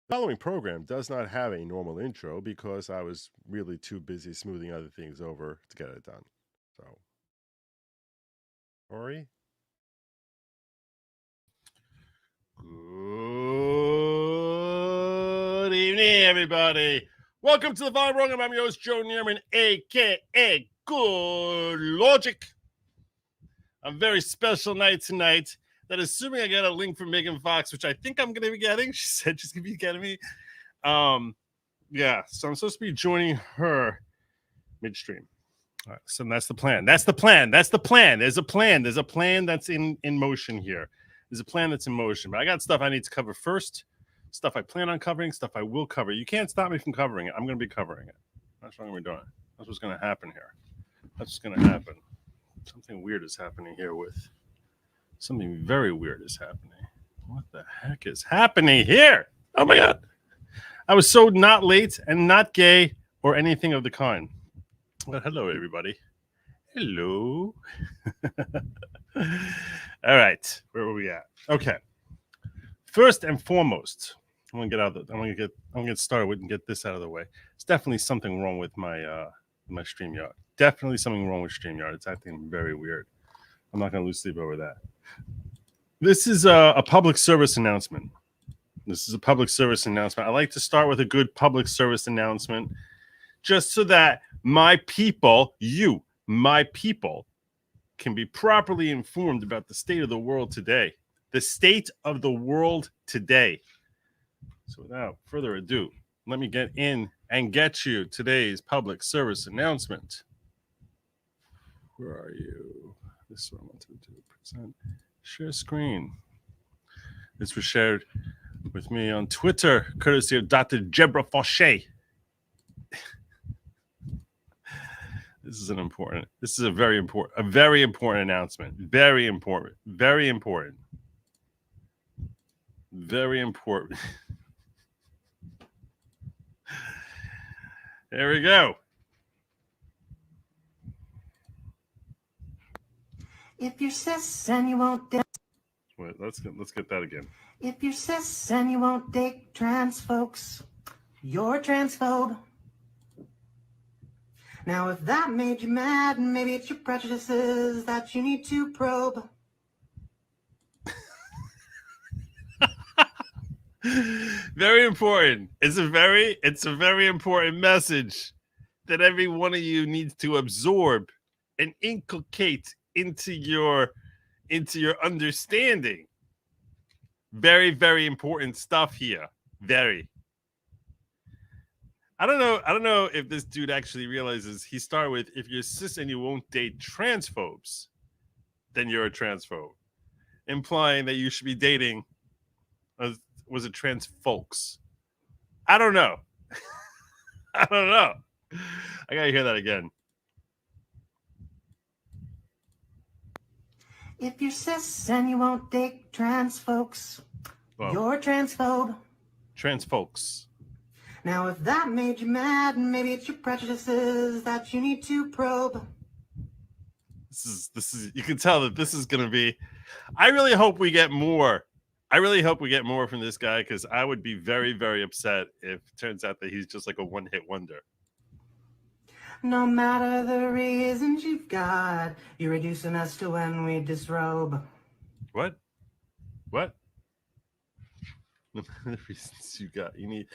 The following program does not have a normal intro because I was really too busy smoothing other things over to get it done. So, sorry. Good evening, everybody. Welcome to the following program. I'm your host, Joe Neerman, a.k.a. Good Lawgic. A very special night tonight. That assuming I get a link from Megan Fox, which I think I'm going to be getting. She said she's going to be getting me. Yeah, so I'm supposed to be joining her midstream. All right, so that's the plan. There's a plan. There's a plan that's in motion here. There's a plan that's in motion. But I got stuff I need to cover first. Stuff I plan on covering. Stuff I will cover. You can't stop me from covering it. I'm going to be covering it. That's what I'm going to be doing. That's what's going to happen here. That's what's going to happen. Something weird is happening here with... Something very weird is happening. What the heck is happening here? Oh, my God. I was so not late and not gay or anything of the kind. Well, hello, everybody. Hello. All right. Where were we at? Okay. First and foremost, I'm going to get started with and get this out of the way. There's definitely something wrong with my StreamYard. Definitely something wrong with StreamYard. It's acting very weird. I'm not going to lose sleep over that. This is a public service announcement. I like to start with a good public service announcement just so that my people, my people, can be properly informed about the state of the world today. The state of the world today. So without further ado, let me get in and get you today's public service announcement. Where are you? This is what I want to do. Present. Share screen. This was shared with me on Twitter, courtesy of Dr. Jebra Fauché. This is a very important announcement. Very important. There we go. If you're cis and you won't date... Wait, let's get that again. If you're cis and you won't date trans folks, you're a transphobe. Now, if that made you mad, maybe it's your prejudices that you need to probe. Very important. It's a very important message that every one of you needs to absorb and inculcate into your understanding. Very, very important stuff here. Very. I don't know if this dude actually realizes he started with, if you're cis and you won't date transphobes, then you're a transphobe, implying that you should be dating was it trans folks? I don't know. I gotta hear that again. If you're cis and you won't date trans folks, you're a transphobe. Trans folks. Now, if that made you mad, maybe it's your prejudices that you need to probe. This is you can tell that this is going to be... I really hope we get more from this guy, because I would be very, very upset if it turns out that he's just like a one-hit wonder. No matter the reasons you've got, you're reducing us to when we disrobe. What? No matter the reasons you got, you need...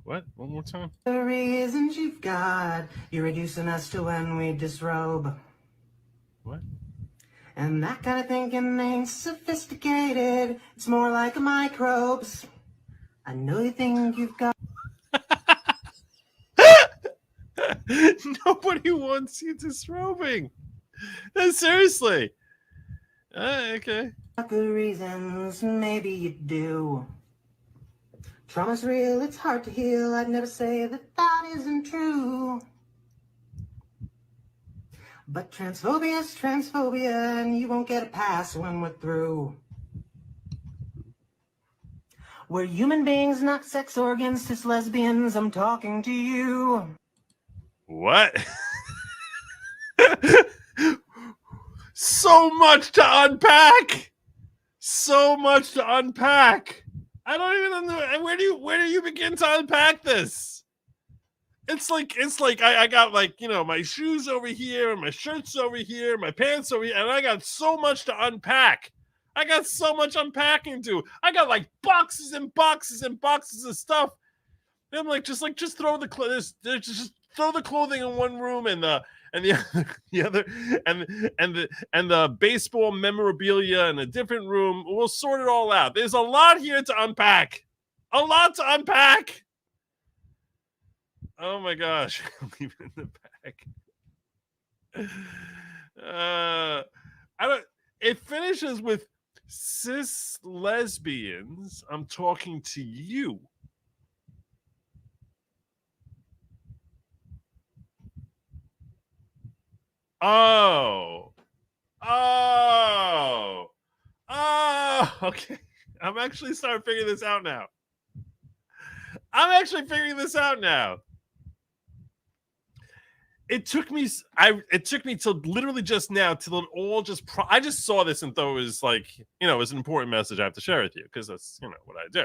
What? One more time? The reasons you've got, you're reducing us to when we disrobe. What? And that kind of thinking ain't sophisticated. It's more like microbes. I know you think you've got... Nobody wants you disrobing. No, seriously. Okay. Good reasons, maybe you do. Trauma's real, it's hard to heal. I'd never say that isn't true. But transphobia's transphobia, and you won't get a pass when we're through. We're human beings, not sex organs, cis lesbians. I'm talking to you. What? So much to unpack. I don't even know. Where do you begin to unpack this? It's like I got like, my shoes over here and my shirts over here, my pants over here, and I got so much to unpack. I got so much unpacking to. I got like boxes and boxes and boxes of stuff. And I'm like, just throw the clothes. Just throw the clothing in one room and the other and the baseball memorabilia in a different room. We'll sort it all out. There's a lot here to unpack. A lot to unpack. Oh my gosh. Leave it in the back. It finishes with cis lesbians. I'm talking to you. Oh, okay. I'm actually starting to figure this out now. It took me till literally just now till it all just. I just saw this and thought it was like, it was an important message I have to share with you because that's what I do.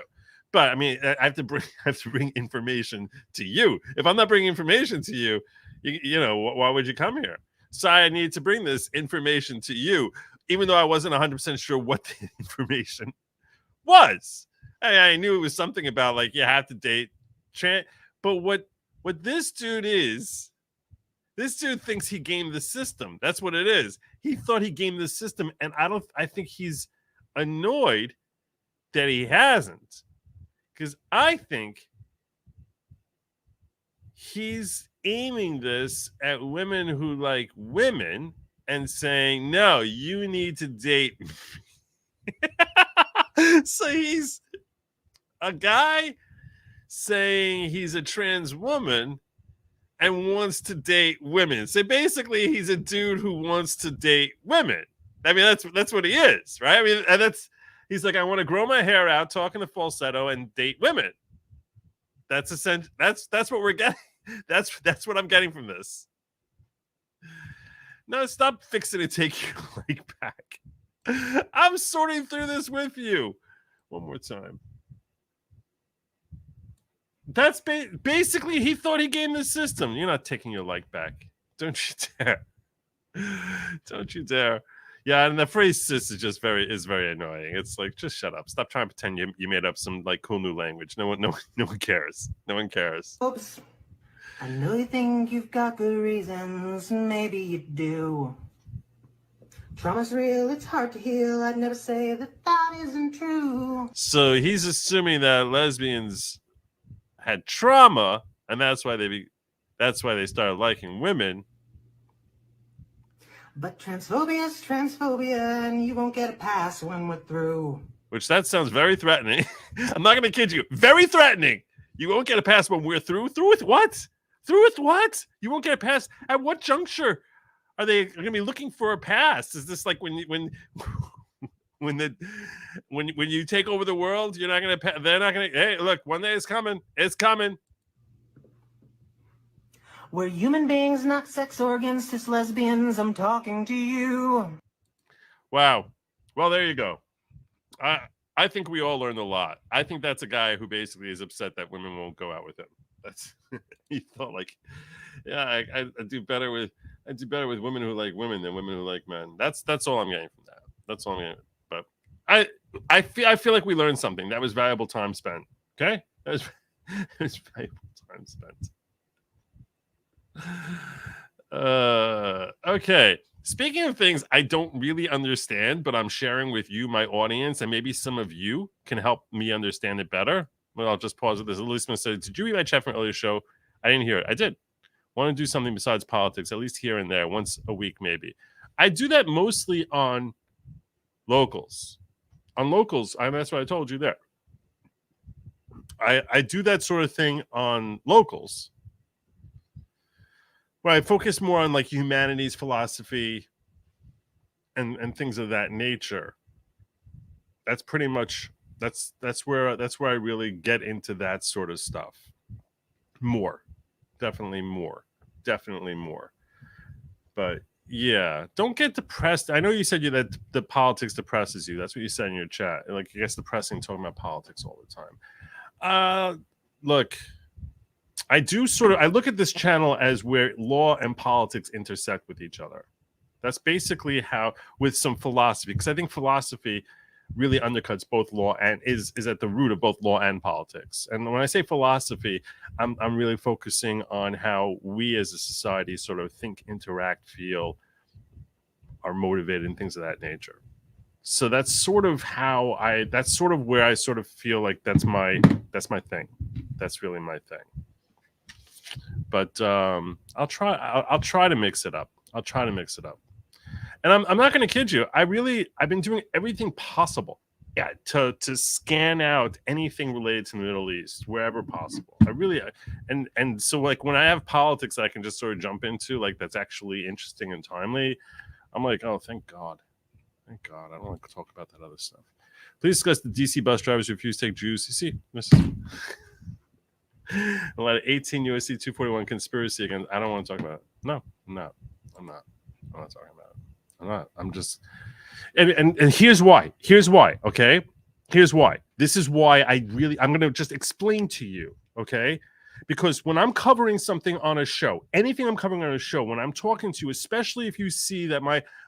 But I mean, I have to bring information to you. If I'm not bringing information to you, why would you come here? So I needed to bring this information to you, even though I wasn't 100% sure what the information was. I knew it was something about like you have to date but what this dude is, this dude thinks he gamed the system. That's what it is. He thought he gamed the system, and I think he's annoyed that he hasn't, because I think he's aiming this at women who like women and saying, no, you need to date. So he's a guy saying he's a trans woman and wants to date women. So basically he's a dude who wants to date women. I mean, that's what he is, right? I mean, and he's like, I want to grow my hair out, talk in a falsetto, and date women. That's essential. That's what we're getting. That's what I'm getting from this. No, stop fixing it. Take your leg back. I'm sorting through this with you. One more time. That's basically he thought he gamed the system. You're not taking your leg back. Don't you dare. Don't you dare. Yeah, and the phrase cis is just very annoying. It's like, just shut up. Stop trying to pretend you made up some like cool new language. No one cares. No one cares. Oops. I know you think you've got good reasons, maybe you do. Trauma's real, it's hard to heal. I'd never say that isn't true. So he's assuming that lesbians had trauma, and that's why they started liking women. But transphobia, and you won't get a pass when we're through. Which that sounds very threatening. I'm not going to kid you. Very threatening. You won't get a pass when we're through. Through with what? Through with what? You won't get a pass. At what juncture are they going to be looking for a pass? Is this like when you take over the world? You're not going to. They're not going to. Hey, look, one day it's coming. It's coming. We're human beings, not sex organs. Cis lesbians, I'm talking to you. Wow. Well, there you go. I think we all learned a lot. I think that's a guy who basically is upset that women won't go out with him. That's he thought like, yeah, I do better with women who like women than women who like men. That's all I'm getting from that. That's all I'm getting. But I feel like we learned something. That was valuable time spent. Okay, that was valuable time spent. Okay. Speaking of things I don't really understand, but I'm sharing with you, my audience, and maybe some of you can help me understand it better. Well, I'll just pause with this. Listener said, did you read my chat from earlier show? I didn't hear it. I did. Want to do something besides politics, at least here and there, once a week, maybe. I do that mostly on locals. On locals, that's what I told you there. I do that sort of thing on locals, where I focus more on like humanities, philosophy, and things of that nature. That's pretty much that's where I really get into that sort of stuff. Definitely more. But Yeah, don't get depressed. I know you said that the politics depresses you. That's what you said in your chat. Like, it gets depressing talking about politics all the time. Look, I look at this channel as where law and politics intersect with each other. That's basically how, with some philosophy, because I think philosophy really undercuts both law and is at the root of both law and politics. And when I say philosophy, I'm really focusing on how we as a society sort of think, interact, feel, are motivated, and things of that nature. So that's sort of where I sort of feel like that's my thing. That's really my thing. But I'll try to mix it up. And I'm not going to kid you. I've been doing everything possible, to scan out anything related to the Middle East wherever possible. And so, like, when I have politics I can just sort of jump into, like, that's actually interesting and timely, I'm like, oh, thank God. I don't want to talk about that other stuff. Please discuss the DC bus drivers who refuse to take Jews. You see, this is a lot of 18 USC 241 conspiracy against. I don't want to talk about it. No, I'm not talking about it. I'm not. I'm just. And here's why. Okay. Here's why. This is why I'm going to just explain to you. Okay. Because when I'm covering something on a show, anything I'm covering on a show, when I'm talking to you, especially if you see that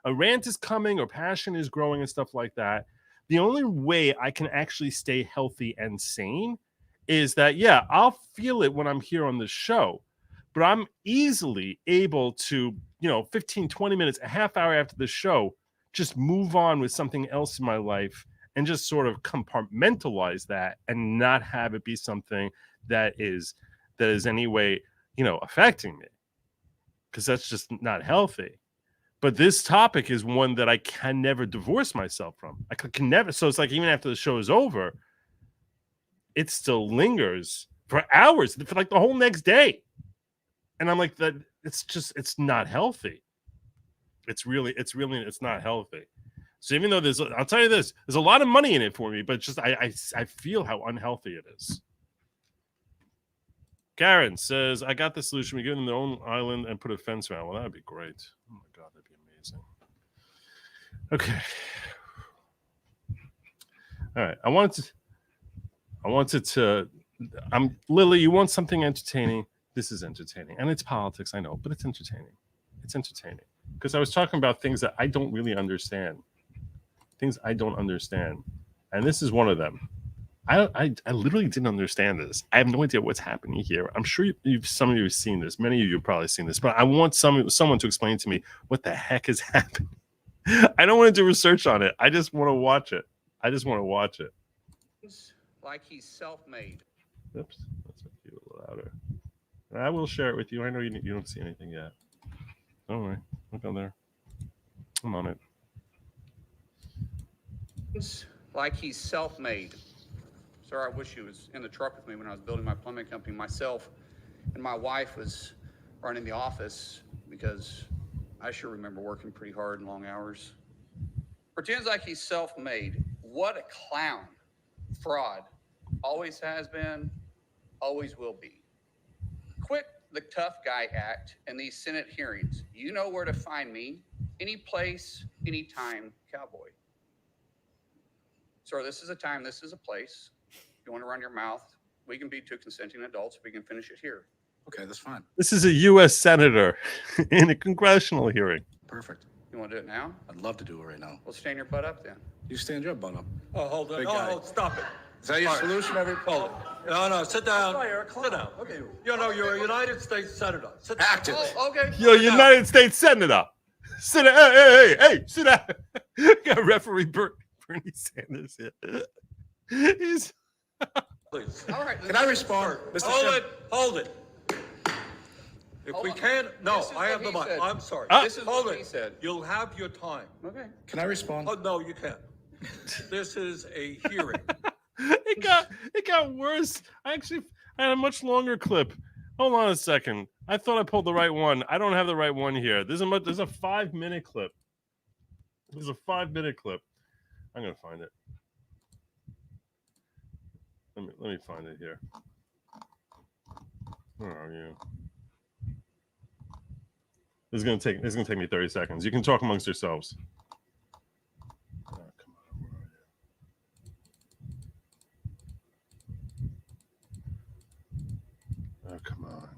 a rant is coming or passion is growing and stuff like that, the only way I can actually stay healthy and sane is that, I'll feel it when I'm here on the show, but I'm easily able to, 15, 20 minutes, a half hour after the show, just move on with something else in my life and just sort of compartmentalize that and not have it be something that is any way, affecting me, because that's just not healthy. But this topic is one that I can never divorce myself from. I can never. So it's like, even after the show is over, it still lingers for hours, for like the whole next day. And I'm like, that it's not healthy. It's not healthy. So even though I'll tell you this, there's a lot of money in it for me, but just I feel how unhealthy it is. Karen says, I got the solution. We give them their own island and put a fence around. Well, that'd be great. Oh my God, that'd be amazing. Okay. All right. Lily, you want something entertaining? This is entertaining. And it's politics, I know, but it's entertaining. It's entertaining. Because I was talking about things that I don't really understand. Things I don't understand. And this is one of them. I literally didn't understand this. I have no idea what's happening here. I'm sure some of you have seen this. Many of you have probably seen this. But I want someone to explain to me what the heck is happening. I don't want to do research on it. I just want to watch it. Like he's self-made. Oops. Let's make you a little louder. I will share it with you. I know you don't see anything yet. Don't worry. Look on there. I'm on it. Like he's self-made. Sir, I wish he was in the truck with me when I was building my plumbing company. Myself and my wife was running the office, because I sure remember working pretty hard and long hours. Pretends like he's self-made. What a clown. Fraud. Always has been, always will be. Quit the tough guy act in these Senate hearings. You know where to find me. Any place, anytime, cowboy. Sir, this is a time, this is a place. If you want to run your mouth, we can be two consenting adults. We can finish it here. Okay, that's fine. This is a U.S. senator in a congressional hearing. Perfect. You want to do it now? I'd love to do it right now. Well, stand your butt up then. You stand your butt up. Oh, hold on. Big guy. Oh, stop it. Is that your solution, Hold it. No, sit down. Sit down. Okay. You're a United States Senator. Sit down. Act it. Oh, okay. You're a United States senator. Sit down. Hey, sit down. Got referee Bernie Sanders here. He's. Please. All right. Can I respond? Mr. Chairman? Hold it. If we can't, no, This is I have what the he mic. said. I'm sorry. This is Hold what it. he said. You'll have your time. Okay. Can I respond? Oh, no, you can't. This is a hearing. It got worse. I had a much longer clip. Hold on a second. I thought I pulled the right one. I don't have the right one here. There's a 5-minute clip. There's a 5-minute clip. I'm gonna find it. Let me find it here. Where are you? It's gonna take me 30 seconds. You can talk amongst yourselves. Oh, come on. Oh, come on.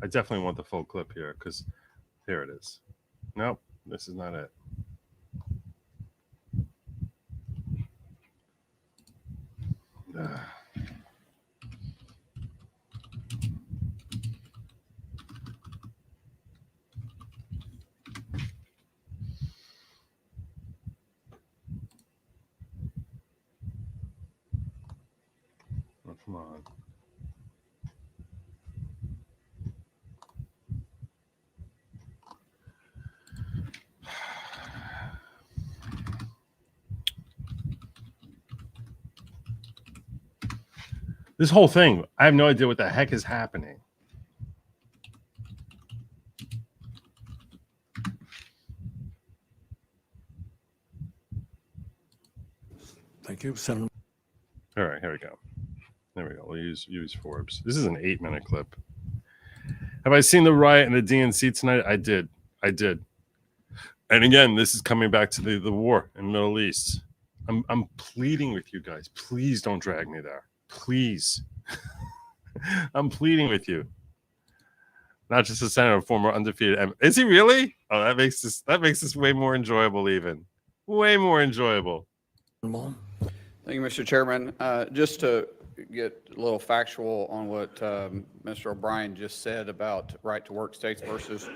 I definitely want the full clip here because here it is. Nope, this is not it. Oh, come on. This whole thing, I have no idea what the heck is happening. Thank you, Senator. All right, here we go. There we go. We'll use Forbes. This is an 8-minute clip. Have I seen the riot in the DNC tonight? I did. And again, this is coming back to the war in the Middle East. I'm pleading with you guys. Please don't drag me there. Please. I'm pleading with you. Not just a senator, former undefeated. Is he really? Oh, that makes this way more enjoyable, even. Way more enjoyable. Thank you, Mr. Chairman. Just to get a little factual on what Mr. O'Brien just said about right-to-work states versus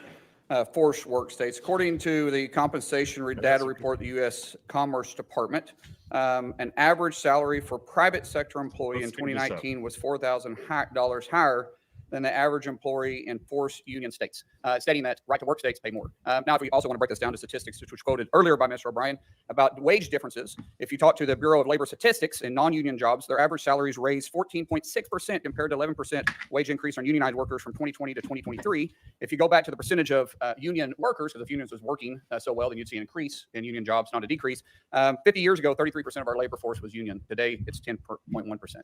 forced work states. According to the compensation data report of the U.S. Commerce Department, an average salary for private sector employee in 2019 was $4,000 higher than the average employee in forced union states, stating that right-to-work states pay more. Now, if we also want to break this down to statistics, which was quoted earlier by Mr. O'Brien, about wage differences, if you talk to the Bureau of Labor Statistics in non-union jobs, their average salaries raised 14.6% compared to 11% wage increase on unionized workers from 2020 to 2023. If you go back to the percentage of union workers, because if unions was working so well, then you'd see an increase in union jobs, not a decrease. 50 years ago, 33% of our labor force was union. Today, it's 10.1%.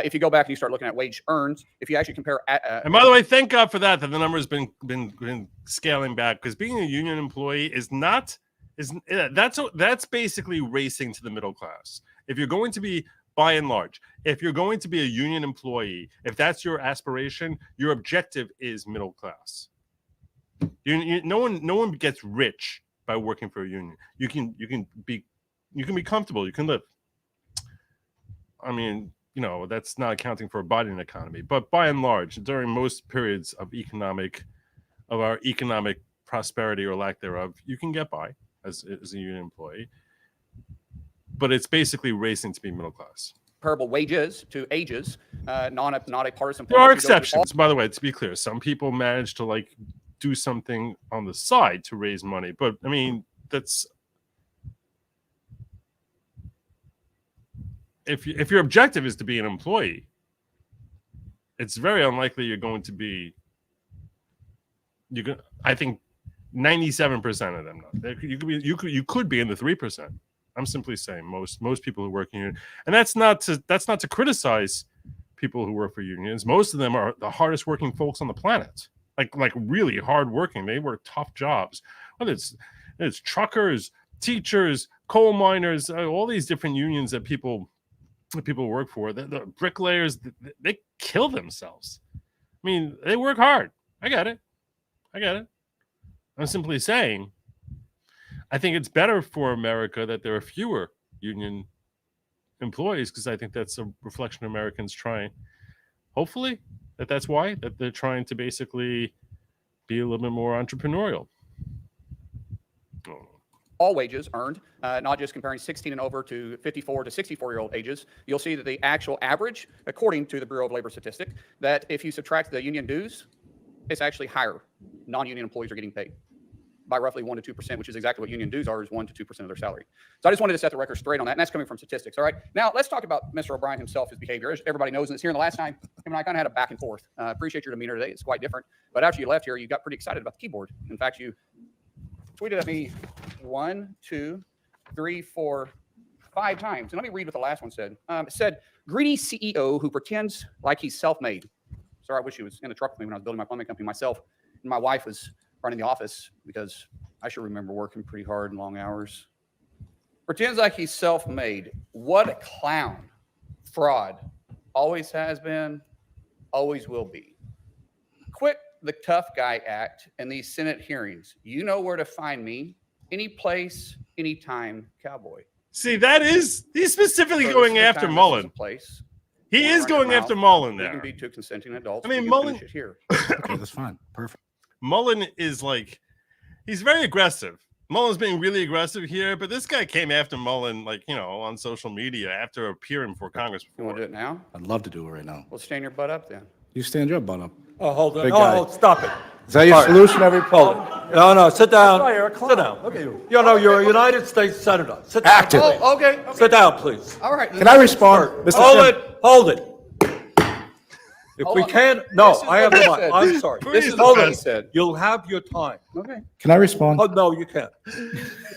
If you go back and you start looking at wage earned, if you actually compare, and by the way, thank God for that the number has been scaling back, because being a union employee that's basically racing to the middle class. If you're going to be, by and large, if you're going to be a union employee, if that's your aspiration, your objective is middle class. No one gets rich by working for a union. You can be comfortable. You can live. I mean, that's not accounting for a Biden economy, but by and large, during most periods of our economic prosperity or lack thereof, you can get by as a union employee. But it's basically racing to be middle class. comparable wages to ages, not a partisan. There are exceptions, by the way, to be clear. Some people manage to do something on the side to raise money, but I mean, that's if your objective is to be an employee, it's very unlikely you're going to be. I think 97% of them. You could be in the 3%. I'm simply saying most people who work in union, and that's not to criticize people who work for unions. Most of them are the hardest working folks on the planet, like really hard working. They work tough jobs, whether it's truckers, teachers, coal miners, all these different unions that people work for. The bricklayers, they kill themselves. I mean, they work hard. I get it. I'm simply saying, I think it's better for America that there are fewer union employees, because I think that's a reflection of Americans trying, hopefully, that's why, that they're trying to basically be a little bit more entrepreneurial. All wages earned, not just comparing 16 and over to 54 to 64-year-old ages. You'll see that the actual average, according to the Bureau of Labor Statistics, that if you subtract the union dues, it's actually higher. Non-union employees are getting paid by roughly 1 to 2%, which is exactly what union dues are, is 1 to 2% of their salary. So I just wanted to set the record straight on that, and that's coming from statistics. All right, now let's talk about Mr. O'Brien himself, his behavior. As everybody knows, and it's here in the last time, him and I kind of had a back and forth. Appreciate your demeanor today. It's quite different. But after you left here, you got pretty excited about the keyboard. In fact, you tweeted at me 1, 2, 3, 4, 5 times. And let me read what the last one said. It said, greedy CEO who pretends like he's self-made. Sorry, I wish he was in the truck with me when I was building my plumbing company myself. And my wife was running the office because I should remember working pretty hard and long hours. Pretends like he's self-made. What a clown. Fraud. Always has been, always will be. Quit the tough guy act in these Senate hearings. You know where to find me. Any place, anytime, cowboy. See, he's specifically So going this is the after time, this is Mullen. the place. He Wanna is run your going after mouth? Mullen We can there. be two consenting adults. I mean, We can Mullen- finish it here. Okay, that's fine. Perfect. Mullen is like, he's very aggressive. Mullen's being really aggressive here, but this guy came after Mullen, like, on social media after appearing for Congress You want to before. do it now? I'd love to do it right now. Well, stand your butt up then. You stand your butt up. Oh, hold on. Big Oh, guy. oh, stop it. Is that your solution every Hold it. No, sit down. Sit down. Look at you. You know, you're a United States Senator. Sit down. Active. Oh, okay. Sit down, please. All right. Can I respond? Mr. Hold Chairman? it. Hold it. If Hold we on. can, no, This is I have what the he mic. said. I'm sorry. This is Hold the it. best. said. You'll have your time. Okay. Can I respond? Oh, no, you can't.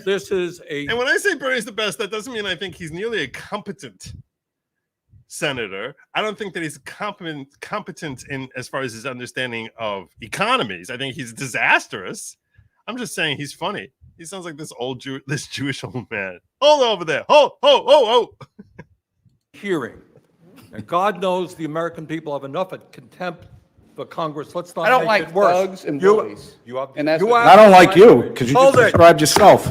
This is a, And when I say Bernie's the best, that doesn't mean I think he's nearly a competent senator. I don't think that he's competent in as far as his understanding of economies. I think he's disastrous. I'm just saying he's funny. He sounds like this Jewish old man. Hold over there. Ho. hearing. And God knows the American people have enough of contempt for Congress. Let's not I don't make like it worse. thugs and You- bullies. You have, And that's you what- have I don't the like mic. you because you Hold just it. described yourself.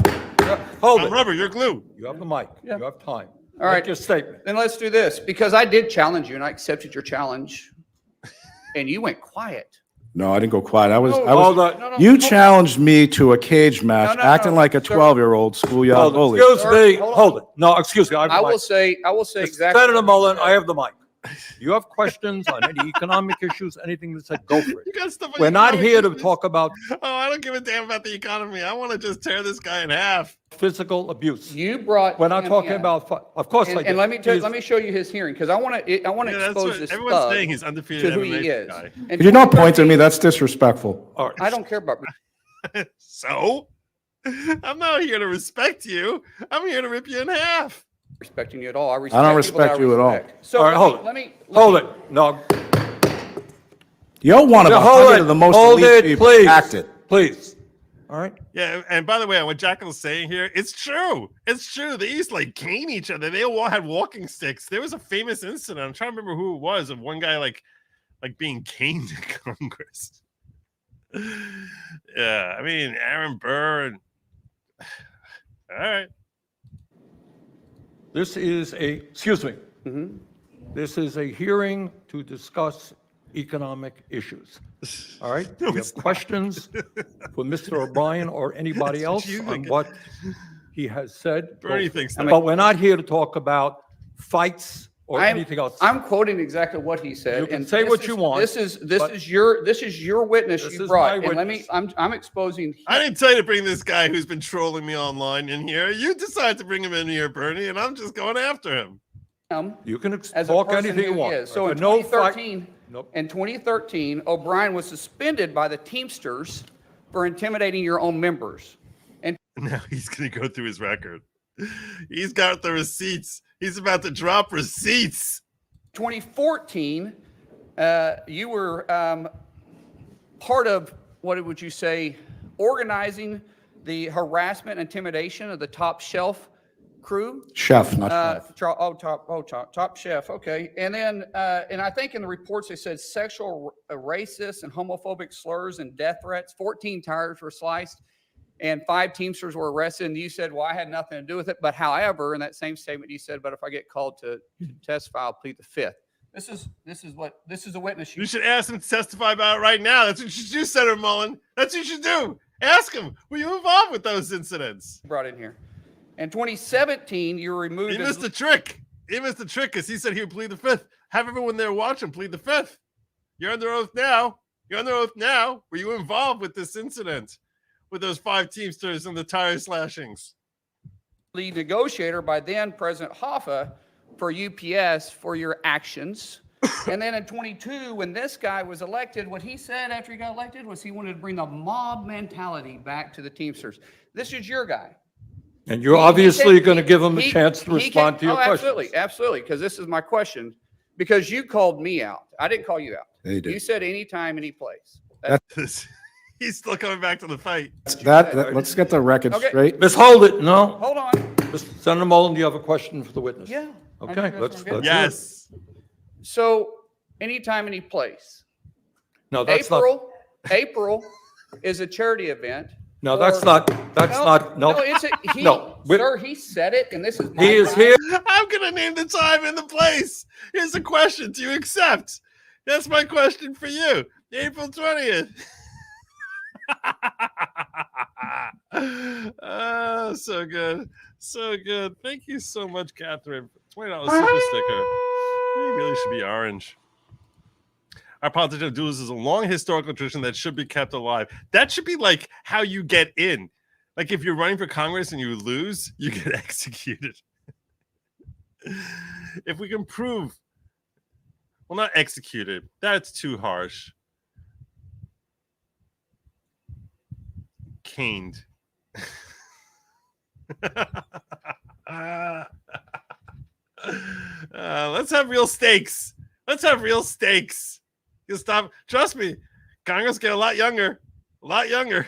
Hold I'm it. rubber, you're glue. You have the mic. Yeah. You have time. All right. Make your statement. Then let's do this because I did challenge you and I accepted your challenge and you went quiet. No, I didn't go quiet. I was. Hold on. No, You hold- challenged me to a cage match, no, acting no, like a sir. 12-year-old schoolyard Hold it. bully. Excuse Sir, me. hold on. Hold it. No, excuse me. I have the I mic. will say exactly. Senator what you Mullen, said. I have the mic. You have questions on any economic issues, anything that said, go for it. You got stuff on We're not economic here to issues? talk about Oh, I don't give a damn about the economy. I want to just tear this guy in half. physical abuse. You brought. We're not him talking in. about, of course I And, did. and let me He's- show you his hearing because I want to Yeah, that's expose what this everyone's thug saying. He's undefeated to who MMA he is. guy. And If you're not pointing at me, that's disrespectful. All right. I don't care about. So, I'm not here to respect you. I'm here to rip you in half. Respecting you at all. I don't people that respect you at all. respect. So All right, hold it. let me Hold it. No, You're one of hold 100 it. of the most Hold elite it, people. please. Act it. Please. All right. Yeah, and by the way, what Jackal's saying here, it's true. It's true. They used to like cane each other. They all had walking sticks. There was a famous incident. I'm trying to remember who it was of one guy like being caned in Congress. Yeah, I mean Aaron Burr. And... All right. This is excuse me. Mhm. This is a hearing to discuss economic issues. All right? No, You it's have not. questions for Mr. O'Brien or anybody That's else what you on think. what he has said? Bernie Go for it. thinks that. But we're not here to talk about fights or anything else. I'm quoting exactly what he said. You can and say this what is- you want, This is but- your witness This you is brought. my And let me. witness. I'm exposing. I didn't tell you to bring this guy who's been trolling me online in here. You decided to bring him in here, Bernie, and I'm just going after him. him You can as a talk person anything you who want. is. So But in no fight- 2013, Nope. in 2013, O'Brien was suspended by the Teamsters for intimidating your own members. Now he's going to go through his record. He's got the receipts. He's about to drop receipts. 2014, you were part of, what would you say, organizing the harassment and intimidation of the Top Shelf crew. Chef, not chef. Top Chef. Okay. And then, and I think in the reports they said sexual, racist and homophobic slurs and death threats. 14 tires were sliced and 5 Teamsters were arrested. And you said, well, I had nothing to do with it. But however, in that same statement, you said, but if I get called to testify, I'll plead the fifth. This is a witness. You should ask him to testify about it right now. That's what you should do, Senator Mullen. That's what you should do. Ask him, were you involved with those incidents? brought in here. In 2017, you were removed. He missed the trick. He missed the trick because he said he would plead the fifth. Have everyone there watch him plead the fifth. You're under oath now. You're under oath now. Were you involved with this incident with those 5 Teamsters and the tire slashings? lead negotiator by then President Hoffa for UPS for your actions. And then in 22, when this guy was elected, what he said after he got elected was he wanted to bring the mob mentality back to the Teamsters. This is your guy. And you're He obviously said- going to give him a he- chance to he respond to can- your questions. Absolutely, absolutely, because this is my question. Because you called me out. I didn't call you out. Yeah, you did. You said anytime, any place. This- He's still coming back to the fight. Let's get the record Okay. straight. Ms. Hold it, no. Hold on. Senator Mullen, do you have a question for the witness? Yeah. Okay, let's hear it. Yes. So, anytime, any place. No, that's not, April is a charity event. no, that's or- not, no. No, it's a, he, No, we- sir, he said it, and this is. my He is time. here. I'm gonna name the time and the place. Here's the question: do you accept? That's my question for you. April 20th. Oh, so good. So good. Thank you so much, Catherine. $20 super sticker. It really should be orange. Our politician duels is a long historical tradition that should be kept alive. That should be like how you get in. Like if you're running for Congress and you lose, you get executed. If we can prove, well, not executed, that's too harsh. Caned. Let's have real stakes. Let's have real stakes. You stop. Trust me, Congress get a lot younger. A lot younger.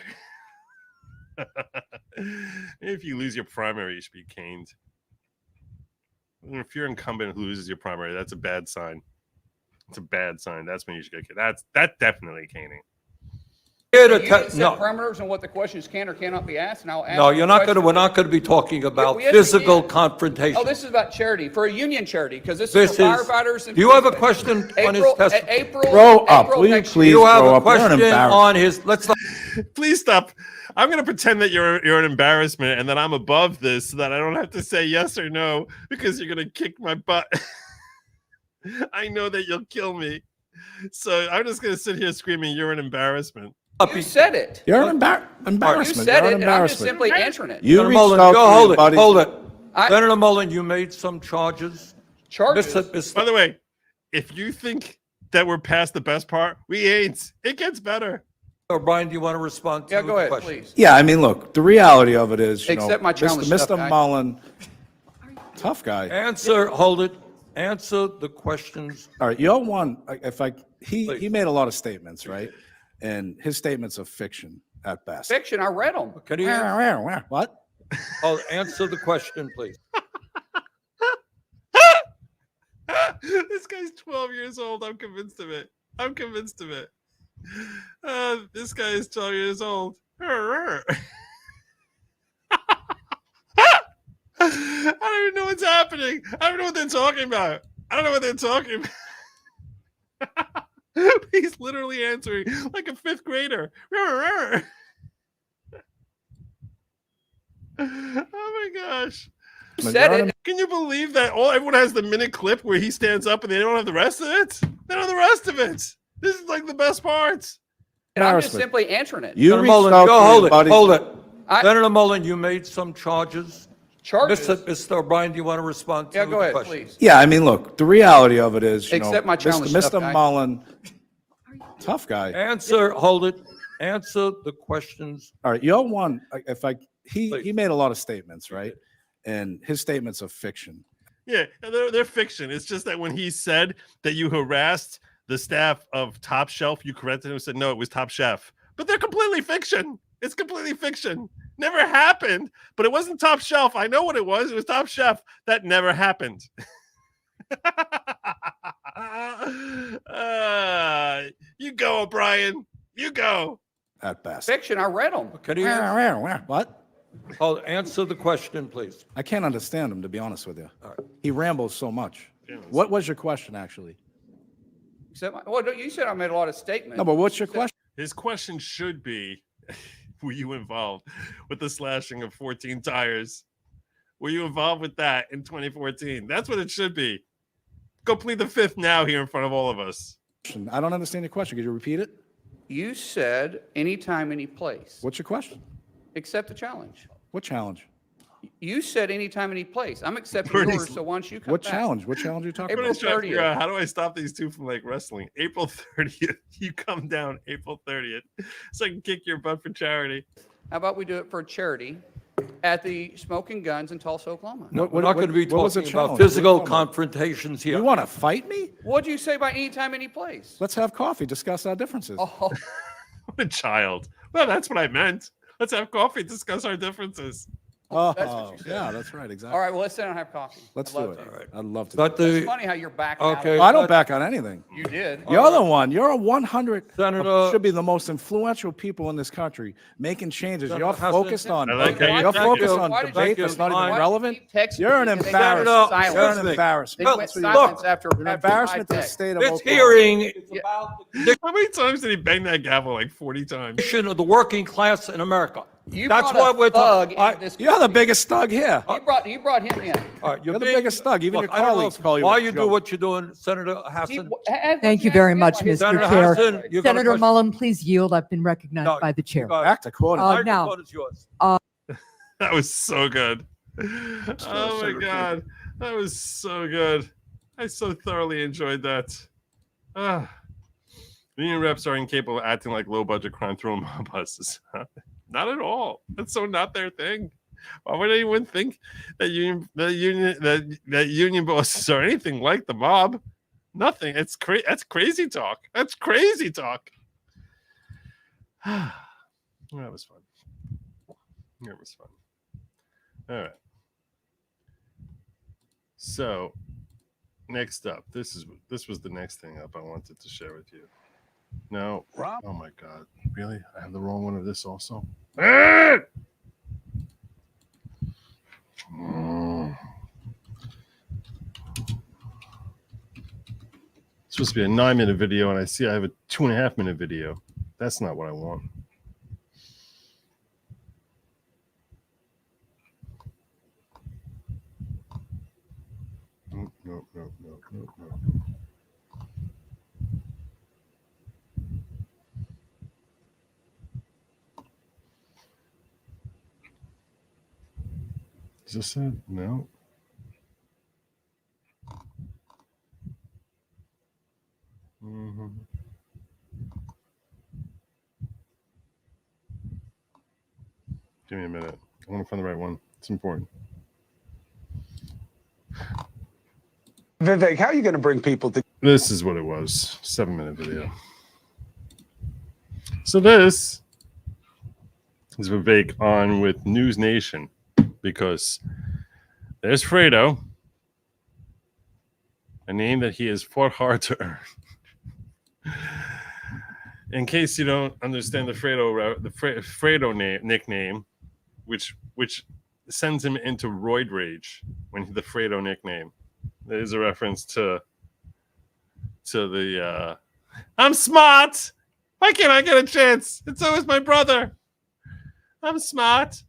If you lose your primary, you should be caned. If you're incumbent who loses your primary, that's a bad sign. It's a bad sign. That's when you should get caned. That's definitely caning. Here You to didn't set no, parameters on what the questions can or cannot be asked, and I'll ask. no, the you're not going to, question. we're not going to be talking about yes, we physical can. confrontation. Oh, this is about charity, for a union charity, because this This is for is, firefighters. And do you have a policemen. question on his April, testimony? April. Grow up, April will you next please? Do you have grow a up. You're an question embarrassment. on his, let's not, Please stop. I'm going to pretend that you're an embarrassment and that I'm above this so that I don't have to say yes or no because you're going to kick my butt. I know that you'll kill me. So I'm just going to sit here screaming, you're an embarrassment. You said it. You're an You embarrassment. said You're it, an and I'm just embarrassment. simply answering it. You Senator reached Mullen, out go to hold your it, buddies. hold it. I- Senator Mullen, you made some charges. Charges. By the way, if you think that we're past the best part, we ain't. It gets better. O'Brien, do you want to respond to Yeah, the go ahead, question? please. Yeah, I mean, look, the reality of it is, you Accept know, my challenge, Mr. tough guy. Mullen, tough guy. Answer, hold it. Answer the questions. All right, you're one. He Please. made a lot of statements, right? And his statements are fiction at best. Fiction, I read them. Can you answer, What? answer the question, please? This guy's 12 years old. I'm convinced of it. I'm convinced of it. This guy is 12 years old. I don't even know what's happening. I don't know what they're talking about. I don't know what they're talking about. He's literally answering like a fifth grader. Oh my gosh. Said it. Can you believe that everyone has the minute clip where he stands up and they don't have the rest of it? They don't have the rest of it. This is like the best parts. And I'm just Embarrassment. simply answering it. You Senator reached Mullen, out go to hold your it, buddies. hold it. I- Senator Mullen, you made some charges. Charges. Mr. O'Brien, do you want to respond to Yeah, the go ahead, question? please. Yeah, I mean, look, the reality of it is, you Accept know, my challenge, tough Mr. guy. Mullen, tough guy. Answer, hold it. Answer the questions. All right, you're one. He Please. made a lot of statements, right? And his statements are fiction. Yeah, they're fiction. It's just that when he said that you harassed the staff of Top Shelf, you corrected him and said, no, it was Top Chef. But they're completely fiction. It's completely fiction. Never happened, but it wasn't Top Shelf. I know what it was. It was Top Chef. That never happened. You go, O'Brien. You go. At best. Fiction, I read them. Can you answer, What? answer the question, please? I can't understand him, to be honest with you. All right. He rambles so much. What was your question, actually? Well, you said I made a lot of statements. No, but what's your question? His question should be, were you involved with the slashing of 14 tires? Were you involved with that in 2014? That's what it should be. Go plead the fifth now here in front of all of us. I don't understand your question. Could you repeat it? You said anytime, any place. What's your question? Accept the challenge. What challenge? You said anytime, any place. I'm accepting Pretty- yours, so why don't you come What back? challenge? What challenge are you talking I'm April gonna about? try to figure 30th. out how do I stop these two from like wrestling. April 30th, you come down April 30th, so I can kick your butt for charity. How about we do it for charity at the Smoking Guns in Tulsa, Oklahoma? No, What- we're not going to be what was the talking about challenge? What are you physical talking about? confrontations here. You want to fight me? What'd you say by anytime, any place? Let's have coffee, discuss our differences. Oh, I'm a child. Well, that's what I meant. Let's have coffee, discuss our differences. Oh, That's what you said. yeah, that's right. Exactly. All right, well, let's sit down and have coffee. Let's I'd do love it. to. All right. I'd love to. But do it. It's funny how you're backing out. Okay. I don't back on anything. You did. You're the one. You're a 100. Senator- Should be the most influential people in this country making changes. Senator You're Hassan- focused on. I like that. You're Thank focused you. on Why did debate you- that's not why- even relevant. Keep texting You're an me and then embarrassment. go Silence. You're an silent. embarrassment. They went That's what you are. silence after You're an after embarrassment to my the text. state of This Oklahoma. hearing is about the How many times did he bang that gavel? Like 40 times. condition of the working class in America. You That's brought what a we're thug talking. into this You're the biggest thug here. You brought him in. All right, You're the biggest thug. Even your I don't know colleagues call you why a you do joke. what you're doing, Senator Hassan. Thank you very much, Mr. Senator Chair. Hassan, you got a Senator question? Mullen, please yield. I've been recognized No, by the you chair. got it. Act accordingly. The now- microphone is yours. That was so good. Oh my God. That was so good. I so thoroughly enjoyed that. Union reps are incapable of acting like low budget crime throwing mob buses. Not at all. That's so not their thing. Why would anyone think that union bosses are anything like the mob? Nothing. It's that's crazy talk. That's crazy talk. That was fun. That was fun. All right. So next up, this was the next thing up I wanted to share with you. No. Oh my God. Really? I have the wrong one of this also? Mm. It's supposed to be a 9-minute video, and I see I have a 2.5-minute video. That's not what I want. No. Is this it? No. Give me a minute. I want to find the right one. It's important. Vivek, how are you going to bring people to? This is what it was. 7-minute video. So this is Vivek on with News Nation, because there's Fredo, a name that he has fought hard to earn. In case you don't understand the Fredo nickname, which sends him into roid rage when the Fredo nickname. There is a reference to the I'm smart. Why can't I get a chance? It's always my brother. I'm smart.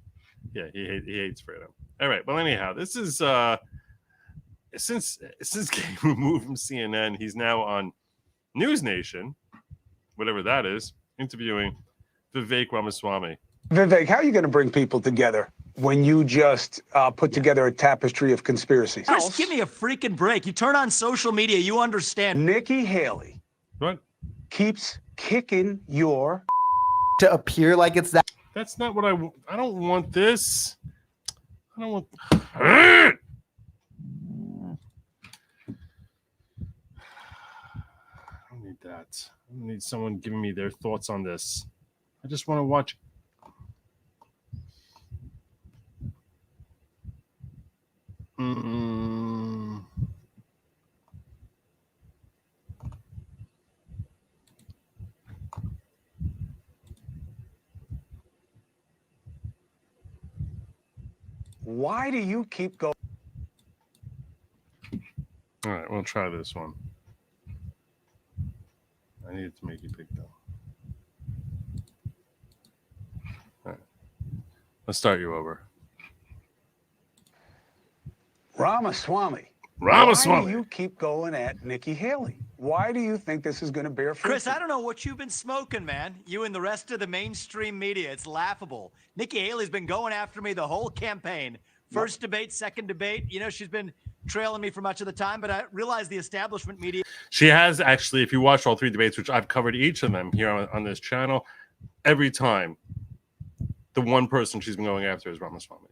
Yeah, he hates Fredo. All right, well anyhow, this is since getting removed from CNN, he's now on News Nation, whatever that is, interviewing Vivek Ramaswamy. Vivek, how are you going to bring people together when you just put together a tapestry of conspiracies? Chris, give me a freaking break. You turn on social media, you understand. Nikki Haley What? keeps kicking your To appear like it's that. That's not what I don't want this. I don't want. I don't need that. I don't need someone giving me their thoughts on this. I just want to watch. Why do you keep going? All right, we'll try this one. I needed to make you pick though. All right, let's start you over. Ramaswamy. Why Ramaswamy. do you keep going at Nikki Haley? Why do you think this is going to bear fruit? Chris, I don't know what you've been smoking, man. You and the rest of the mainstream media. It's laughable. Nikki Haley's been going after me the whole campaign. First debate, second debate. You know, she's been trailing me for much of the time, but I realize the establishment media. She has actually, if you watch all 3 debates, which I've covered each of them here on this channel, every time the one person she's been going after is Ramaswamy.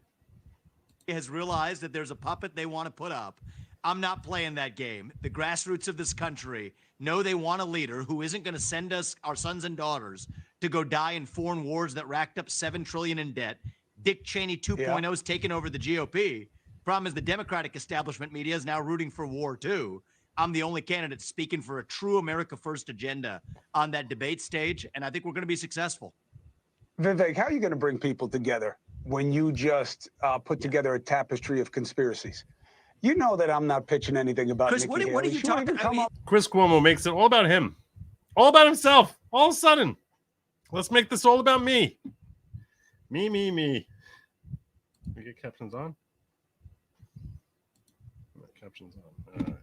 Has realized that there's a puppet they want to put up. I'm not playing that game. The grassroots of this country know they want a leader who isn't going to send us our sons and daughters to go die in foreign wars that racked up $7 trillion in debt. Dick Cheney 2.0's taken over the GOP. Problem is the Democratic establishment media is now rooting for war too. I'm the only candidate speaking for a true America First agenda on that debate stage, and I think we're going to be successful. Vivek, how are you going to bring people together when you just put together a tapestry of conspiracies? You know that I'm not pitching anything about Chris, Nikki what are Haley. you She won't talking even come about? up- Chris Cuomo makes it all about him, all about himself. All of a sudden, let's make this all about me. Me. We get captions on. Captions on. All right.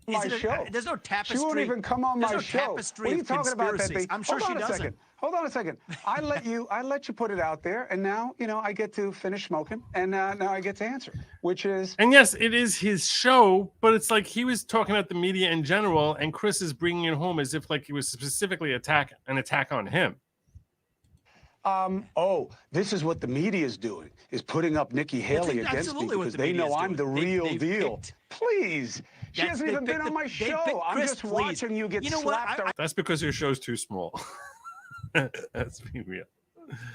my show. There's no tapestry. She won't even come on my no show. tapestry What are you of talking about, conspiracies. Pepe? I'm sure she doesn't. Hold on a second. I let you put it out there, and now I get to finish smoking, and now I get to answer, which is. And yes, it is his show, but it's like he was talking about the media in general, and Chris is bringing it home as if like it was specifically an attack on him. This is what the media is doing, is putting up Nikki Haley against me because they know I'm the real deal. Please. She hasn't even been on my show. I'm just watching you get slapped around. That's because your show's too small. That's being real.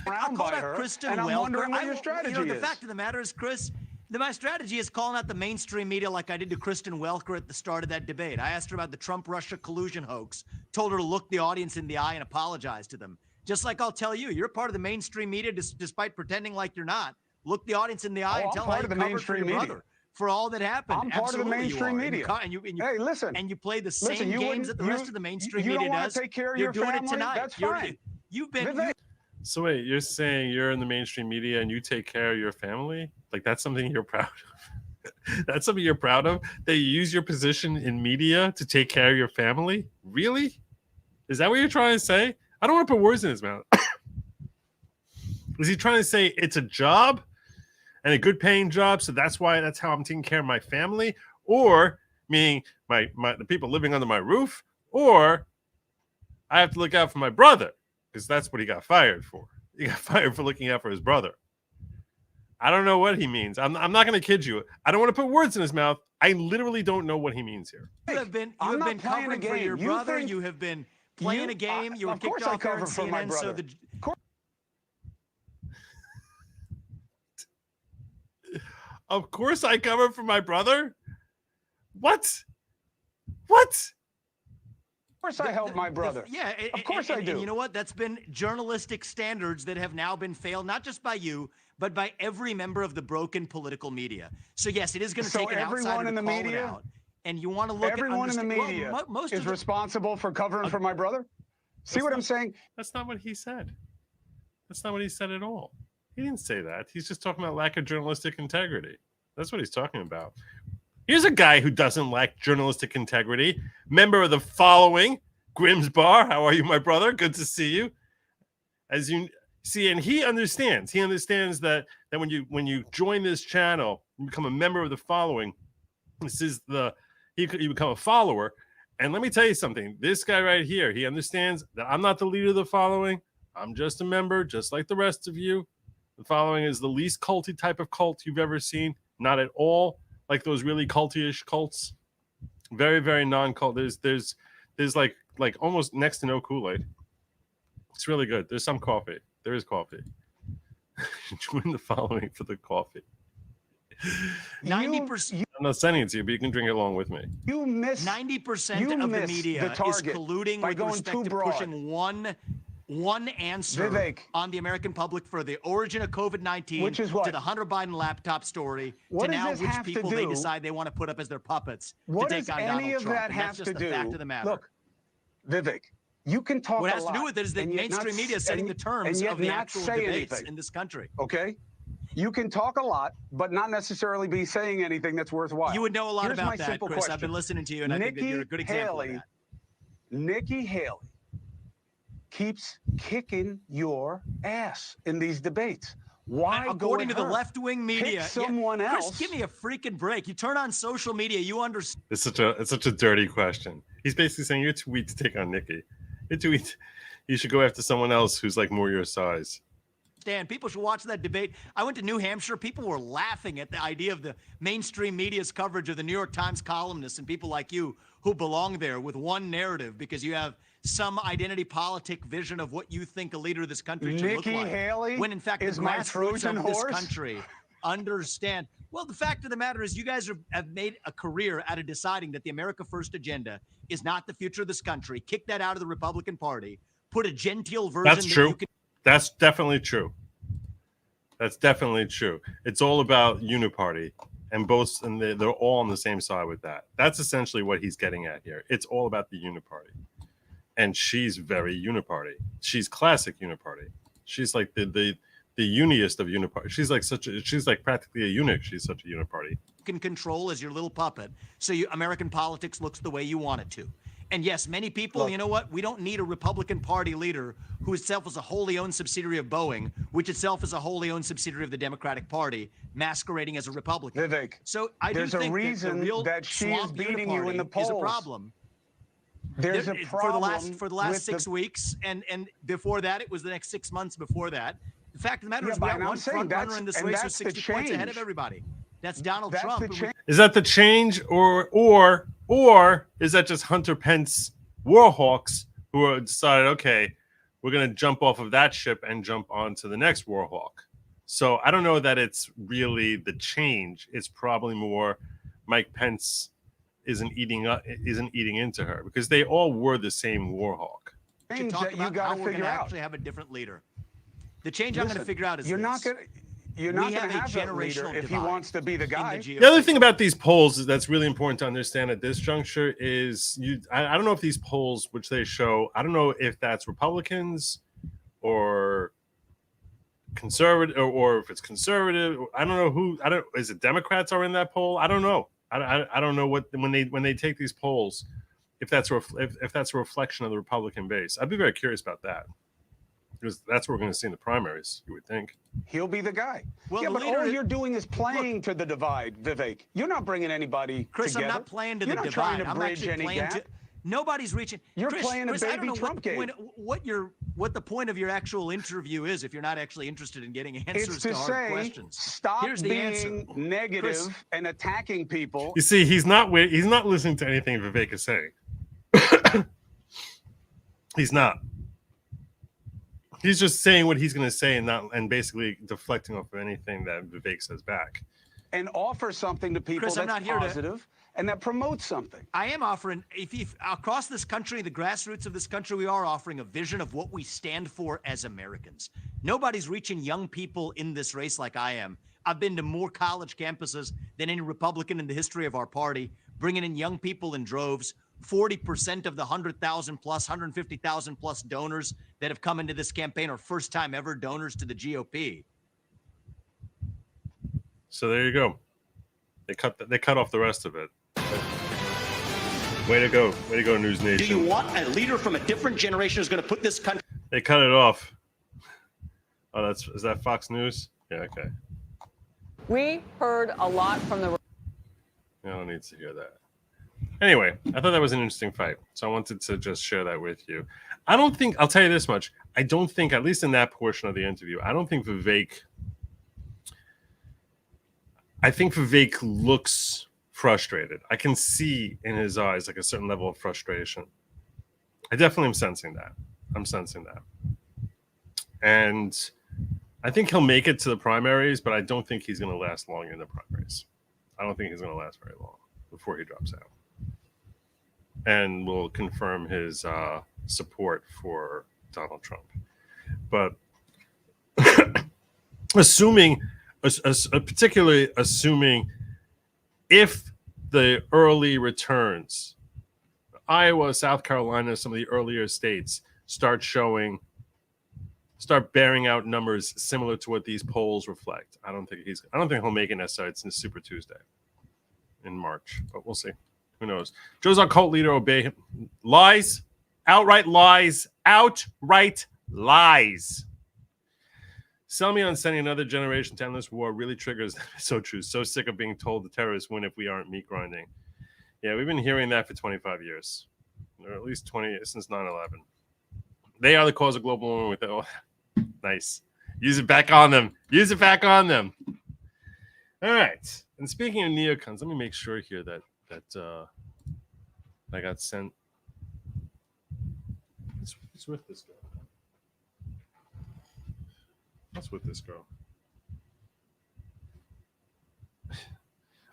I'll call that her, Kristen and I'm Welker. wondering what your strategy The is. fact of the matter is, Chris, my strategy is calling out the mainstream media like I did to Kristen Welker at the start of that debate. I asked her about the Trump-Russia collusion hoax, told her to look the audience in the eye and apologize to them. Just like I'll tell you, you're a part of the mainstream media despite pretending like you're not. Look the audience in the eye and tell them how you covered for your brother for all that happened. I'm part of the mainstream media. Hey, listen. And you play the same games that the rest of the mainstream you media don't does. Take care of you're your doing family? it tonight. That's fine. You've been. Vivek. So wait, you're saying you're in the mainstream media and you take care of your family? Like that's something you're proud of? That's something you're proud of? That you use your position in media to take care of your family? Really? Is that what you're trying to say? I don't want to put words in his mouth. Is he trying to say it's a job and a good paying job, so that's how I'm taking care of my family? Or meaning the people living under my roof? Or I have to look out for my brother because that's what he got fired for. He got fired for looking out for his brother. I don't know what he means. I'm not going to kid you. I don't want to put words in his mouth. I literally don't know what he means here. You have been covering for your brother. You have been playing a game. You were kicked off air on CNN. So the Of course I cover for my brother. What? Of course I help my brother. Of course I do. And you know what? That's been journalistic standards that have now been failed, not just by you, but by every member of the broken political media. So yes, it is going to take an outsider to call it out. And you want to look everyone in the media is responsible for covering for my brother? See what I'm saying? That's not what he said. That's not what he said at all. He didn't say that. He's just talking about lack of journalistic integrity. That's what he's talking about. Here's a guy who doesn't lack journalistic integrity. Member of the following, Grimm's Bar. How are you, my brother? Good to see you. As you see, and he understands. He understands that when you join this channel, you become a member of the following. This is you become a follower. And let me tell you something. This guy right here, he understands that I'm not the leader of the following. I'm just a member, just like the rest of you. The following is the least culty type of cult you've ever seen. Not at all like those really culty-ish cults. Very, very non-cult. There's like almost next to no Kool-Aid. It's really good. There's some coffee. There is coffee. Join the following for the coffee. 90%. I'm not sending it to you, but you can drink it along with me. You miss 90% of the media is colluding with respect to pushing one answer Vivek, on the American public for the origin of COVID-19, which is what? to the Hunter Biden laptop story, to now which people they decide they want to put up as their puppets to take on Donald Trump. That and that's just the fact of the matter. Look, Vivek, you can talk what a has lot, to do with it is that mainstream media is setting the terms of the actual debates in this country. Okay? You can talk a lot, but not necessarily be saying anything that's worthwhile. You would know a lot Here's about my that, simple Chris. question. I've been listening to you, and I think that you're a good example of that. Nikki Haley keeps kicking your ass in these debates. Why according go to with the her? left-wing media? Pick someone else. Chris, give me a freaking break. You turn on social media, you understand. It's such a dirty question. He's basically saying you're too weak to take on Nikki. You're too weak. You should go after someone else who's like more your size. People should watch that debate. I went to New Hampshire. People were laughing at the idea of the mainstream media's coverage of the New York Times columnists and people like you who belong there with one narrative because you have some identity politic vision of what you think a leader of this country should look Nikki like. Haley When in fact the is my grassroots Trojan of this horse? country understand. Well, the fact of the matter is you guys have made a career out of deciding that the America First agenda is not the future of this country. Kick that out of the Republican Party. Put a genteel version. That's true. That's definitely true. That's definitely true. It's all about uniparty, and they're all on the same side with that. That's essentially what he's getting at here. It's all about the uniparty, and she's very uniparty. She's classic uniparty. She's like the uniest of uniparty. She's like practically a eunuch. She's such a uniparty. can control as your little puppet, so American politics looks the way you want it to. And yes, many people, you know what? We don't need a Republican Party leader who itself is a wholly owned subsidiary of Boeing, which itself is a wholly owned subsidiary of the Democratic Party, masquerading as a Republican. Vivek, so I there's do a think reason that, the real that she is swamp beating you in the polls. is a problem. There's a problem for the last 6 weeks, and before that, it was the next 6 months before that. The fact of the matter is, we got one front runner in this race who's 60 points ahead of everybody. That's Donald Trump. Is that the change, or is that just Hunter Pence Warhawks who decided, okay, we're going to jump off of that ship and jump onto the next Warhawk? So I don't know that it's really the change. It's probably more Mike Pence isn't eating into her, because they all were the same Warhawk. To talk about how we're going to actually have a different leader. The change I'm going to figure out is you're not going to have a leader if he wants to be the guy. The other thing about these polls that's really important to understand at this juncture is I don't know if these polls, which they show, I don't know if that's Republicans or conservative, or if it's conservative. I don't know who. Is it Democrats are in that poll? I don't know. I don't know what when they take these polls, if that's a reflection of the Republican base. I'd be very curious about that, because that's what we're going to see in the primaries, you would think. He'll be the guy. Well, yeah, but all you're doing is playing to the divide, Vivek. You're not bringing anybody Chris, together. I'm not playing to you're the not divide. Trying to I'm bridge actually any playing gap. to... Nobody's reaching. You're Chris, playing a Chris, I don't baby know Trump game. what the point of your actual interview is if you're not actually interested in getting answers It's to hard say, questions. stop Here's the being answer. negative Chris, and attacking people. You see, he's not listening to anything Vivek is saying. He's not. He's just saying what he's going to say and basically deflecting off of anything that Vivek says back. And offer something to people Chris, I'm that's not here positive and that promotes something. I am offering, if across this country, the grassroots of this country, we are offering a vision of what we stand for as Americans. Nobody's reaching young people in this race like I am. I've been to more college campuses than any Republican in the history of our party, bringing in young people in droves. 40% of the 100,000 plus, 150,000 plus donors that have come into this campaign are first-time ever donors to the GOP. So there you go. They cut off the rest of it. Way to go, News Nation. Do you want a leader from a different generation who's going to put this country? They cut it off. Oh, is that Fox News? Yeah, okay. We heard a lot from the. No one needs to hear that. Anyway, I thought that was an interesting fight, so I wanted to just share that with you. I'll tell you this much. I don't think, at least in that portion of the interview, I think Vivek looks frustrated. I can see in his eyes like a certain level of frustration. I definitely am sensing that. And I think he'll make it to the primaries, but I don't think he's going to last long in the primaries. I don't think he's going to last very long before he drops out. And will confirm his support for Donald Trump. But particularly assuming if the early returns, Iowa, South Carolina, some of the earlier states start bearing out numbers similar to what these polls reflect, I don't think he'll make it necessarily since Super Tuesday in March, but we'll see. Who knows? Joe's our cult leader. Obey him. Lies. Outright lies. Sell me on sending another generation to endless war really triggers. So true. So sick of being told the terrorists win if we aren't meat grinding. Yeah, we've been hearing that for 25 years. Or at least 20 since 9/11. They are the cause of global warming with it. Oh, nice. Use it back on them. All right. And speaking of neocons, let me make sure here that I got sent What's with this girl? What's with this girl?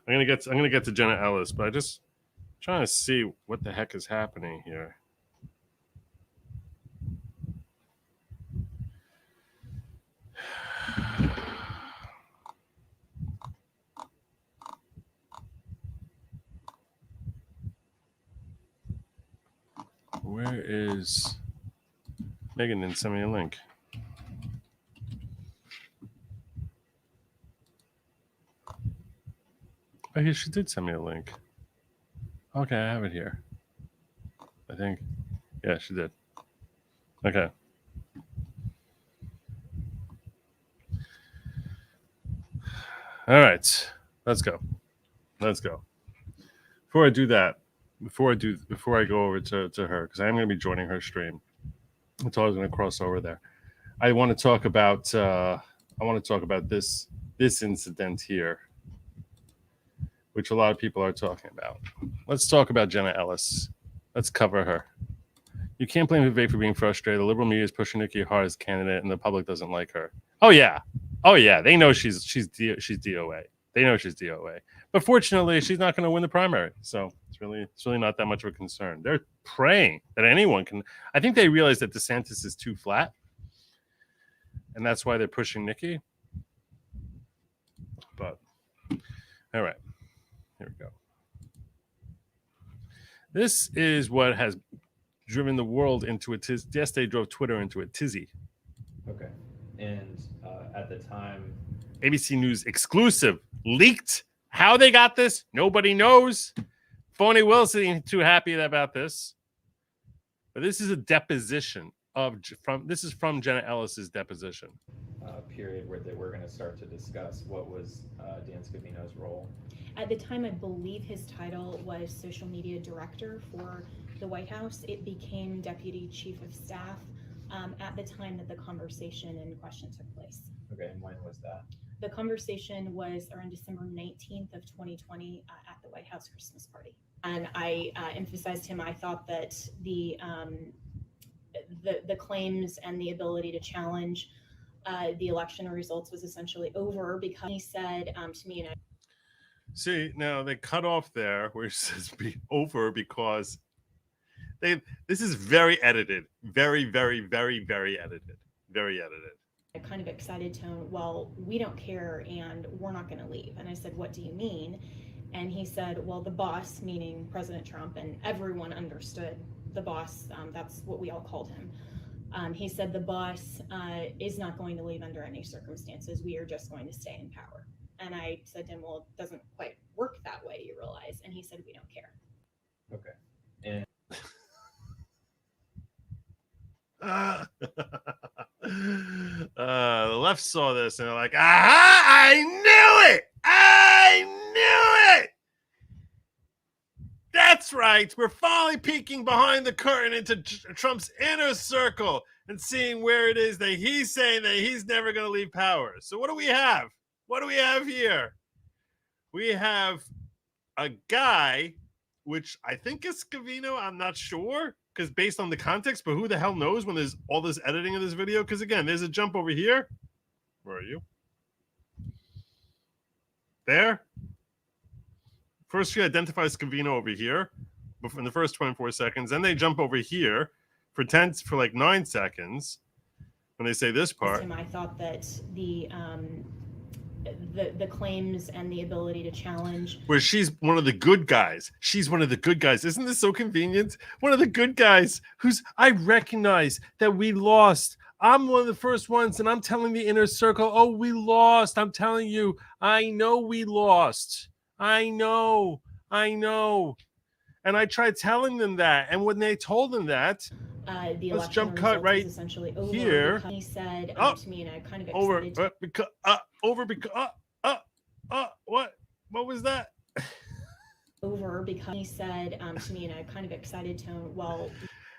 I'm gonna get to Jenna Ellis, but I just trying to see what the heck is happening here. Where is Megan? Didn't send me a link. Oh, yeah, she did send me a link. Okay, I have it here. I think. Yeah, she did. Okay. All right. Let's go. Let's go. Before I do that, before I go over to her, because I am going to be joining her stream. That's all I was going to cross over there. I want to talk about this incident here, which a lot of people are talking about. Let's talk about Jenna Ellis. Let's cover her. You can't blame Vivek for being frustrated. The liberal media is pushing Nikki hard as candidate, and the public doesn't like her. Oh yeah. They know she's DOA. They know she's DOA. But fortunately, she's not going to win the primary. So it's really not that much of a concern. They're praying that anyone can. I think they realize that DeSantis is too flat, and that's why they're pushing Nikki. But all right, here we go. This is what has driven the world into a tizzy. Yesterday drove Twitter into a tizzy. Okay. And at the time, ABC News exclusive, leaked. How they got this, nobody knows. Phony Wilson ain't too happy about this. But this is a deposition from Jenna Ellis's deposition. Period where they were going to start to discuss what was Dan Scavino's role. At the time, I believe his title was social media director for the White House. It became deputy chief of staff at the time that the conversation in question took place. Okay, and when was that? The conversation was around December 19th of 2020 at the White House Christmas party. And I emphasized him. I thought that the claims and the ability to challenge the election results was essentially over because he said to me, See, now they cut off there where it says be over because this is very edited. Very, very, very, very edited. Very edited. A kind of excited tone, well, we don't care and we're not going to leave. And I said, what do you mean? And he said, well, the boss, meaning President Trump, and everyone understood the boss, that's what we all called him. He said the boss is not going to leave under any circumstances. We are just going to stay in power. And I said to him, well, it doesn't quite work that way, you realize. And he said, we don't care. Okay. And the left saw this and they're like, aha, I knew it. That's right. We're finally peeking behind the curtain into Trump's inner circle and seeing where it is that he's saying that he's never going to leave power. So what do we have? What do we have here? We have a guy, which I think is Scavino. I'm not sure because based on the context, but who the hell knows when there's all this editing of this video? Because again, there's a jump over here. Where are you? There. First, you identify Scavino over here in the first 24 seconds. Then they jump over here for like 9 seconds when they say this part. I thought that the claims and the ability to challenge. Where she's one of the good guys. She's one of the good guys. Isn't this so convenient? One of the good guys I recognize that we lost. I'm one of the first ones, and I'm telling the inner circle, oh, we lost. I'm telling you, I know we lost. I know. And I tried telling them that. And when they told them that, the let's jump cut right essentially over here. He said to me, and I kind of over excited what was that? Over because he said to me in a kind of excited tone, well.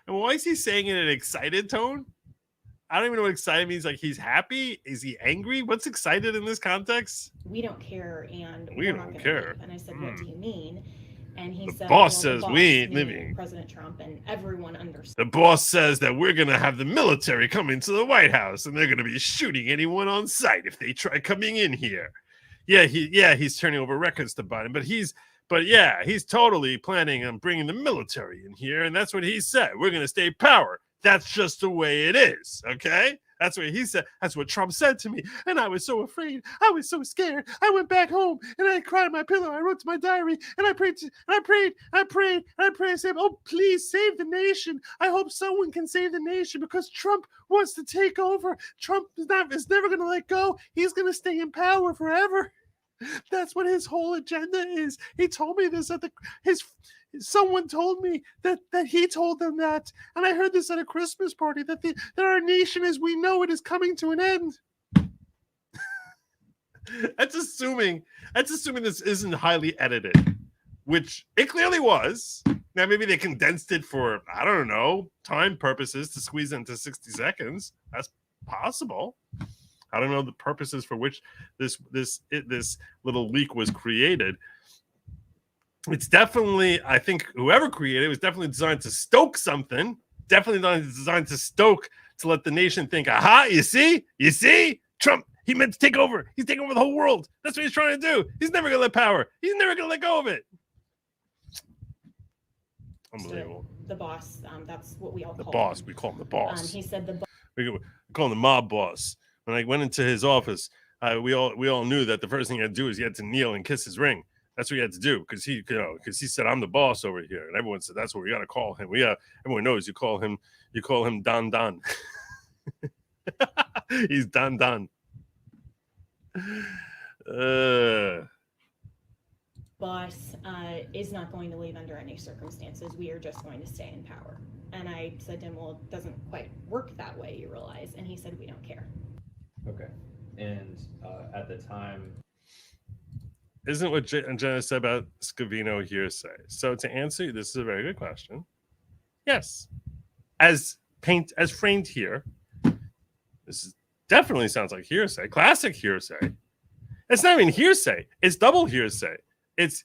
And why is he saying it in an excited tone? I don't even know what excited means. Like he's happy? Is he angry? What's excited in this context? We don't care and we don't care. leave. And I said, what do you mean? And he The said, boss well, says the we boss, ain't meaning living. President Trump, and everyone understood. The boss says that we're going to have the military come into the White House and they're going to be shooting anyone on sight if they try coming in here. He's turning over records to Biden, but he's totally planning on bringing the military in here, and that's what he said. We're going to stay power. That's just the way it is, okay? That's what he said. That's what Trump said to me, and I was so afraid. I was so scared. I went back home, and I cried on my pillow. I wrote to my diary, and I prayed. I said, oh, please save the nation. I hope someone can save the nation because Trump wants to take over. Trump is never going to let go. He's going to stay in power forever. That's what his whole agenda is. He told me this someone told me that he told them that, and I heard this at a Christmas party that our nation as we know it is coming to an end. That's assuming this isn't highly edited, which it clearly was. Now maybe they condensed it for, I don't know, time purposes to squeeze it into 60 seconds. That's possible. I don't know the purposes for which this little leak was created. It's definitely, I think whoever created it was definitely designed to stoke something. Definitely designed to stoke, to let the nation think, aha, you see, Trump, he meant to take over. He's taking over the whole world. That's what he's trying to do. He's never going to let power. He's never going to let go of it. Unbelievable. The boss, that's what we all call the boss. him. We call him the boss. He said We call him the mob boss. When I went into his office, we all knew that the first thing he had to do is he had to kneel and kiss his ring. That's what he had to do because he said, I'm the boss over here, and everyone said that's what we got to call him. Everyone knows you call him Don Don. He's Don Don. boss is not going to leave under any circumstances. We are just going to stay in power. And I said to him, well, it doesn't quite work that way, you realize. And he said, we don't care. Okay. And at the time, isn't what Jenna said about Scavino hearsay? So to answer you, this is a very good question. Yes. As framed here, this definitely sounds like hearsay, classic hearsay. It's not even hearsay. It's double hearsay. It's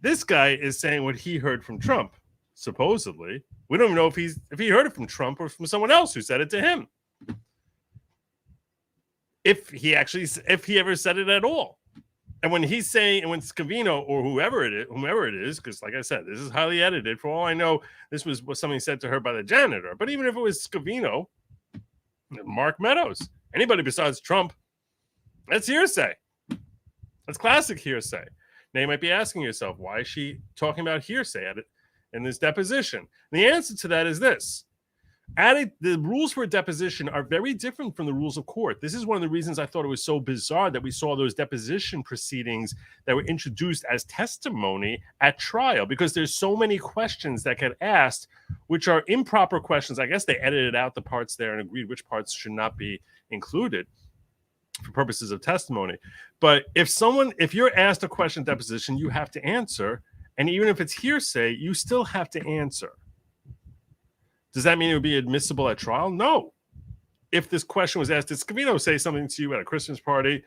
this guy is saying what he heard from Trump, supposedly. We don't even know if he heard it from Trump or from someone else who said it to him. If he ever said it at all. And when he's saying, and when Scavino or whomever it is, because like I said, this is highly edited. For all I know, this was what something said to her by the janitor. But even if it was Scavino, Mark Meadows, anybody besides Trump, that's hearsay. That's classic hearsay. Now you might be asking yourself, why is she talking about hearsay in this deposition? And the answer to that is this. The rules for a deposition are very different from the rules of court. This is one of the reasons I thought it was so bizarre that we saw those deposition proceedings that were introduced as testimony at trial, because there's so many questions that get asked, which are improper questions. I guess they edited out the parts there and agreed which parts should not be included for purposes of testimony. But if you're asked a question deposition, you have to answer. And even if it's hearsay, you still have to answer. Does that mean it would be admissible at trial? No. If this question was asked, did Scavino say something to you at a Christmas party?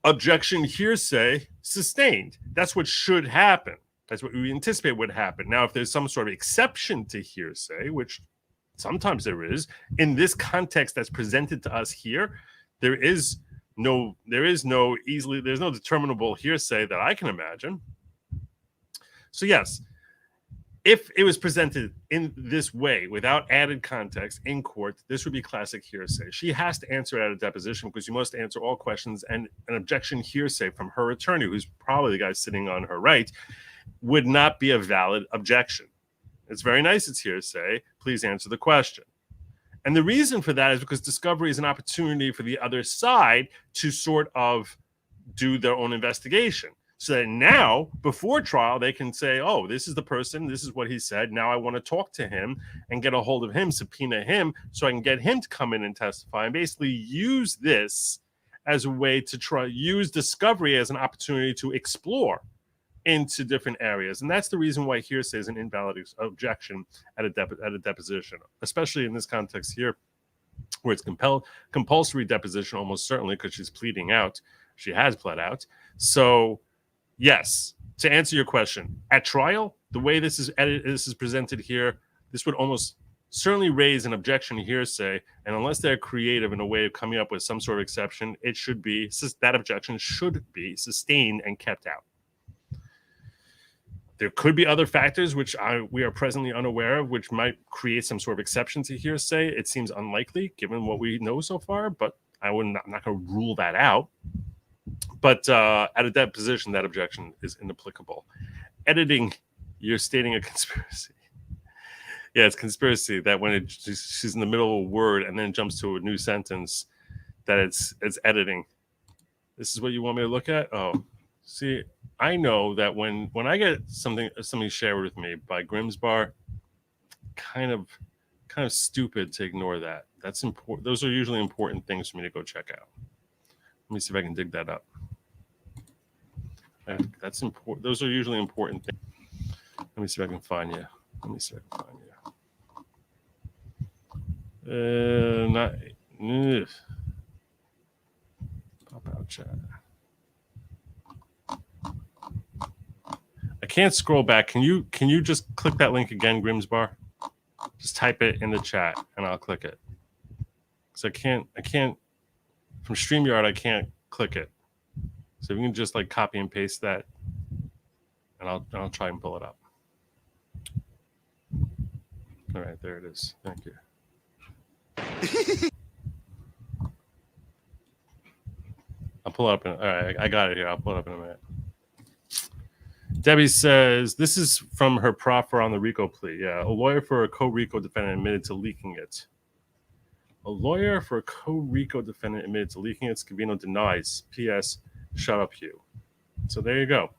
Objection, hearsay, sustained. That's what should happen. That's what we anticipate would happen. Now, if there's some sort of exception to hearsay, which sometimes there is, in this context that's presented to us here, there's no determinable hearsay that I can imagine. So yes, if it was presented in this way, without added context in court, this would be classic hearsay. She has to answer at a deposition because you must answer all questions, and an objection hearsay from her attorney, who's probably the guy sitting on her right, would not be a valid objection. It's very nice it's hearsay. Please answer the question. And the reason for that is because discovery is an opportunity for the other side to sort of do their own investigation. So that now, before trial, they can say, oh, this is the person, this is what he said. Now I want to talk to him and get a hold of him, subpoena him, so I can get him to come in and testify, and basically use this as a way to use discovery as an opportunity to explore into different areas. And that's the reason why hearsay is an invalid objection at a deposition, especially in this context here, where it's compulsory deposition, almost certainly, because she's pleading out. She has pled out. So yes, to answer your question, at trial, the way this is presented here, this would almost certainly raise an objection to hearsay, and unless they're creative in a way of coming up with some sort of exception, that objection should be sustained and kept out. There could be other factors which we are presently unaware of, which might create some sort of exception to hearsay. It seems unlikely given what we know so far, but I'm not going to rule that out. But at a deposition, that objection is inapplicable. Editing, you're stating a conspiracy. Yeah, it's conspiracy that when she's in the middle of a word and then jumps to a new sentence, that it's editing. This is what you want me to look at? Oh, see, I know that when I get something shared with me by Grimsbar, kind of stupid to ignore that. That's important. Those are usually important things for me to go check out. Let me see if I can dig that up. That's important. Those are usually important things. Let me see if I can find you. Pop out chat. I can't scroll back. Can you just click that link again, Grimsbar? Just type it in the chat and I'll click it. So I can't from StreamYard I can't click it. So if you can just like copy and paste that, and I'll try and pull it up. All right, there it is. Thank you. I'll pull it up. All right, I got it here. I'll pull it up in a minute. Debbie says, this is from her proffer on the RICO plea. Yeah, a lawyer for a co-RICO defendant admitted to leaking it. A lawyer for a co-RICO defendant admitted to leaking it. Scavino denies. P.S. Shut up, Hugh. So there you go.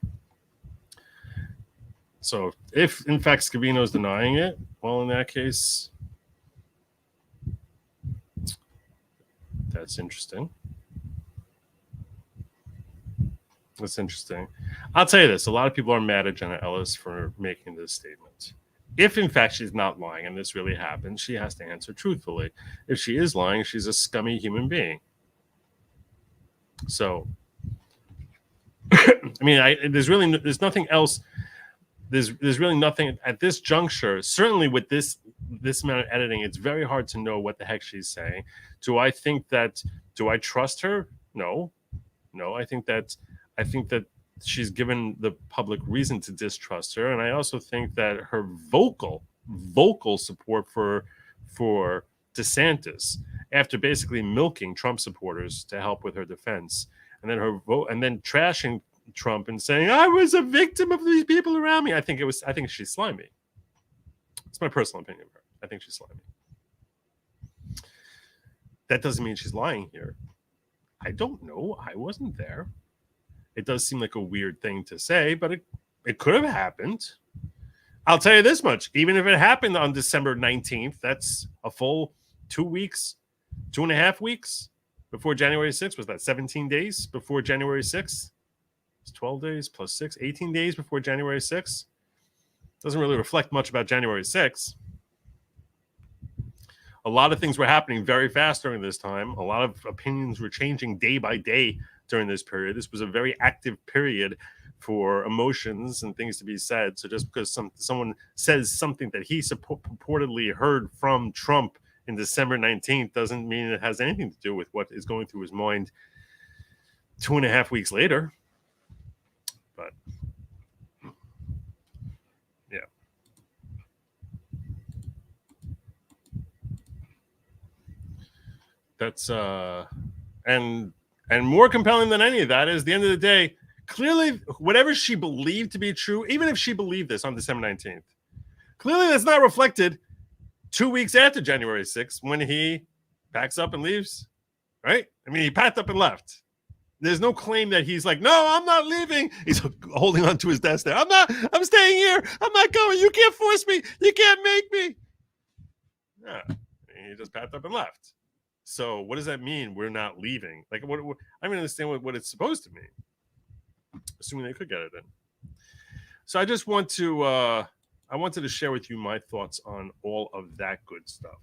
So if, in fact, Scavino is denying it, well, in that case, that's interesting. That's interesting. I'll tell you this. A lot of people are mad at Jenna Ellis for making this statement. If, in fact, she's not lying and this really happened, she has to answer truthfully. If she is lying, she's a scummy human being. So, I mean, there's nothing else. There's really nothing at this juncture. Certainly with this amount of editing, it's very hard to know what the heck she's saying. Do I trust her? No. I think that she's given the public reason to distrust her, and I also think that her vocal support for DeSantis, after basically milking Trump supporters to help with her defense, and then her vote, and then trashing Trump and saying I was a victim of these people around me. I think she's slimy. It's my personal opinion of her. I think she's slimy. That doesn't mean she's lying here. I don't know. I wasn't there. It does seem like a weird thing to say, but it could have happened. I'll tell you this much. Even if it happened on December 19th, that's a full 2 weeks, 2.5 weeks before January 6th. Was that 17 days before January 6th? It's 12 days plus 6, 18 days before January 6th. Doesn't really reflect much about January 6th. A lot of things were happening very fast during this time. A lot of opinions were changing day by day during this period. This was a very active period for emotions and things to be said. So just because someone says something that he purportedly heard from Trump in December 19th doesn't mean it has anything to do with what is going through his mind 2.5 weeks later. But yeah. That's and more compelling than any of that is, at the end of the day, clearly whatever she believed to be true, even if she believed this on December 19th, clearly that's not reflected 2 weeks after January 6th when he packs up and leaves, right? I mean, he packed up and left. There's no claim that he's like, no, I'm not leaving. He's holding on to his desk there. I'm staying here. I'm not going. You can't force me. You can't make me. Yeah. He just packed up and left. So what does that mean? We're not leaving. Like, what I don't understand what it's supposed to mean. Assuming they could get it in. So I just want to I wanted to share with you my thoughts on all of that good stuff.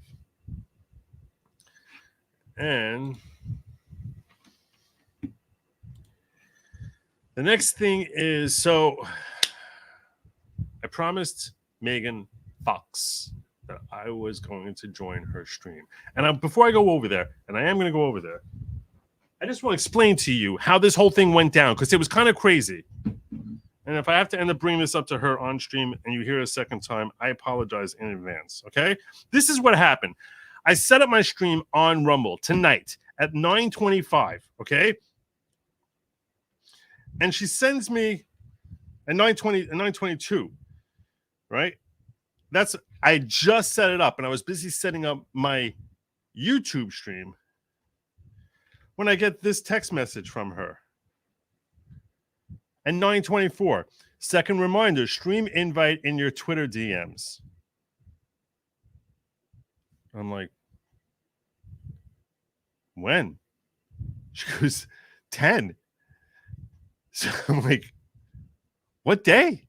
And The next thing is, so I promised Megan Fox that I was going to join her stream. And before I go over there, and I am going to go over there, I just want to explain to you how this whole thing went down, because it was kind of crazy. And if I have to end up bringing this up to her on stream and you hear it a second time, I apologize in advance, okay? This is what happened. I set up my stream on Rumble tonight at 9:25, okay? And she sends me at 9:22, right? I just set it up, and I was busy setting up my YouTube stream when I get this text message from her. And 9:24, second reminder, stream invite in your Twitter DMs. I'm like, when? She goes, 10. So I'm like, what day?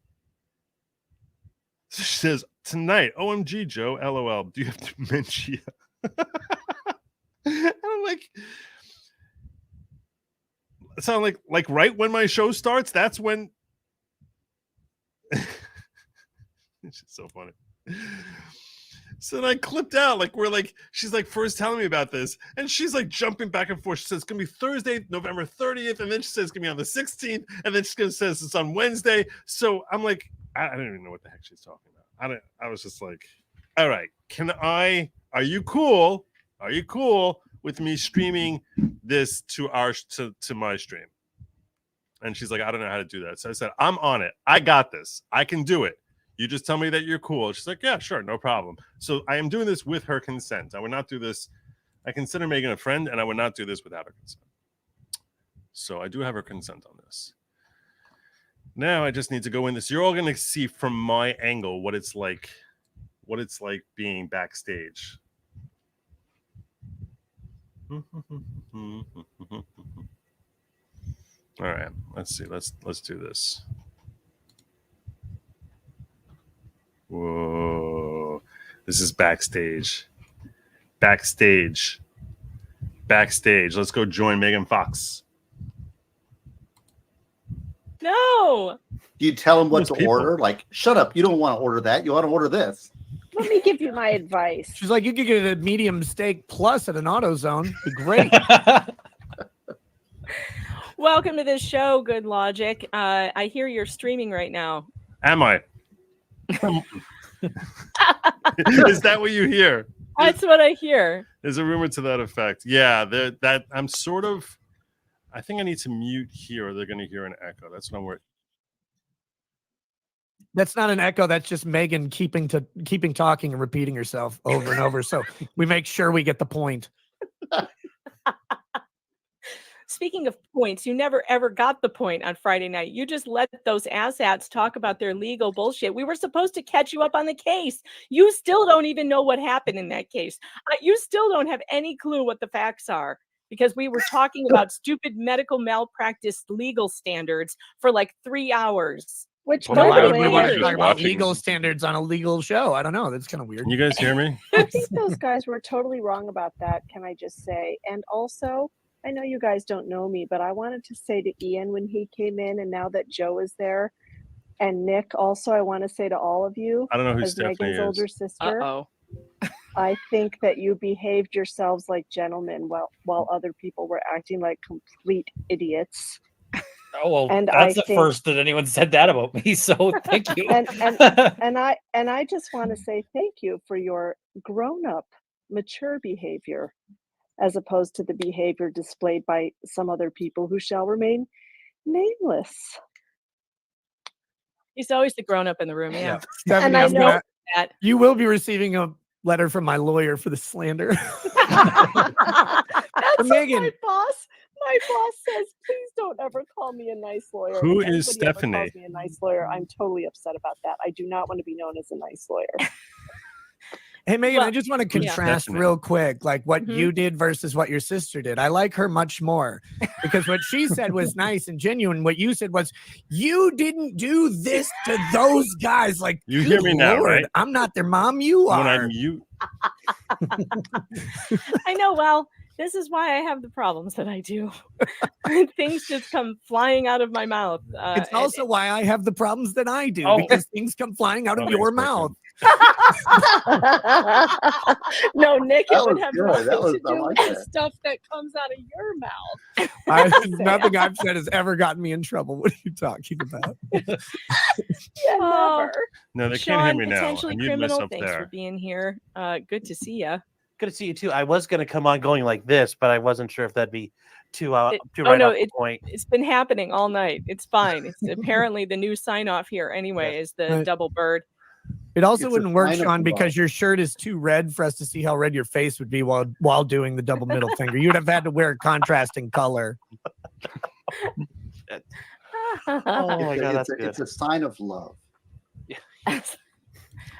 So she says, tonight. OMG, Joe. LOL. Do you have dementia? And I'm like, it sounds like right when my show starts, that's when. It's just so funny. So then I clipped out, she's first telling me about this, and she's jumping back and forth. She says it's gonna be Thursday, November 30th, and then she says it's gonna be on the 16th, and then she says it's on Wednesday. So I'm like, I don't even know what the heck she's talking about. I was just like, all right, are you cool? Are you cool with me streaming this to my stream? And she's like, I don't know how to do that. So I said, I'm on it. I got this. I can do it. You just tell me that you're cool. She's like, yeah, sure, no problem. So I am doing this with her consent. I would not do this. I consider Megan a friend, and I would not do this without her consent. So I do have her consent on this. Now I just need to go in this. You're all going to see from my angle what it's like being backstage. All right, let's see. Let's do this. Whoa. This is backstage. Backstage. Let's go join Megan Fox. No. Do you tell them what to order? Like, shut up. You don't want to order that. You want to order this. Let me give you my advice. She's like, you could get a medium steak plus at an AutoZone. Be great. Welcome to this show, Good Logic. I hear you're streaming right now. Am I? Is that what you hear? That's what I hear. There's a rumor to that effect. Yeah, that I'm sort of. I think I need to mute here, or they're going to hear an echo. That's what I'm worried. That's not an echo. That's just Megan keeping talking and repeating herself over and over. So we make sure we get the point. Speaking of points, you never ever got the point on Friday night. You just let those asshats talk about their legal bullshit. We were supposed to catch you up on the case. You still don't even know what happened in that case. You still don't have any clue what the facts are, because we were talking about stupid medical malpractice legal standards for like 3 hours. Which, by the way, we want to talk about legal standards on a legal show. I don't know. That's kind of weird. Can you guys hear me? I think those guys were totally wrong about that, can I just say? And also, I know you guys don't know me, but I wanted to say to Ian when he came in, and now that Joe is there, and Nick also, I want to say to all of you, I don't know who as Stephanie Megan's is. older sister, Uh-oh. I think that you behaved yourselves like gentlemen while other people were acting like complete idiots. Oh, well, And that's I the think- first that anyone said that about me. So thank you. and I just want to say thank you for your grown-up, mature behavior, as opposed to the behavior displayed by some other people who shall remain nameless. He's always the grown-up in the room. Yeah. Stephanie, And I I'm know gonna- that. you will be receiving a letter from my lawyer for the slander. That's Megan. what my boss says, please don't ever call me a nice lawyer. Who If is anybody ever Stephanie? calls me a nice lawyer, I'm totally upset about that. I do not want to be known as a nice lawyer. Hey, Megan, Well, I just want to yeah. contrast Definitely. real quick, like what Mhm. you did versus what your sister did. I like her much more because what she said was nice and genuine. What you said was, you didn't do this to those guys. Like, You good hear me now, Lord, right? I'm not their mom. You When are. I mute, I know. Well, This is why I have the problems that I do. Things just come flying out of my mouth. It's also why I have the problems that I do, Oh. because things come flying out of your mouth. No, Nick, That it would was have good. nothing That was- to I do like with that. stuff that comes out of your mouth. Nothing I've said has ever gotten me in trouble. What are you talking about? Oh, No, they Sean, can't hear me now. I potentially muted criminal. myself Thanks for there. being here. Good to see you. Good to see you too. I was going to come on going like this, but I wasn't sure if that'd be too right off the point. It's been happening all night. It's fine. It's apparently the new sign off here anyway is the Right. double bird. It also It's a wouldn't work, sign of Sean, because love. your shirt is too red for us to see how red your face would be while doing the double middle finger. You'd have had to wear a contrasting color. Oh my God, that's It's a sign of love.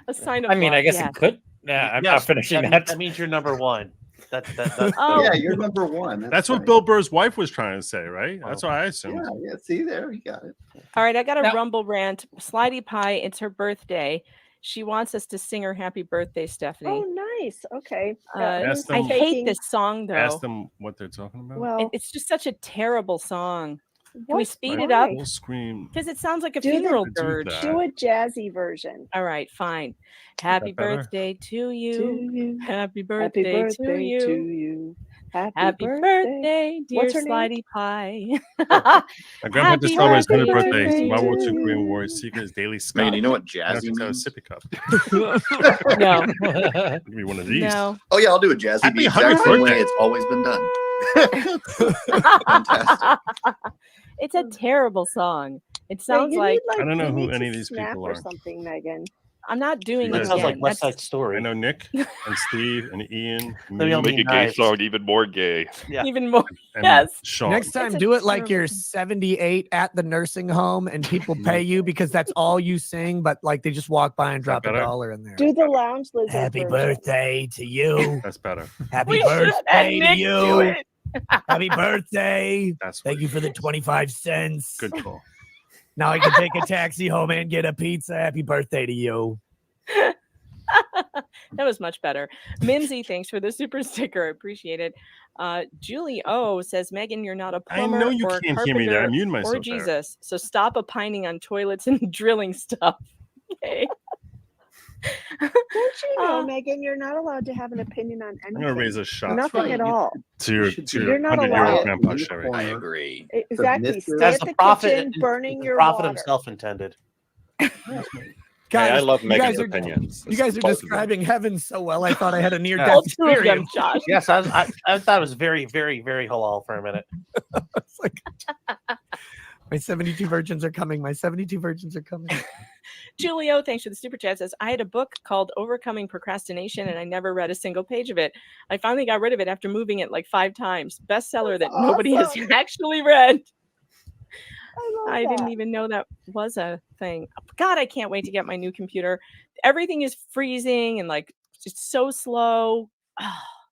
A sign of I mean, I love, guess yes. it could. Yeah, I'm not Yes, finishing that. that. That means you're number one. That's Oh. Yeah, you're number one. That's what right. Bill Burr's wife was trying to say, right? That's what I assumed. Yeah, see there, you got it. All right, I got a Now- rumble rant. Slidey Pie, it's her birthday. She wants us to sing her happy birthday, Stephanie. Oh, nice. Okay. Ask I them- hate this song though. Ask them what they're talking about. Well, It's just such a terrible song. Can we what- speed why? it up? Full scream. Because it sounds like a Do the- funeral Do dirge. that. do a jazzy version. All right, fine. Happy better? birthday to To you. you. Happy Happy birthday, birthday to you. to you. Happy birthday, dear What's her name? Slidey Pie. My grandpa Happy just celebrated his 100th birthday birthday. to World War II you. Korean War secret his daily scotch. Man, you know what I don't jazzy just have a means? sippy cup. No, Give me one of these. no. Oh yeah, I'll do a jazzy Happy the exact 100th same way birthday. it's always been done. Fantastic. It's a terrible song. It Wait, sounds you like I don't know you who need any to of these snap people or are. something, Megan. I'm not doing That it sounds again. like West That's Side Story. I know Nick and Steve and Ian. Let me me, Make a gay song even more gay. Yeah. even more. and Yes. Sean. Next time, It's a do it like terrible- you're 78 at the nursing home and people pay you because that's all you sing, but like they just walk by and drop better? $1 in there. Do the lounge lizard Happy version. birthday to you. That's better. Happy We should have birthday to Nick do you. it. Happy birthday. That's Thank you for the 25 cents. good call. Now I can take a taxi home and get a pizza. Happy birthday to you. That was much better. Mimsy, thanks for the super sticker. I appreciate it. Julie O says, Megan, you're not a I plumber know you or a can't hear me there. I carpenter muted myself or there. Jesus. So stop opining on toilets and drilling stuff. Okay. Don't you know, Uh, Megan, you're not allowed to have an opinion on anything. I'm gonna raise a shot Nothing at all. to your You're not 100-year-old allowed. grandpa Sherry. I agree. Exactly. Stay As at the the prophet, kitchen burning your prophet water. himself intended. Guys, I love you Megan's guys are- opinions. You guys are Both of them. describing heaven so well. I thought I had a near Yeah. death all two of them, experience. Josh. Yes, I thought it was very, very, very halal for a minute. It's like, my 72 virgins are coming. My 72 virgins are coming. Julio, thanks for the super chat, says, I had a book called Overcoming Procrastination and I never read a single page of it. I finally got rid of it after moving it like 5 times. Bestseller that nobody has awesome. actually read. I love didn't that. even know that was a thing. God, I can't wait to get my new computer. Everything is freezing and like just so slow.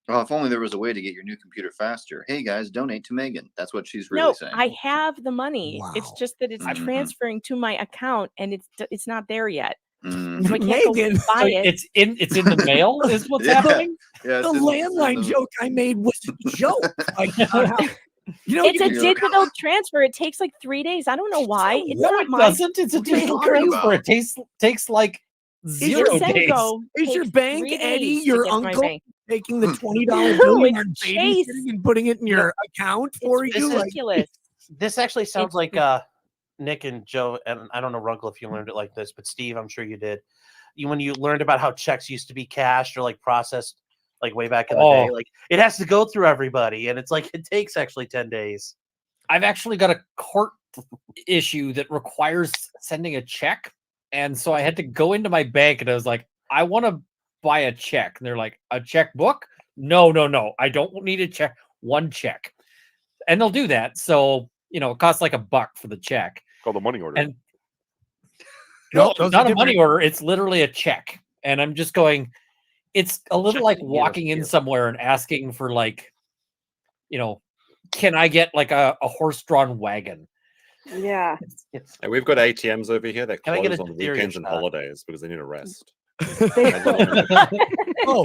Oh, if only there was a way to get your new computer faster. Hey guys, donate to Megan. That's what she's really No, saying. I have the money. It's Wow. just that it's Mhm. transferring to my account and it's not there yet. Mm. So I can't go Megan, buy So it. it's in the mail is what's Yeah. happening. Yeah, The it's landline joke I made was a joke. Like, you know, It's a can- digital transfer. It takes like 3 days. I don't know why. It's No, not it my doesn't. It's a What are you digital talking transfer. about? It takes like Is 0 your days. Senko Is your takes bank, 3 Eddie, days to your get to my uncle, bank. taking the $20 No, bill and it's babysitting Chase. and putting it in your account for It's you? Like, ridiculous. This actually sounds It's like Nick and Joe, and I don't know, Runkle, if you learned it like this, but Steve, I'm sure you did. When you learned about how checks used to be cashed or like processed like way back in the day, like it has to go through everybody, and it's like it takes actually 10 days. I've actually got a court issue that requires sending a check. And so I had to go into my bank and I was like, I want to buy a check. And they're like, a checkbook? No. I don't need a check. One check. And they'll do that. So, it costs like $1 for the check. Called a money order. And No, no, those not are a money different. order. It's literally a check. And I'm just going, it's a little like walking in somewhere and asking for like, can I get like a horse-drawn wagon? Yeah. And we've got ATMs over here that Can I get close a on diphtheria weekends and shot? holidays because they need a rest.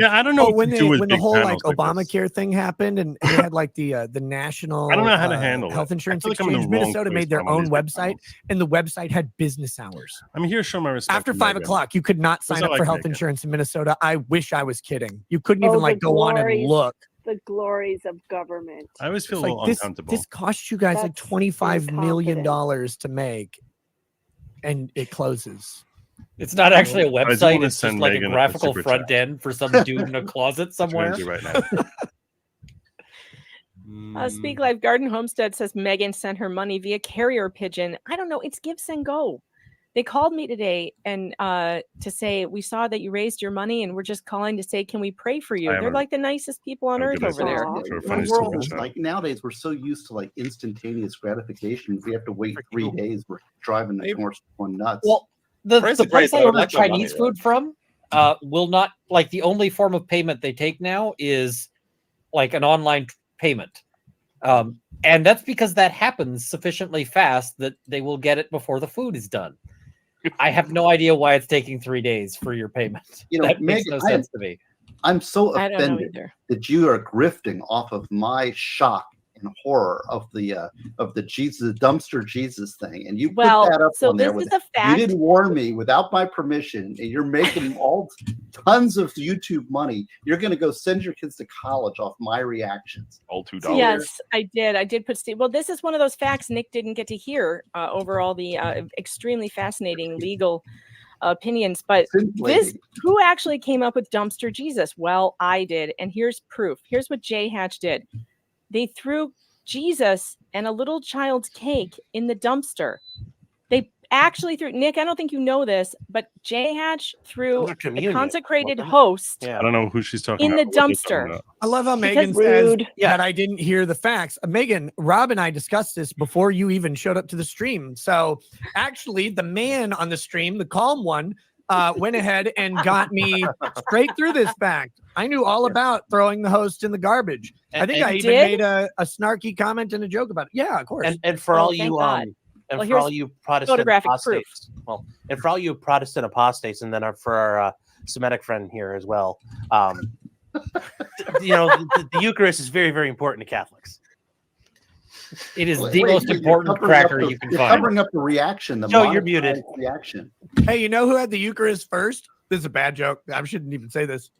Yeah, I don't know what when to do with when the big whole like panels like this. Obamacare thing happened, and they had like the national I don't know how to handle health it. I insurance feel like I'm in the exchange. wrong Minnesota place made their when I'm on own these big website, and the website had business hours. I'm here to show my respect. After to 5 Megan. o'clock, you could not sign I up for like health Megan. insurance in Minnesota. I wish I was kidding. You couldn't Oh, even the like go on and glories. look. The glories of government. I always feel It's a little like this, uncomfortable. this costs you guys like That's $25 million incompetence. to make, and it closes. It's not actually a I do website. wanna It's just send like Megan a a graphical super front chat. end for some dude in a closet somewhere. Do right now. Speak Life Garden Homestead says Megan sent her money via carrier pigeon. I don't know. It's Gives and Go. They called me today and to say, we saw that you raised your money and we're just calling to say, can we pray for you? I They're haven't- like the nicest people on earth over there. The world is like nowadays we're so used to like instantaneous gratification. If we have to wait 3 days, we're driving the commercial one nuts. Well, the place I order Chinese food from will not, like, the only form of payment they take now is like an online payment. And that's because that happens sufficiently fast that they will get it before the food is done. I have no idea why it's taking 3 days for your payment. You know, That makes Megan, no sense to me. I'm so I don't know offended either. that you are grifting off of my shock and horror of the Jesus, the dumpster Jesus thing, and you Well, put that up so on there. this is With, a fact. You didn't warn me without my permission, and you're making all tons of YouTube money. You're going to go send your kids to college off my reactions. All $2. Yes, I did. I did put Steve. Well, this is one of those facts Nick didn't get to hear over all the extremely fascinating legal opinions. But this, who actually came up with dumpster Jesus? Well, I did. And here's proof. Here's what Jay Hatch did. They threw Jesus and a little child's cake in the dumpster. They actually threw, Nick, I don't think you know this, but Jay Hatch threw a consecrated host I don't know who she's talking in the about. What they're talking dumpster. about. I love how Because Megan says rude. that I didn't hear the facts. Megan, Rob and I discussed this before you even showed up to the stream. So actually, the man on the stream, the calm one, went ahead and got me straight through this fact. I knew all about throwing the host in the garbage. I think I even made a snarky comment and a joke about it. Yeah, of course. And for all you and Well, for all here's you Protestant photographic proof. apostates, well, and for all you Protestant apostates, and then for our Semitic friend here as well, you know, the Eucharist is very, very important to Catholics. It is the most important cracker you can You're find. covering up the reaction. The Joe, you're muted. Reaction. Hey, you know who had the Eucharist first? This is a bad joke. I shouldn't even say this.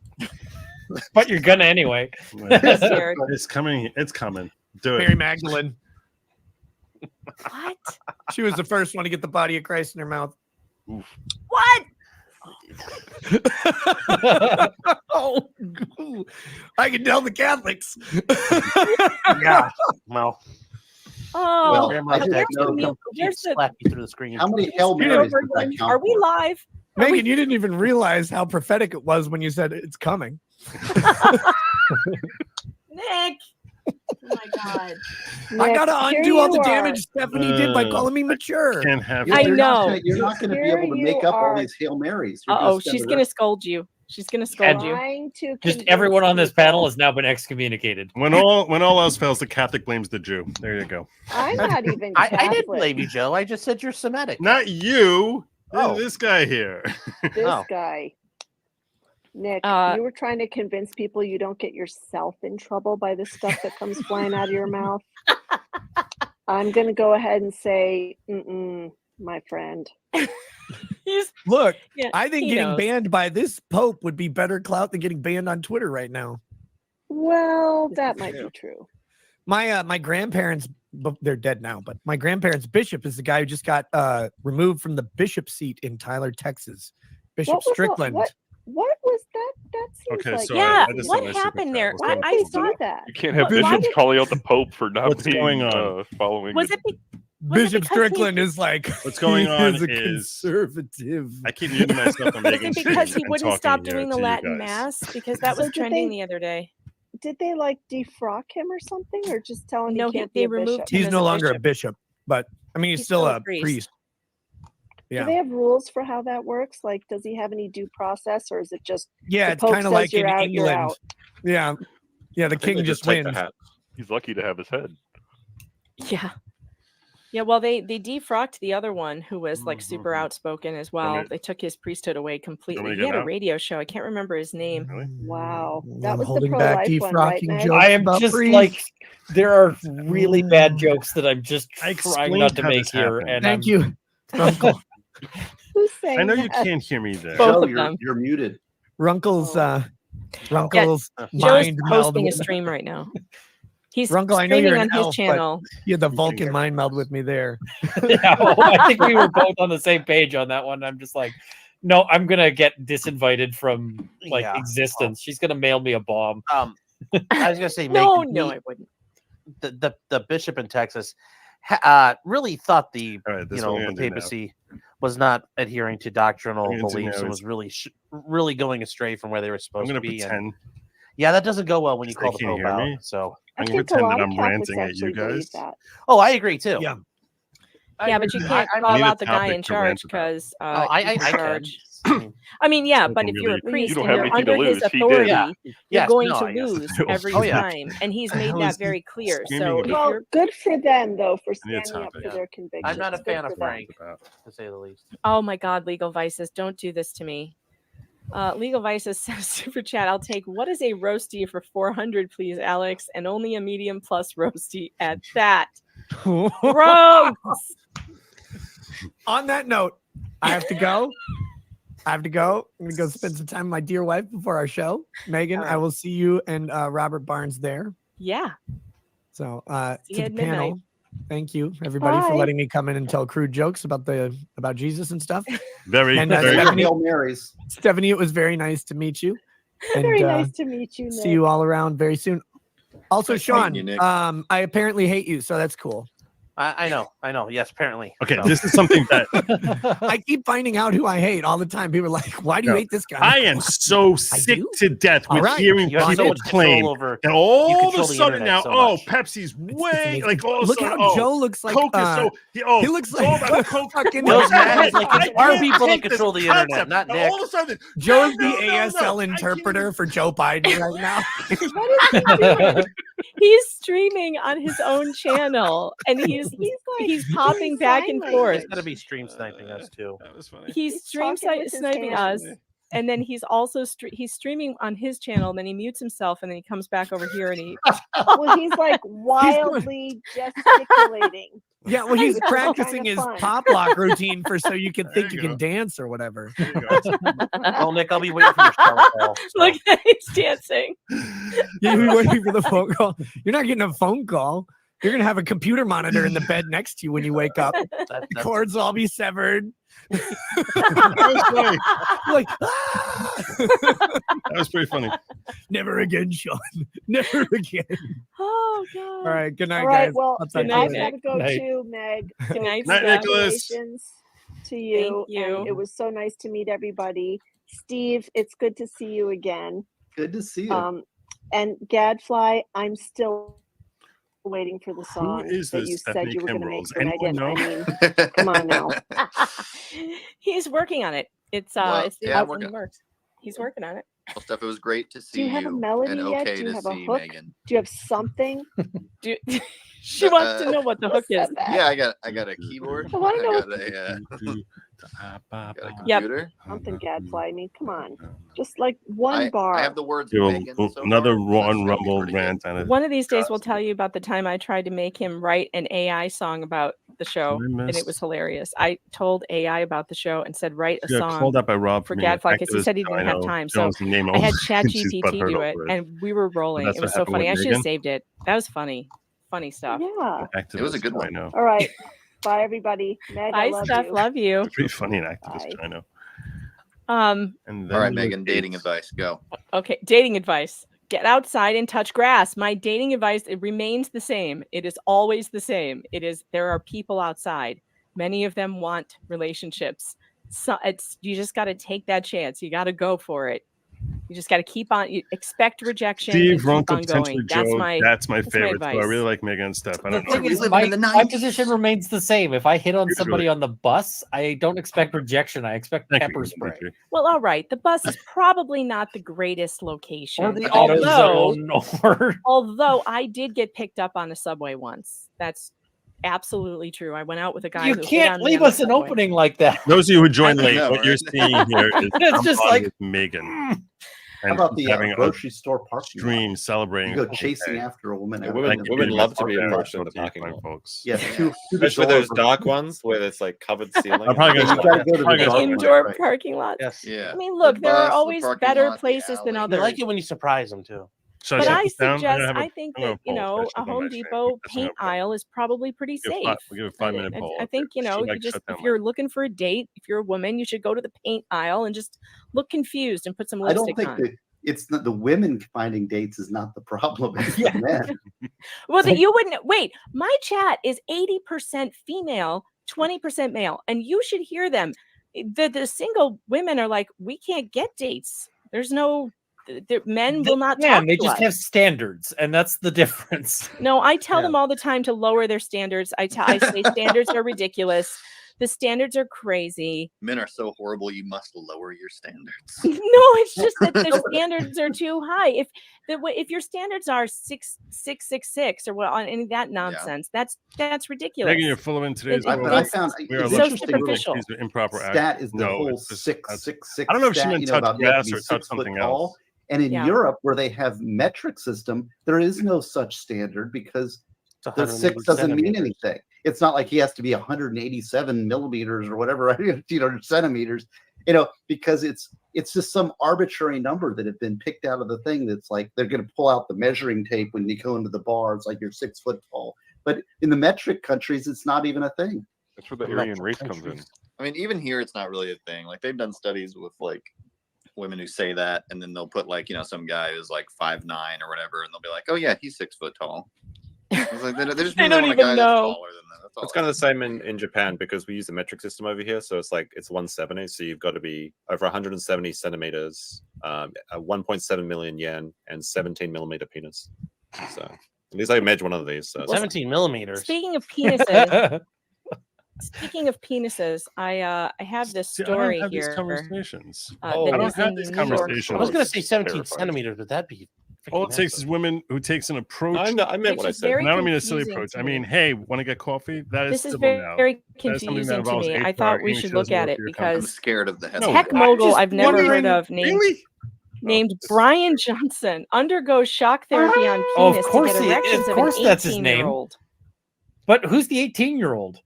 But you're gonna anyway. It's coming. It's coming. Do it. Mary Magdalene. What? She was the first one to get the body of Christ in her mouth. What? Oh, I can tell the Catholics. Yeah. Well. Oh, Well, Grandma, I didn't Dad, know- come slap you through the screen. How many Hail Marys does that count Are we for? live? Megan, you didn't even realize how prophetic it was when you said it's coming. Nick. Oh my God. I gotta Nick, undo here all the you damage are. Stephanie did by calling me mature. Can't have. You're I not know. gonna- You're not going to be Here able to you make up all are. these Hail Marys. You're Oh, spend she's the gonna rest- scold you. She's gonna scold you. Trying to Just convince everyone on this people. panel has now been excommunicated. When all else fails, the Catholic blames the Jew. There you go. I'm not even I Catholic. didn't blame you, Joe. I just said you're Semitic. Not you. Oh. This guy here. This Oh. guy. Nick, Uh, you were trying to convince people you don't get yourself in trouble by the stuff that comes flying out of your mouth. I'm going to go ahead and say, my friend. Look, Yeah, I think he getting knows. banned by this Pope would be better clout than getting banned on Twitter right now. Well, that might be true. My grandparents, they're dead now, but my grandparents' bishop is the guy who just got removed from the bishop seat in Tyler, Texas. Bishop What was the- Strickland. What was that? That seems Okay, like so Yeah, I just what sent my super happened chat. there? What's What going I on? do saw. that. You can't have Why bishops did- calling out the Pope for not What's being going on? following. Was the- it? Bishop because Strickland is like, What's going he on is a is- conservative. I keep muting myself on Was Megan's it because stream he and wouldn't talking stop here doing the to you Latin guys. Mass? Because that So was did trending they- the other day. Did they like defrock him or something, or just tell him No, he can't they be a removed bishop? him He's as no a longer a bishop. bishop, but I mean, he's still a priest. Yeah. Do they have rules for how that works? Like, does he have any due process, or is it just Yeah, the it's Pope kind of says like you're in out, you're England. out? Yeah. Yeah, the I think king they just take the wins. hat. He's lucky to have his head. Yeah. Yeah, well, they defrocked the other one who was like super outspoken as well. They took his priesthood away completely. He had a radio show. I can't remember his name. Wow, I'm that was the holding back pro-life one, right, defrocking Meg? jokes I am about just priests. like there are really bad jokes that I'm just trying explained not to how make this here. happened. And Thank I'm, you, Runkle. Who's saying I know you that? can't hear me there. Both Joe, of them. you're muted. Runkle's Yeah, Runkle's Joe's mind meld. hosting a stream right now. He's Runkle, I know streaming you're on an his elf, channel. but you had the Vulcan mind meld with me there. yeah, I think we were both on the same page on that one. I'm just like, no, I'm gonna get disinvited from like existence. She's gonna mail me a bomb. I was gonna say, No, Meg, no, I wouldn't. the bishop in Texas really thought the this you know one we're the gonna do now. papacy was not adhering to doctrinal I'm gonna do beliefs now and is- was really going astray from where they were I'm supposed gonna to be. And, pretend. yeah, that doesn't go well when you They call the can't Pope hear out. me. So I I'm gonna think a pretend lot that of I'm Catholics ranting at you actually believe guys. that. oh, I agree too. Yeah. Yeah, but you can't I call need a out the guy topic in to rant charge about. because I he's in can. charge. I mean, yeah, but if you're a really- priest don't and have you're anything to under his lose. He did. authority, Yeah. you're Yes, going no, to I guess. lose every Oh, yeah. time. And he's I made was that very clear. screaming So if about- Well, you're good for them though for I need a standing up topic. for their convictions. I'm not a Good fan for of them. Frank, to say the least. oh my God, Legal Vices, don't do this to me. Legal Vices says super chat. I'll take what is a roasty for 400, please, Alex, and only a medium plus roasty at that. Gross. On that note, I have to go. I'm gonna go spend some time with my dear wife before our show. Megan, I will see you and Robert Barnes there. Yeah. So See to you the at midnight. panel, thank you everybody for Bye. letting me come in and tell crude jokes about Jesus and stuff. Very, And very Stephanie, Hail Marys. Stephanie, it was very nice to meet you. And, Very nice to meet you, Nick. see you all around very soon. Also, Nice meeting Sean, you, Nick. I apparently hate you, so that's cool. I know. Yes, apparently. Okay, So. this is something that I keep finding out who I hate all the time. People are like, "Why do you No, hate this guy?" I am so sick do? to death All with right. hearing You have so people much control claim over. that all of a control the sudden now, internet so much. Pepsi's way amazing. like all of a Look sudden, how Joe looks like. Coke is so he it's looks all like about Coke. fucking. Joe's What the mad. heck? Like, I it's our can't people that take this control the internet, concept. not Now, Nick. all of a sudden, Joe's no, the no, ASL no. interpreter for Joe Biden right now. What is he doing? He's streaming on his own channel and he's popping back and sign forth. He's got to be stream sniping us too. That was funny. He's stream talking with his sniping us, hands. and then he's also he's streaming on his channel. And then he mutes himself, and then he comes back over here and he. Well, he's like wildly gesticulating. Yeah, well, he's Which is practicing kinda his fun. pop lock routine for so you can There think you you can go. dance or whatever. There you go. Well, Nick, I'll be waiting for your shower call. So. Look, he's dancing. You'll be waiting for the phone call. You're not getting a phone call. You're gonna have a computer monitor in the bed next to you when you wake up. That- The cords will all be severed. That was funny. You're like, That was pretty funny. never again, Sean. Never again. Oh God. All right. Good night, All right, guys. well, I'll talk good to night, I've you got later. to go Night. too, Meg. Good night, Night, Steph. Nicholas. Congratulations to you. Thank you. And it was so nice to meet everybody. Steve, it's good to see you again. Good to see you. And Gadfly, I'm still waiting for the song is that this you said Stephanie you were going to Kimbrell? make Does for anyone Megan. know? I mean, come on now. He's working on it. It's Well, it's yeah, I'm in working the works. He's working on it. Well, Steph, it was great to Do see you have a melody and yet? okay Do you to have a see hook? Megan. Do you have something? She wants to know what the hook is. Yeah, I got a keyboard. I want to know got a Yep. computer. something, Gadfly. I mean, come on. Just like one I bar. have the words Yo, Megan. So another far. Ron That's gonna be Rumble pretty good. rant on it. One of these days, we'll tell you about the time I tried to make him write an AI song about the show, and it was hilarious. I told AI about the show and said, write a She got song called out by Rob for being an Gadfly because he activist said he didn't have dino. time. She So wants to name I had only. She's ChatGPT butthurt do it, over and we were rolling. that's It what was so happened funny. I with should have Megan? saved it. That was funny. Funny stuff. Yeah. It was a good one. I know. All right. Bye, everybody. Meg, I Bye, love Steph. you. Love you. Pretty funny an activist. Bye. I know. Um. And All right, then Megan, dating advice. Go. Okay. Dating advice. Get outside and touch grass. My dating advice, it remains the same. It is always the same. It is there are people outside. Many of them want relationships. So you just got to take that chance. You got to go for it. You just got to keep on. You expect rejection. Steve and keep Ronco, on potentially going. Joe. That's my favorite. So I advice. really like Megan and Steph. I The don't know. thing is, my position remains the same. If I hit on somebody on the bus, I don't expect rejection. I expect pepper spray. Well, all right. The bus is probably not the greatest location. Or the although, AutoZone, or although I did get picked up on a subway once. That's absolutely true. I went out with a guy. You who hit can't on me leave on the us an subway. opening like that. Those of you who joined I late, know, what you're right? seeing here is It's I'm just on like- with Megan. How And about she's the having a grocery store parking lot? stream celebrating. You go her chasing birthday. after a woman. Yeah, out women in women the love to be parking lot. approached in the parking lot. folks. Yeah, to the Especially door, those but- dark ones where it's like covered ceiling. I'm probably Yeah, gonna you gotta go to the probably gonna- dark one, Indoor right. parking lots. Yes. Yeah. I mean, look, The there are bus, the always parking better lot, the places than alley. I others. like it when you surprise them too. Should But shut I this down? I'm suggest, gonna have a- I think I'm gonna that, you poll. Should I know, shut a down my Home stream? Depot That's what I'm paint gonna aisle is probably pretty Give safe. five- we'll give a 5-minute poll. I think, you know, Should I you just, shut down if my- you're looking for a date, if you're a woman, you should go to the paint aisle and just look confused and put some I don't lipstick think on. that it's not the women finding dates is not the problem. It's Yeah. the men. Well, that you wouldn't wait. My chat is 80% female, 20% male, and you should hear them. The single women are like, we can't get dates. There's no, men will not talk They to just us. have standards, and that's the difference. No, I tell Yeah. them all the time to lower their standards. I say standards are ridiculous. The standards are crazy. Men are so horrible. You must lower your standards. No, it's just that the standards are too high. If your standards are 6,666 or what on any of that nonsense, that's ridiculous. Megan, you're full in today's. I found we are it's looking interesting for little these are improper stat actions. is the No, whole it's just- 666. I don't know if she stat, meant you know, touch about you have to grass be or touch 6 foot something tall. else. And in Yeah. Europe, where they have metric system, there is no such standard because It's the 6 doesn't mean centimeters. anything. It's not like he has to be 187 millimeters or whatever, centimeters, because it's just some arbitrary number that have been picked out of the thing. That's like they're going to pull out the measuring tape when you go into the bar. It's like you're 6 foot tall. But in the metric countries, it's not even a thing. That's where the Aryan race comes in. I mean, even here, it's not really a thing. Like they've done studies with like women who say that, and then they'll put like some guy who's like 5'9" or whatever, and they'll be like, "Oh yeah, he's 6 foot tall." It's like, they just They really don't want a even guy that's know. taller than them. That's all. It's kind of the same in Japan because we use the metric system over here. So it's like it's 170. So you've got to be over 170 centimeters, 1.7 million yen, and 17 millimeter penis. So at least I can measure one of these. So 17 millimeters. Speaking of penises, I have this See, I don't story have here. these conversations. that I don't is have in these the New York conversations. I was going to say Post. 17 Terrifying. centimeters, but that'd be. All it freaking takes massive. is women who takes an approach. I meant Which what I is said. very And I don't mean a silly confusing approach. to I mean, me. hey, want to get coffee? That is This is civil very, now. very That is something that confusing to involves me. I HR. thought we Amy should shows look at work it for your I'm company. because scared of the No, headline. tech I'm mogul just I've never heard wondering, of named really? named Brian Johnson undergoes shock therapy on Oh, of penis course, to get erections of of course an that's his name. 18-year-old. But who's the 18-year-old?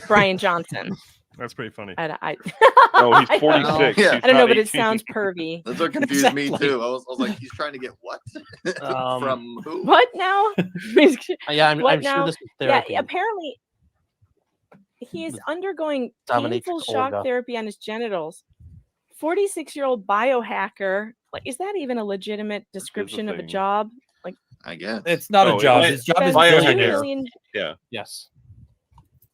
Brian Johnson. That's pretty funny. No, he's I don't 46. Yeah. He's I don't know, not but it 18. sounds pervy. That's what confused me Exactly. too. I was like, he's trying to get what from who? What now? Yeah, I'm What sure now? this is Yeah, therapy. apparently he is undergoing Dominatrix painful shock Olga. therapy on his genitals. 46-year-old biohacker. Like, is that even a legitimate description of a thing. job? Like, I guess. It's not Oh, a job. it- His job is spends $2 billionaire. million. Yeah. Yes.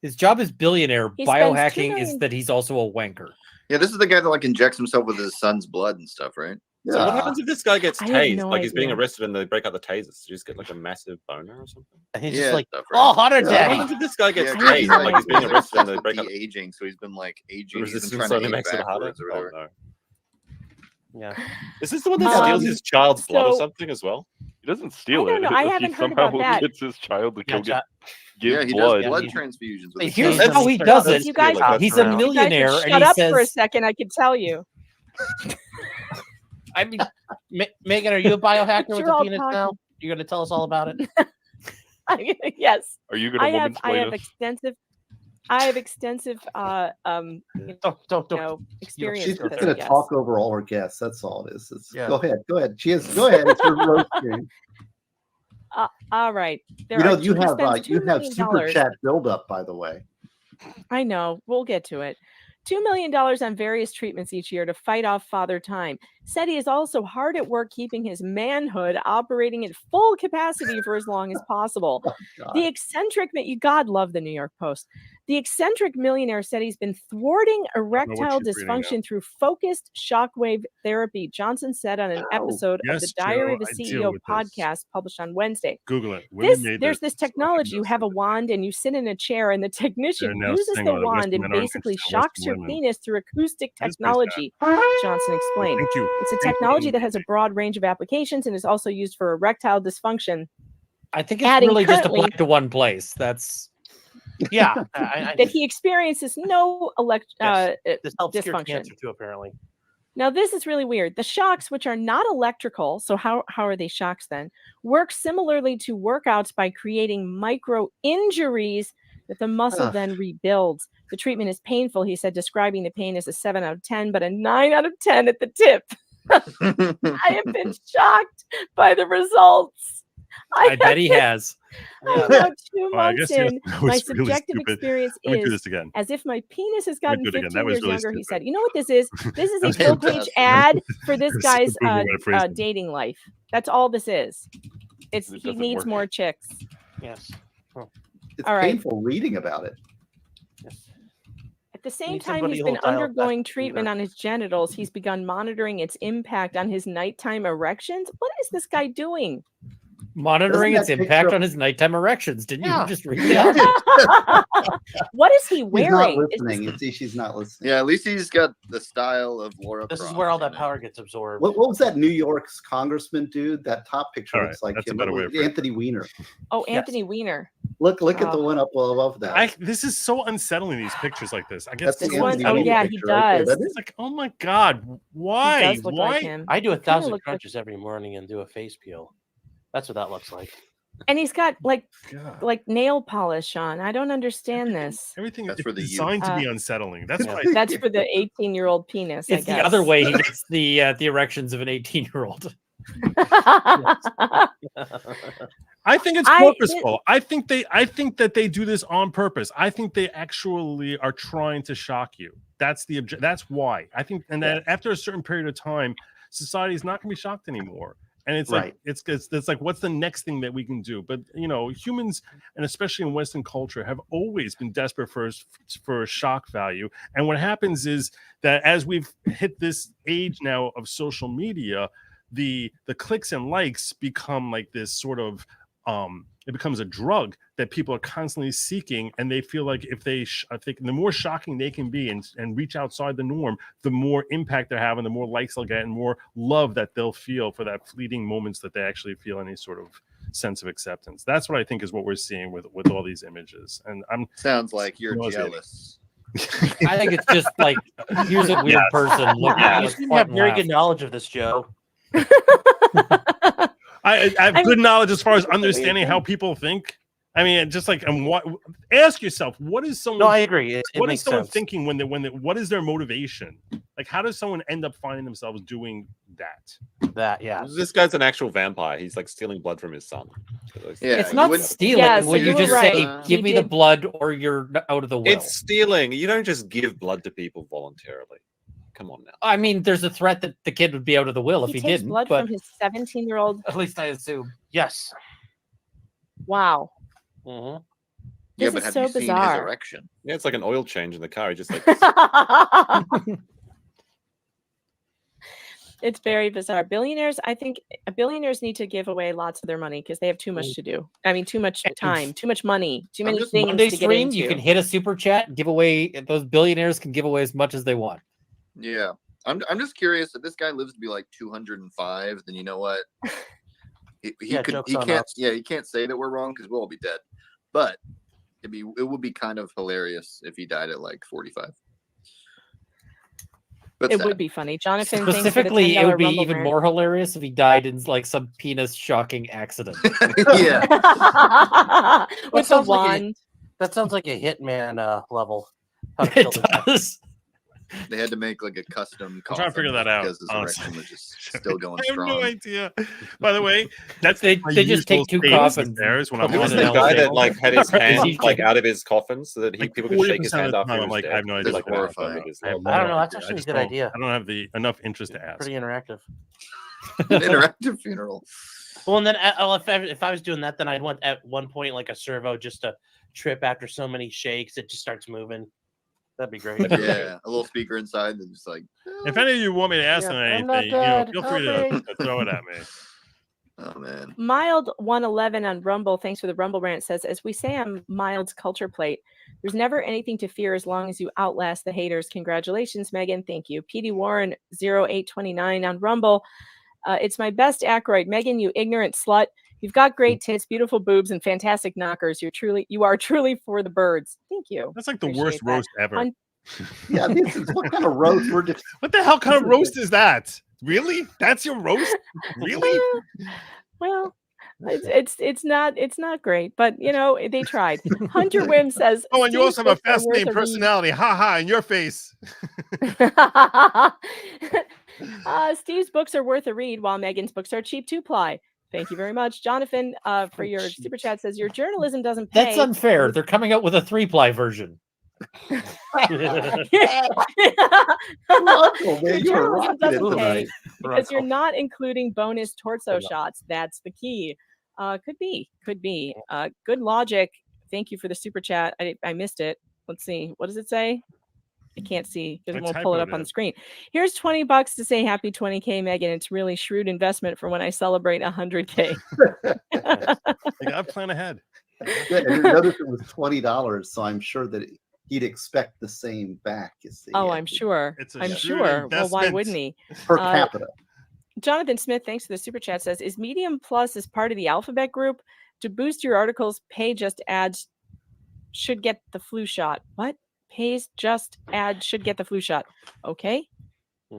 His job is billionaire. He spends $2 Biohacking is million. that he's also a wanker. Yeah, this is the guy that like injects himself with his son's blood and stuff, right? So what happens if this guy gets I have tased? no Like he's being idea. arrested and they break out the tasers. Does he just get like a massive boner or something? And he's Yeah, just like, stuff, oh, right? Hunter What Daddy. happens if this guy gets Yeah, 'cause I have tased? he's no Like he's being idea. arrested and they break out de-aging, so he's been like aging. the He's been resistance trying to only age makes it harder. backwards or Oh, whatever. no. Yeah. Is this the one that steals his child's blood or so- something as well? He doesn't steal I don't it. know. I He haven't heard somehow about that. gets his child to Yeah, go give Yeah, he blood. does blood Yeah, transfusions. With Hey, his Here's son. how he does it. You guys, He's a around. you guys millionaire, would and shut he up for a says, second. I could tell you. I mean, Megan, are you a biohacker with You're a all penis talking. now? You're going to tell us all about it? Yes. Are you gonna I woman have extensive experience She's with just it, going to yes. talk over all her guests. That's all it is. Yeah. Go ahead. Go ahead. It's your roast stream. All right. You know, you he have spends you $2 have million. super chat buildup, by the way. I know. We'll get to it. $2 million on various treatments each year to fight off father time. Said he is also hard at work keeping his manhood operating at full capacity for as long as possible. The eccentric, God love the New York Post. The eccentric millionaire said he's been thwarting erectile she's reading now. dysfunction through focused shockwave therapy. Johnson said on an episode of the Yes, Diary Joe, of a I deal CEO with this. podcast published on Wednesday. Google it. Women made There's this technology. You have a wand and you sit in a chair, and the technician They're now uses saying the a lot of wand Western and men aren't basically interested in shocks Western your women. penis through acoustic That is pretty technology. Johnson explained. Thank you. It's a Thank you. technology that has a broad range of applications and is also used for erectile dysfunction. I think it's Adding really just currently- applied to one place. That's Yeah, that he experiences no this helps cure dysfunction. cancer too, apparently. Now, this is really weird. The shocks, which are not electrical, so how are they shocks then, work similarly to workouts by creating micro injuries that the muscle then rebuilds. The treatment is painful, he said, describing the pain as a 7 out of 10, but a 9 out of 10 at the tip. I have been shocked by the results. I bet he has. About 2 Well, I months guess in, that my was really subjective stupid. experience Let me do is this again. as if my penis has Let me gotten do it again. 15 That was years really younger, he stupid. said. You know what this is? This is a That's full page fantastic. ad for this This is guy's the boomer way to phrase it. dating life. That's all this is. He doesn't needs work. more chicks. Yes. It's All right. painful reading about it. At the same Need time, somebody he's who'll been dial back undergoing the treatment finger. on his genitals. He's begun monitoring its impact on his nighttime erections. What is this guy doing? Monitoring its Doesn't that impact picture- on his nighttime erections. Didn't Yeah. you just read that? What is he She's not wearing? listening. You see, she's not listening. Yeah, at least he's got the style of Laura. This is Croft, where all you that know? power gets absorbed. What was that New York's congressman dude? That top picture All looks right, like that's a him. better way of phrasing Anthony Weiner. Oh, Anthony Weiner. Look at the Oh. one up above that. This is so unsettling. These pictures like this. I guess That's This one, Anthony oh Weiner yeah, he picture right there, does. doesn't it? it's like, oh my god, why? He does look Why? like him. I do Kinda 1,000 look like- crunches every morning and do a face peel. That's what that looks like. And he's got God. like nail polish on. I don't understand this. Everything That's is for the designed to be Uh, unsettling. That's what I That's for the 18-year-old penis, I It's guess. the other way he gets the erections of an 18-year-old. I think it's I- purposeful. I think that they do this on purpose. I think they actually are trying to shock you. That's the that's why. I think, and then after a certain period of time, society is not going to be shocked anymore. And it's like Right. it's like, what's the next thing that we can do? But humans, and especially in Western culture, have always been desperate for shock value. And what happens is that as we've hit this age now of social media, the clicks and likes become like this sort of it becomes a drug that people are constantly seeking, and they feel like if they I think the more shocking they can be and reach outside the norm, the more impact they're having, the more likes they'll get, and more love that they'll feel for that fleeting moments that they actually feel any sort of sense of acceptance. That's what I think is what we're seeing with all these images. And Sounds like you're nauseating. jealous. I think it's just like, here's a weird Yes. person. Look, Yeah, you let's seem to point have and very laugh. good knowledge of this, Joe. I have good knowledge as far as understanding how people think. I mean, just like, and what? Ask yourself, what is someone? No, I agree. It What is makes someone sense. thinking when what is their motivation? Like, how does someone end up finding themselves doing that? Yeah. This guy's an actual vampire. He's like stealing blood from his son. Yeah, It's not stealing Yeah, so when you you just were say, right. give You me the did- blood or you're out of the will. It's stealing. You don't just give blood to people voluntarily. Come on now. I mean, there's a threat that the kid would be out of the will if He he takes didn't. blood But from his 17-year-old. at least I assume. Yes. Wow. Mm-hmm. Yeah, This but is have so you seen his bizarre. erection? Yeah, it's like an oil change in the car. He just like It's very bizarre. Billionaires, I think billionaires need to give away lots of their money because they have too much to do. I mean, too much time, too much money, too many things Monday to get stream, into. you can hit a super chat, give away. Those billionaires can give away as much as they want. Yeah. I'm just curious if this guy lives to be like 205, then you know what? He Yeah, joke's he on can't us. he can't say that we're wrong because we'll all be dead. But it would be kind of hilarious if he died at like 45. But It sad. would be funny. Jonathan, thanks for the Specifically, it $10 would be Rumble even rant. more hilarious if he died in like some penis shocking accident. Yeah. With the sounds like wand. That sounds like a Hitman level. How to kill It this guy. does. They had to make like a custom I'm trying to figure that out, because his honestly. erection was just still going I have strong. no idea. By the way, that's They my just take usual two state coffins There's when and I'm Who put was on it the on guy the that table. like had his hand He like can- out of his coffin so that like people could shake his 40% of hand the after time, he I'm was like, dead? I have no idea. That's what could happen horrifying. with this. I don't no know, that's idea. actually a just good don't- idea. I don't have enough interest to ask. Pretty interactive. Interactive funeral. Well, and then if I was doing that, then I'd want at one point like a servo just to trip after so many shakes, it just starts moving. That'd be great. Yeah, a little speaker inside that's just like, If any of you want me to ask Yeah, them I'm not anything, dead. feel free to throw it at me. oh man. Mild 111 on Rumble, thanks for the Rumble rant, says, as we say on Mild's culture plate, there's never anything to fear as long as you outlast the haters. Congratulations, Megan. Thank you. PD Warren 0829 on Rumble. It's my best Ackroyd. Megan, you ignorant slut. You've got great tits, beautiful boobs, and fantastic knockers. You are truly for the birds. Thank you. That's like the Appreciate worst that. roast ever. Yeah, this is what kind of roast we're just. What the hell kind of roast is that? Really? That's your roast? Really? Well, it's not great, but they tried. Hunter Wim says. Oh, and you Steve's also have a books are worth fascinating read. personality. Ha ha, in your face. Steve's books are worth a read, while Megan's books are cheap to ply. Thank you very much, Jonathan, for your super chat. Says your journalism doesn't pay. That's unfair. They're coming out with a 3-ply version. Journalism doesn't pay because you're not including bonus torso shots. That's the key. Could be. Good logic. Thank you for the super chat. I missed it. Let's see. What does it say? I can't see because we'll pull it up on the screen. Here's $20 to say happy 20K, Megan. It's really shrewd investment for when I celebrate 100K. You got to plan ahead. Yeah, and notice it was $20, so I'm sure that he'd expect the same back. I'm sure. I'm sure. Well, why wouldn't he? Per capita. Jonathan Smith, thanks for the super chat, says, is Medium Plus as part of the Alphabet Group? To boost your articles, pay just ads should get the flu shot. What? Pays just ads should get the flu shot. Okay.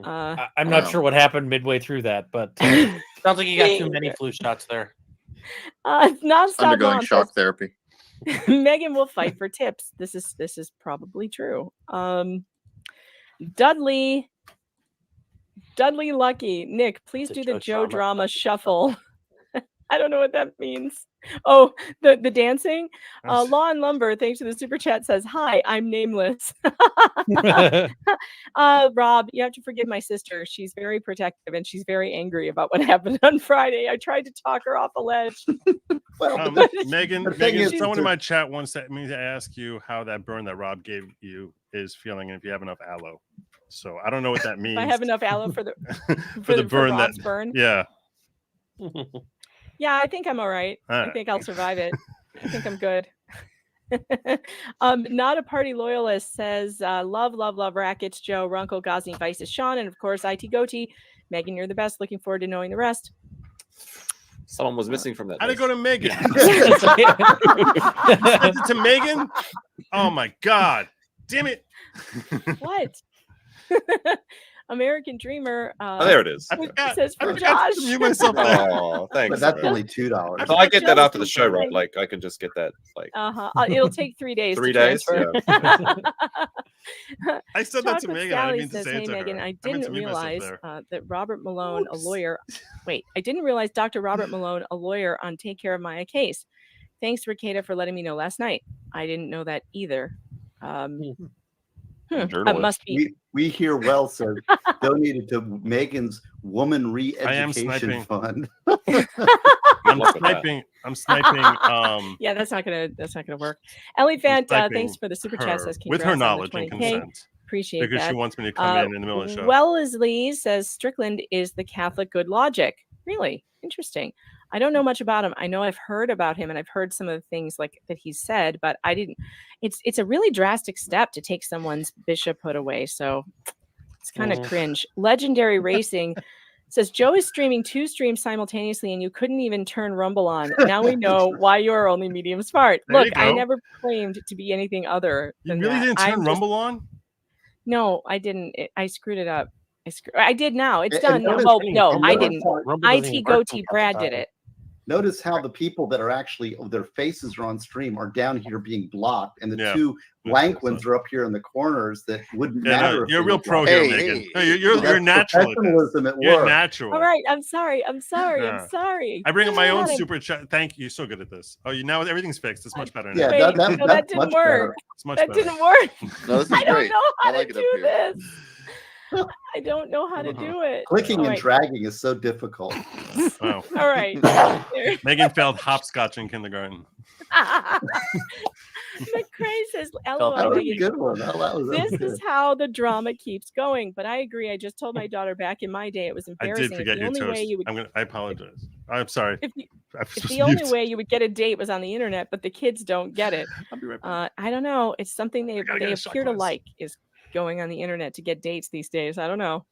I'm not sure what happened midway through that, but sounds like you got too many flu shots there. Nonstop Undergoing Mom shock says, therapy. Megan will fight for tips. This is probably true. Dudley Lucky, Nick, please do the Joe drama shuffle. I don't know what that means. Oh, the dancing. Law and Lumber, thanks for the super chat, says, hi, I'm nameless. Rob, you have to forgive my sister. She's very protective and she's very angry about what happened on Friday. I tried to talk her off a ledge. Megan, someone in my chat wants me to ask you how that burn that Rob gave you is feeling and if you have enough aloe. So I don't know what that means. If I have enough aloe for the for the burn Rob's burn. Yeah. Yeah, I think I'm all right. I think I'll survive it. I think I'm good. Not a party loyalist says, love Rackets, Joe, Runkle, Ghazni, Vices, Sean, and of course, IT Goatee. Megan, you're the best. Looking forward to knowing the rest. Someone was missing from that. How'd it go to Megan? Sent it to Megan? Oh my God. Damn it. What? American Dreamer. Oh, there it is. Says for Josh. Oh, thanks. But that's only $2. So I get that after the show, right? Like I can just get that. Like it'll take 3 days. 3 days. Yeah. I said that to Megan. I didn't mean to says, say hey, it to Megan, her. I didn't realize that Robert Malone, a lawyer. Wait, I didn't realize Dr. Robert Malone, a lawyer on Take Care of Maya case. Thanks, Ricada, for letting me know last night. I didn't know that either. It must be. We hear well, sir. Donated to Megan's Woman Re-Education Fund. I'm sniping. Yeah, that's not gonna work. Ellie Fant, thanks for the super chat. Says with her knowledge and consent. Appreciate because that. She wants me to come in the middle of the show. Wellesley says Strickland is the Catholic good logic. Really interesting. I don't know much about him. I know I've heard about him and I've heard some of the things like that he said, but I didn't. It's a really drastic step to take someone's bishophood away. So it's kind of cringe. Legendary Racing says Joe is streaming 2 streams simultaneously and you couldn't even turn Rumble on. Now we know why you're only medium smart. Look, I never claimed to be anything other than you really that. didn't turn Rumble on? No, I didn't. I screwed it up. I did now. It's done. Well, no, I didn't. IT Goatee Brad did it. Notice how the people that are actually their faces are on stream are down here being blocked, and the 2 blank ones are up here in the corners that wouldn't matter. No, you're a real pro here, Megan. No, you're natural. Professionalism at you're work. natural. All right, I'm sorry. I'm Yeah. sorry. I bring up my own super chat. Thank you. You're so good at this. Oh, now everything's fixed. It's much better now. Yeah, Wait, that that didn't much work. better. It's much That better. didn't work. No, this is I don't great. know how I like to it up do here. this. I don't know how to do it. Clicking All and right. dragging is so difficult. Oh. All right. Megan failed hopscotch in kindergarten. McCrae says, That LOL, was a Megan. good one. This is how the drama keeps going. But I agree. I just told my daughter back in my day it was I embarrassing. did forget the your only way toast. you would I apologize. I'm sorry. If I'm supposed the to only mute. way you would get a date was on the internet, but the kids don't get it. I'll be right back. I don't know. It's something they gotta get a shot appear to glass. like is going on the internet to get dates these days. I don't know.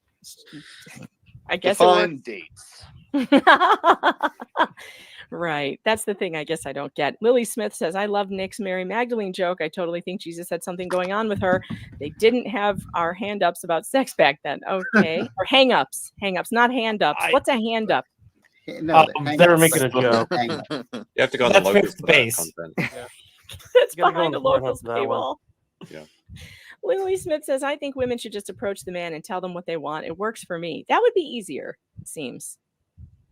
I guess it Define works. dates. Right. That's the thing I guess I don't get. Lily Smith says, I love Nick's Mary Magdalene joke. I totally think Jesus had something going on with her. They didn't have our hand ups about sex back then. Okay. Or hang ups. Hang ups, not hand ups. What's a hand up? No, they were making a joke. You have to go on the That's locals fifth for that base. content. It's You gotta go behind on a Pornhub locals for that one. paywall. Yeah. Lily Smith says, I think women should just approach the man and tell them what they want. It works for me. That would be easier, it seems.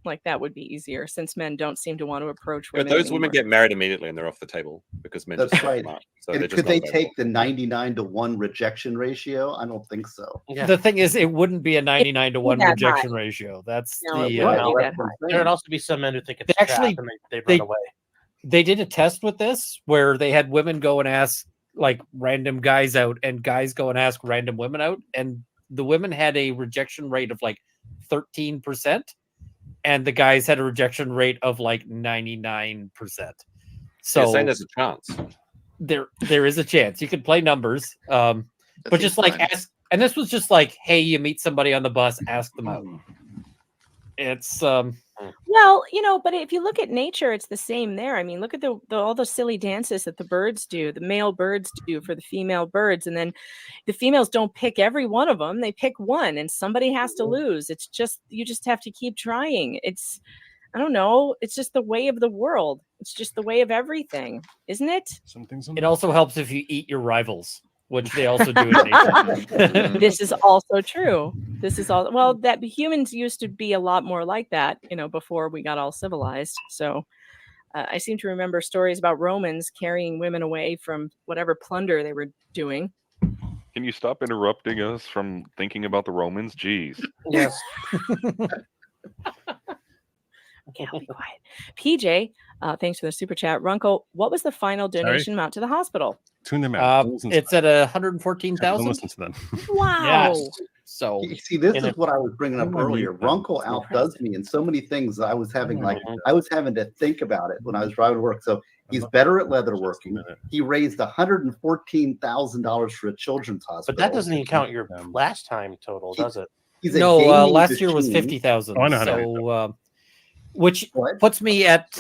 Like that would be easier since men don't seem to want to approach But women. those women anymore. get married immediately and they're off the table because men That's just right. smart. So And they're just could not they available. take the 99-to-1 rejection ratio? I don't think so. The thing is, it wouldn't be a 99-to-1 that rejection high. ratio. That's No, it the wouldn't Right, be that's that what high. I'm There would saying. also be some men who think it's They actually- crap and they'd they- run away. they did a test with this where they had women go and ask like random guys out and guys go and ask random women out, and the women had a rejection rate of like 13% and the guys had a rejection rate of like 99%. So you're So saying there's a chance. there is a chance you could play numbers, but seems just like fine. ask. And this was just like, hey, you meet somebody on the bus, ask them out. It's Well, but if you look at nature, it's the same there. I mean, look at all the silly dances that the birds do, the male birds do for the female birds, and then the females don't pick every one of them. They pick one, and somebody has to lose. It's just you just have to keep trying. I don't know. It's just the way of the world. It's just the way of everything, isn't it? Some things. it also helps if you eat your rivals, which they also do in nature. This is also true. This is all well that humans used to be a lot more like that, before we got all civilized. So I seem to remember stories about Romans carrying women away from whatever plunder they were doing. Can you stop interrupting us from thinking about the Romans? Jeez. Yes. Okay, I'll be quiet. PJ, thanks for the super chat. Runkle, what was the final donation amount to the hospital? Tune them out. It's at 114,000. Listen to them. Wow. Yes. So See, this is what I was bringing up earlier. Runkle outdoes me in so many things that I was having to think about it when I was driving to work. So he's better at leatherworking. He raised $114,000 for a children's hospital. But that doesn't even count your last time total, does it? He's a no, gaming last year was machine. 50,000. Oh, I know how to So, which puts me at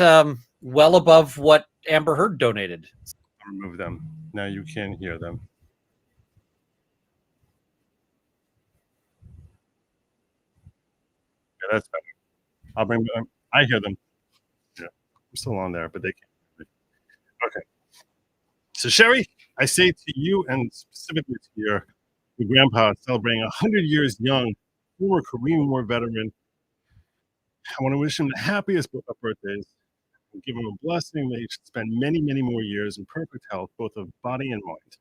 well above what Amber Heard donated. Remove them. Now you can't hear them. Yeah, that's better. I'll bring them. I hear them. Yeah, I'm still on there, but they can't hear me. Okay. So, Sherry, I say to you, and specifically to your grandpa celebrating 100 years young, former Korean War veteran, I want to wish him the happiest of birthdays and give him a blessing that he should spend many, many more years in perfect health, both of body and mind.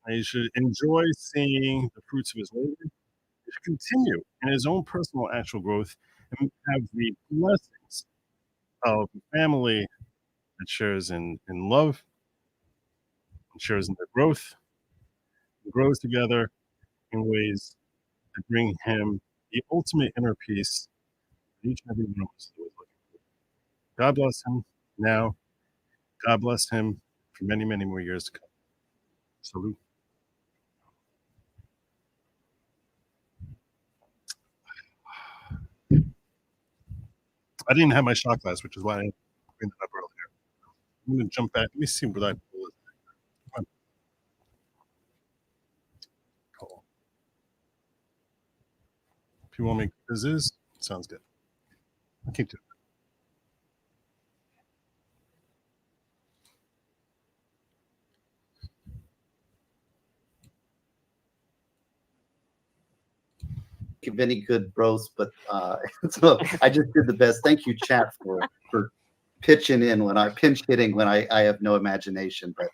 And he should enjoy seeing the fruits of his labor. He should continue in his own personal actual growth and have the blessings of a family that shares in love, and shares in their growth, and grows together in ways that bring him the ultimate inner peace that each and every one of us is always looking for. God bless him now. God bless him for many, many more years to come. Salute. I didn't have my shot glass, which is why I didn't bring it up earlier. I'm going to jump back. Let me see what I pull. Come on. Cool. If you want me quizzes, sounds good. I'll keep doing it. Give any good bros, but so I just did the best. Thank you, chat, for pitching in when I pinch hitting when I have no imagination. But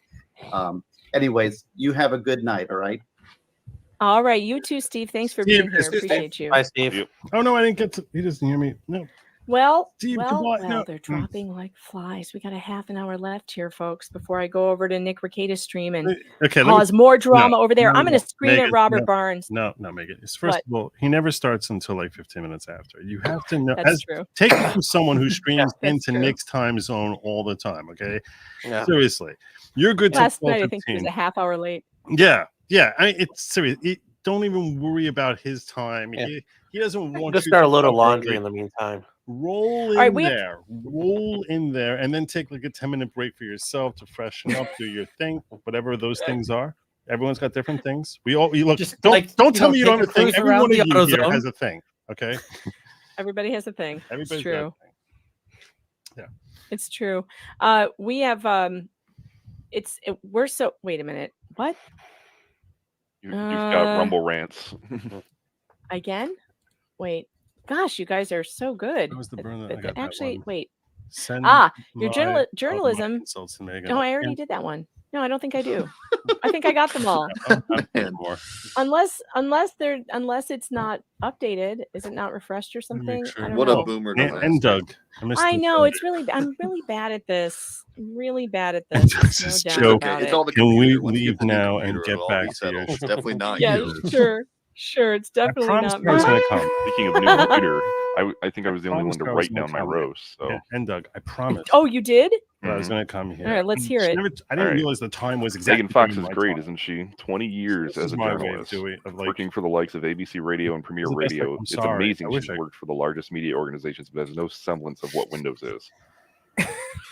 anyways, you have a good night. All right. All right, you too, Steve. Thanks for being here. Appreciate you. Bye, Steve. Oh no, I didn't get to. He doesn't hear me. No. Well, Steve, come on, no. they're dropping like flies. We got a half an hour left here, folks, before I go over to Nick Ricada's stream and cause more drama over there. I'm going to scream at Robert Barnes. No, Megan. First of all, he never starts until like 15 minutes after. You have to know. That's true. Take it from someone who streams That's into true. Nick's time zone all the time. Okay. Yeah. Seriously, you're good. Last till night, I think he 12:15. was a half hour late. Yeah. I mean, it's serious. Don't even worry about his time. Yeah. He doesn't want Just you start a to load of cover laundry it. in the meantime. Roll in right, we have- there, roll in there, and then take like a 10-minute break for yourself to freshen up, do your thing, whatever those things are. Everyone's got different things. We look. Just Don't like, don't you tell know, me you take don't a have a thing. cruise Every around one of the you here AutoZone. has a thing. Okay. Everybody has a thing. Everybody's It's got a true. thing. Yeah. It's true. We have we're so wait a minute. What? You've got Rumble rants. Again? Wait. Gosh, you guys are so good. That was the burn that I But got that actually, one. wait. Send Your my journalism. insults to Megan. No, I already did that one. No, I don't think I do. I think I got them all. More. Unless it's not updated. Is it not refreshed or something? I don't What know. a boomer And Doug. I know I'm really bad at this. Really bad at this. No doubt Joe, about It's it. all the can we computer. Once you leave get the new now and computer, get it'll all back be to settled. your? It's definitely not Yeah, you. sure. It's definitely promised not I was me. going to come. Speaking of new computer, I think I was the only one promised to I was write gonna down my come. roast. So Yeah, and Doug, I promised. Oh, you did? that I was going to come here. All right, let's And hear she it. never- I didn't All right. realize the time was exactly. Megan Fox during is my great, time. isn't she? 20 years This as is a my way of journalist, doing of like. working for the likes of ABC Radio and Premier It's the best, like, Radio. I'm It's sorry. amazing I wish she's I- worked for the largest media organizations, but has no semblance of what Windows is.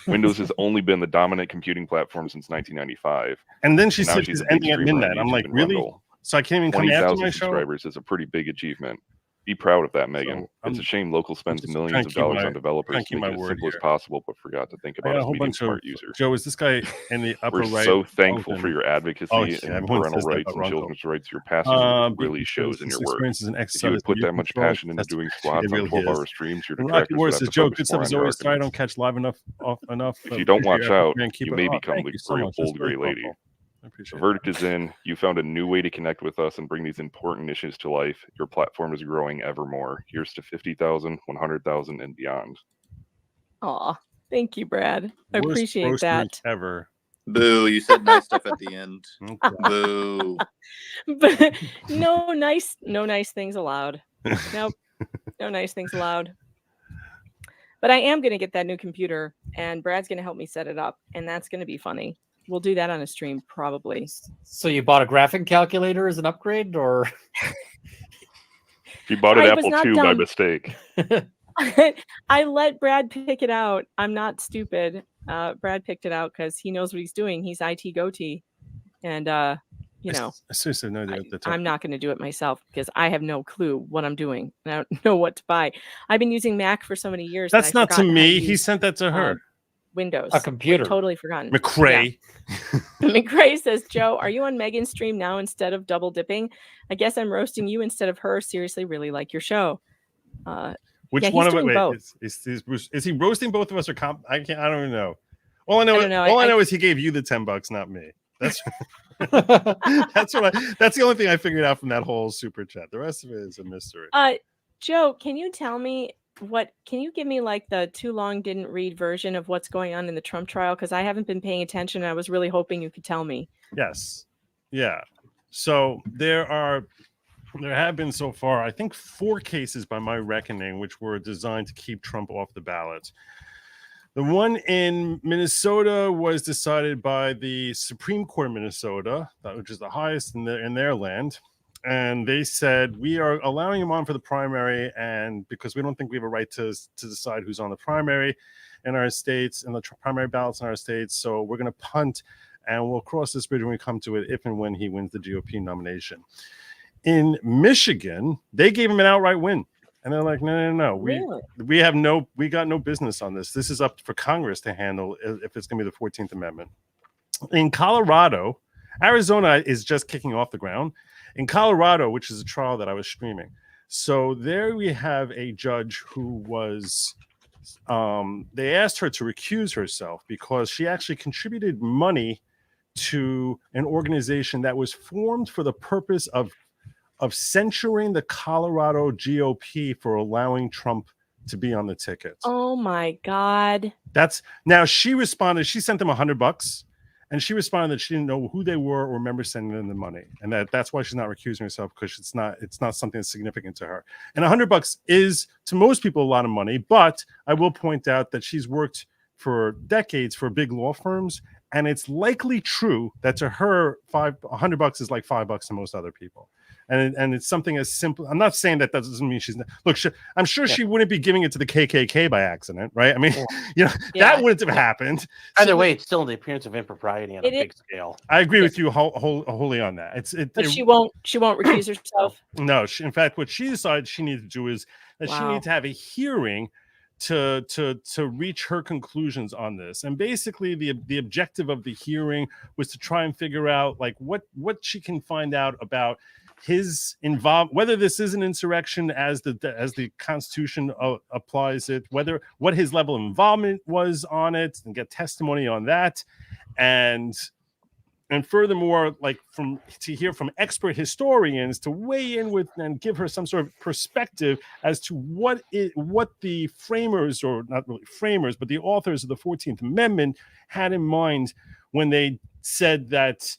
Windows has only been the dominant computing platform since 1995. And then she Now said she's she's a big ending at streamer on midnight. I'm YouTube like, and really? Rumble. So I can't even come after 20,000 my show. subscribers is a pretty big achievement. Be proud of that, Megan. I'm It's a shame local spends just millions trying of to keep dollars my- on developers trying to to keep make my it as word simple as here. possible, but forgot to think I about got a its whole medium bunch of. smart user. Joe, is this guy in the upper We're right? so thankful for Dalton? your advocacy Oh, yeah, and everyone parental says that rights about and Ronco. children's rights. Your passion really shows in this your work. experience is an If you exercise would put in that much control. passion into That's- doing it squats really on 12-hour is. streams, your And Rocky detractors War would have says, to Joe, focus good more stuff as on your always. Sorry, I arguments. don't catch live enough. If you don't watch out, keep you it may up. become Thank the you so much. old That's gray very lady. thoughtful. I The appreciate verdict is in. You found a new way to connect with us and bring these important issues to life. Your platform is growing ever more. Here's to 50,000, 100,000, and beyond. Aw, thank you, Brad. I Worst appreciate roasters that. ever. Boo! You said nice stuff at the end. Okay. Boo! But no nice things allowed. Nope. No nice things allowed. But I am going to get that new computer, and Brad's going to help me set it up, and that's going to be funny. We'll do that on a stream, probably. So you bought a graphic calculator as an upgrade, or He bought an I was Apple not II by dumb. mistake. I let Brad pick it out. I'm not stupid. Brad picked it out because he knows what he's doing. He's IT goatee, and you know, I seriously have no idea what they're talking I'm not going to do it myself because I have no clue what I'm doing. I don't know what to buy. I've been using Mac for so many years. That's that I've not to forgotten how me. He use, sent that to her. Windows. a computer? Like, totally forgotten. McCrae. Yeah. McCrae says, Joe, are you on Megan's stream now instead of double dipping? I guess I'm roasting you instead of her. Seriously, really like your show. Which yeah, one he's of it? doing Wait, both. is he roasting both of us or comp? I can't. I don't even know. All I know. don't know. All I I- know is he gave you the $10, not me. That's that's what. That's the only thing I figured out from that whole super chat. The rest of it is a mystery. Joe, can you tell me can you give me like the too long didn't read version of what's going on in the Trump trial? Because I haven't been paying attention. I was really hoping you could tell me. Yes. Yeah. So there have been so far, I think, 4 cases by my reckoning, which were designed to keep Trump off the ballot. The one in Minnesota was decided by the Supreme Court of Minnesota, which is the highest in their land. And they said, we are allowing him on for the primary, and because we don't think we have a right to decide who's on the primary in our states and the primary ballots in our states. So we're going to punt, and we'll cross this bridge when we come to it if and when he wins the GOP nomination. In Michigan, they gave him an outright win. And they're like, no. We got no business on this. This is up for Congress to handle if it's going to be the 14th Amendment. In Colorado, Arizona is just kicking off the ground. In Colorado, which is a trial that I was streaming. So there we have a judge who was, they asked her to recuse herself because she actually contributed money to an organization that was formed for the purpose of censuring the Colorado GOP for allowing Trump to be on the ticket. Oh my God. Now she responded, she sent them $100 and she responded that she didn't know who they were or remember sending them the money. And that's why she's not recusing herself, because it's not something that's significant to her. And $100 is to most people a lot of money, but I will point out that she's worked for decades for big law firms. And it's likely true that to her, $100 is like $5 to most other people. and it's something as simple. I'm not saying that doesn't mean she's not. Look, I'm sure she wouldn't be giving it to the KKK by accident, right? I mean, that wouldn't have happened. Either way, it's still in the appearance of impropriety on a big scale. I agree with you wholly on that. But she won't recuse herself. No, in fact, what she decided she needed to do is that she needed to have a hearing to reach her conclusions on this. And basically the objective of the hearing was to try and figure out like what she can find out about his involvement, whether this is an insurrection as the Constitution applies it, what his level of involvement was on it, and get testimony on that. And furthermore, like to hear from expert historians to weigh in with and give her some sort of perspective as to what the framers, or not really framers, but the authors of the 14th Amendment had in mind when they said that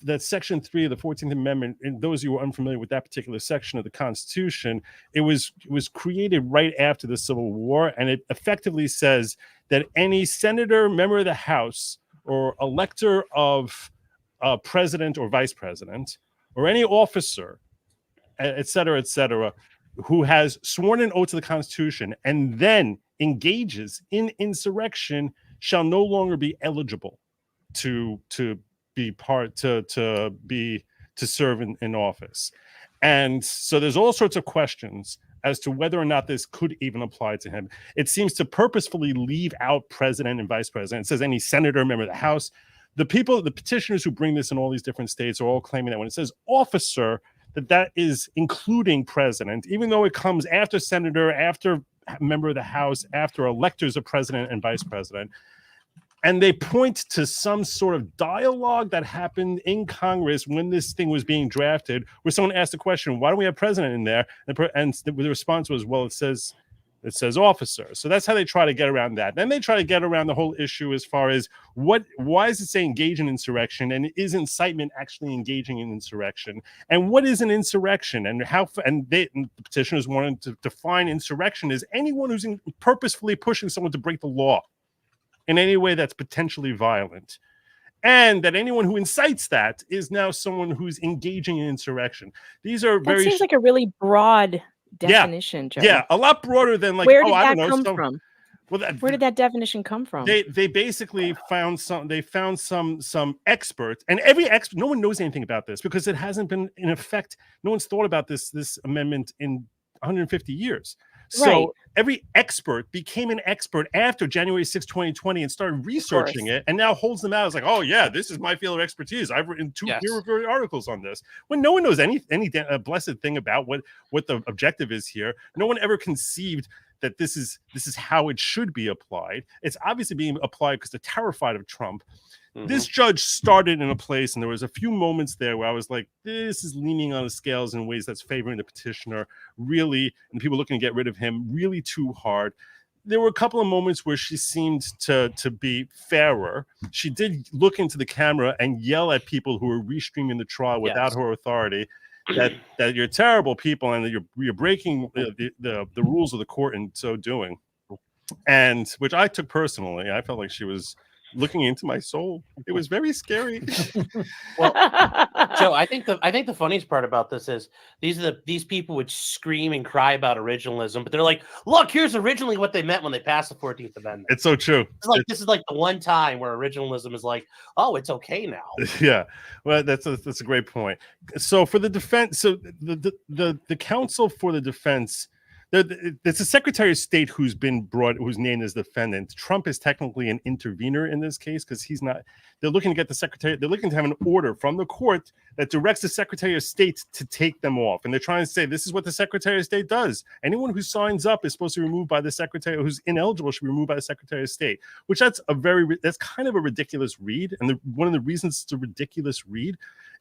that Section 3 of the 14th Amendment, and those of you who are unfamiliar with that particular section of the Constitution, it was created right after the Civil War, and it effectively says that any senator, member of the House, or elector of president or vice president, or any officer, et cetera, who has sworn an oath to the Constitution and then engages in insurrection shall no longer be eligible to serve in office. And so there's all sorts of questions as to whether or not this could even apply to him. It seems to purposefully leave out president and vice president. It says any senator, member of the House. The petitioners who bring this in all these different states are all claiming that when it says officer, that is including president, even though it comes after senator, after member of the House, after electors of president and vice president. And they point to some sort of dialogue that happened in Congress when this thing was being drafted, where someone asked the question, why don't we have president in there? And the response was, well, it says officer. So that's how they try to get around that. Then they try to get around the whole issue as far as why does it say engage in insurrection, and is incitement actually engaging in insurrection? And what is an insurrection? And the petitioners wanted to define insurrection as anyone who's purposefully pushing someone to break the law in any way that's potentially violent. And that anyone who incites that is now someone who's engaging in insurrection. These are That seems like a really broad definition, Joe. Yeah, a lot broader than like, where did I that don't know, come from? Well, Where did that definition come from? They basically found some experts, and every expert, no one knows anything about this because it hasn't been in effect. No one's thought about this amendment in 150 years. So every expert became an expert after January 6, 2020 and started researching it, and now holds them out as like, oh yeah, this is my field of expertise. I've written 2 peer-reviewed articles on this. When no one knows any blessed thing about what the objective is here. No one ever conceived that this is how it should be applied. It's obviously being applied because they're terrified of Trump. This judge started in a place, and there was a few moments there where I was like, this is leaning on the scales in ways that's favoring the petitioner, really, and people looking to get rid of him really too hard. There were a couple of moments where she seemed to be fairer. She did look into the camera and yell at people who were restreaming the trial without her authority, that you're terrible people and that you're breaking the rules of the court in so doing. And which I took personally. I felt like she was looking into my soul. It was very scary. Well, Joe, I think the funniest part about this is these people would scream and cry about originalism, but they're like, look, here's originally what they meant when they passed the 14th Amendment. It's so true. This is like the one time where originalism is like, oh, it's okay now. Yeah, well, that's a great point. So for the defense, so the counsel for the defense, it's a Secretary of State who's named as defendant. Trump is technically an intervener in this case because he's not. They're looking to get the secretary. They're looking to have an order from the court that directs the Secretary of State to take them off, and they're trying to say this is what the Secretary of State does. Anyone who signs up is supposed to be removed by the Secretary. Who's ineligible should be removed by the Secretary of State. Which that's kind of a ridiculous read, and one of the reasons it's a ridiculous read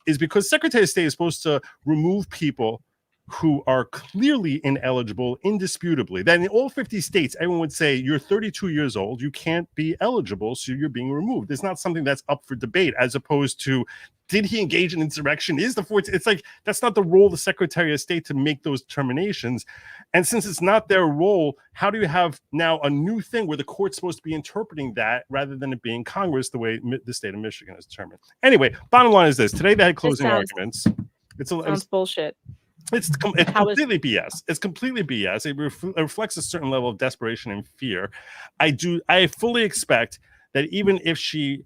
is because Secretary of State is supposed to remove people who are clearly ineligible, indisputably. Then in all 50 states, everyone would say, you're 32 years old, you can't be eligible, so you're being removed. It's not something that's up for debate, as opposed to, did he engage in insurrection? It's like, that's not the role of the Secretary of State to make those determinations. And since it's not their role, how do you have now a new thing where the court's supposed to be interpreting that rather than it being Congress, the way the state of Michigan has determined? Anyway, bottom line is this. Today they had closing arguments. Sounds bullshit. It's completely BS. It's completely BS. It reflects a certain level of desperation and fear. I fully expect that even if she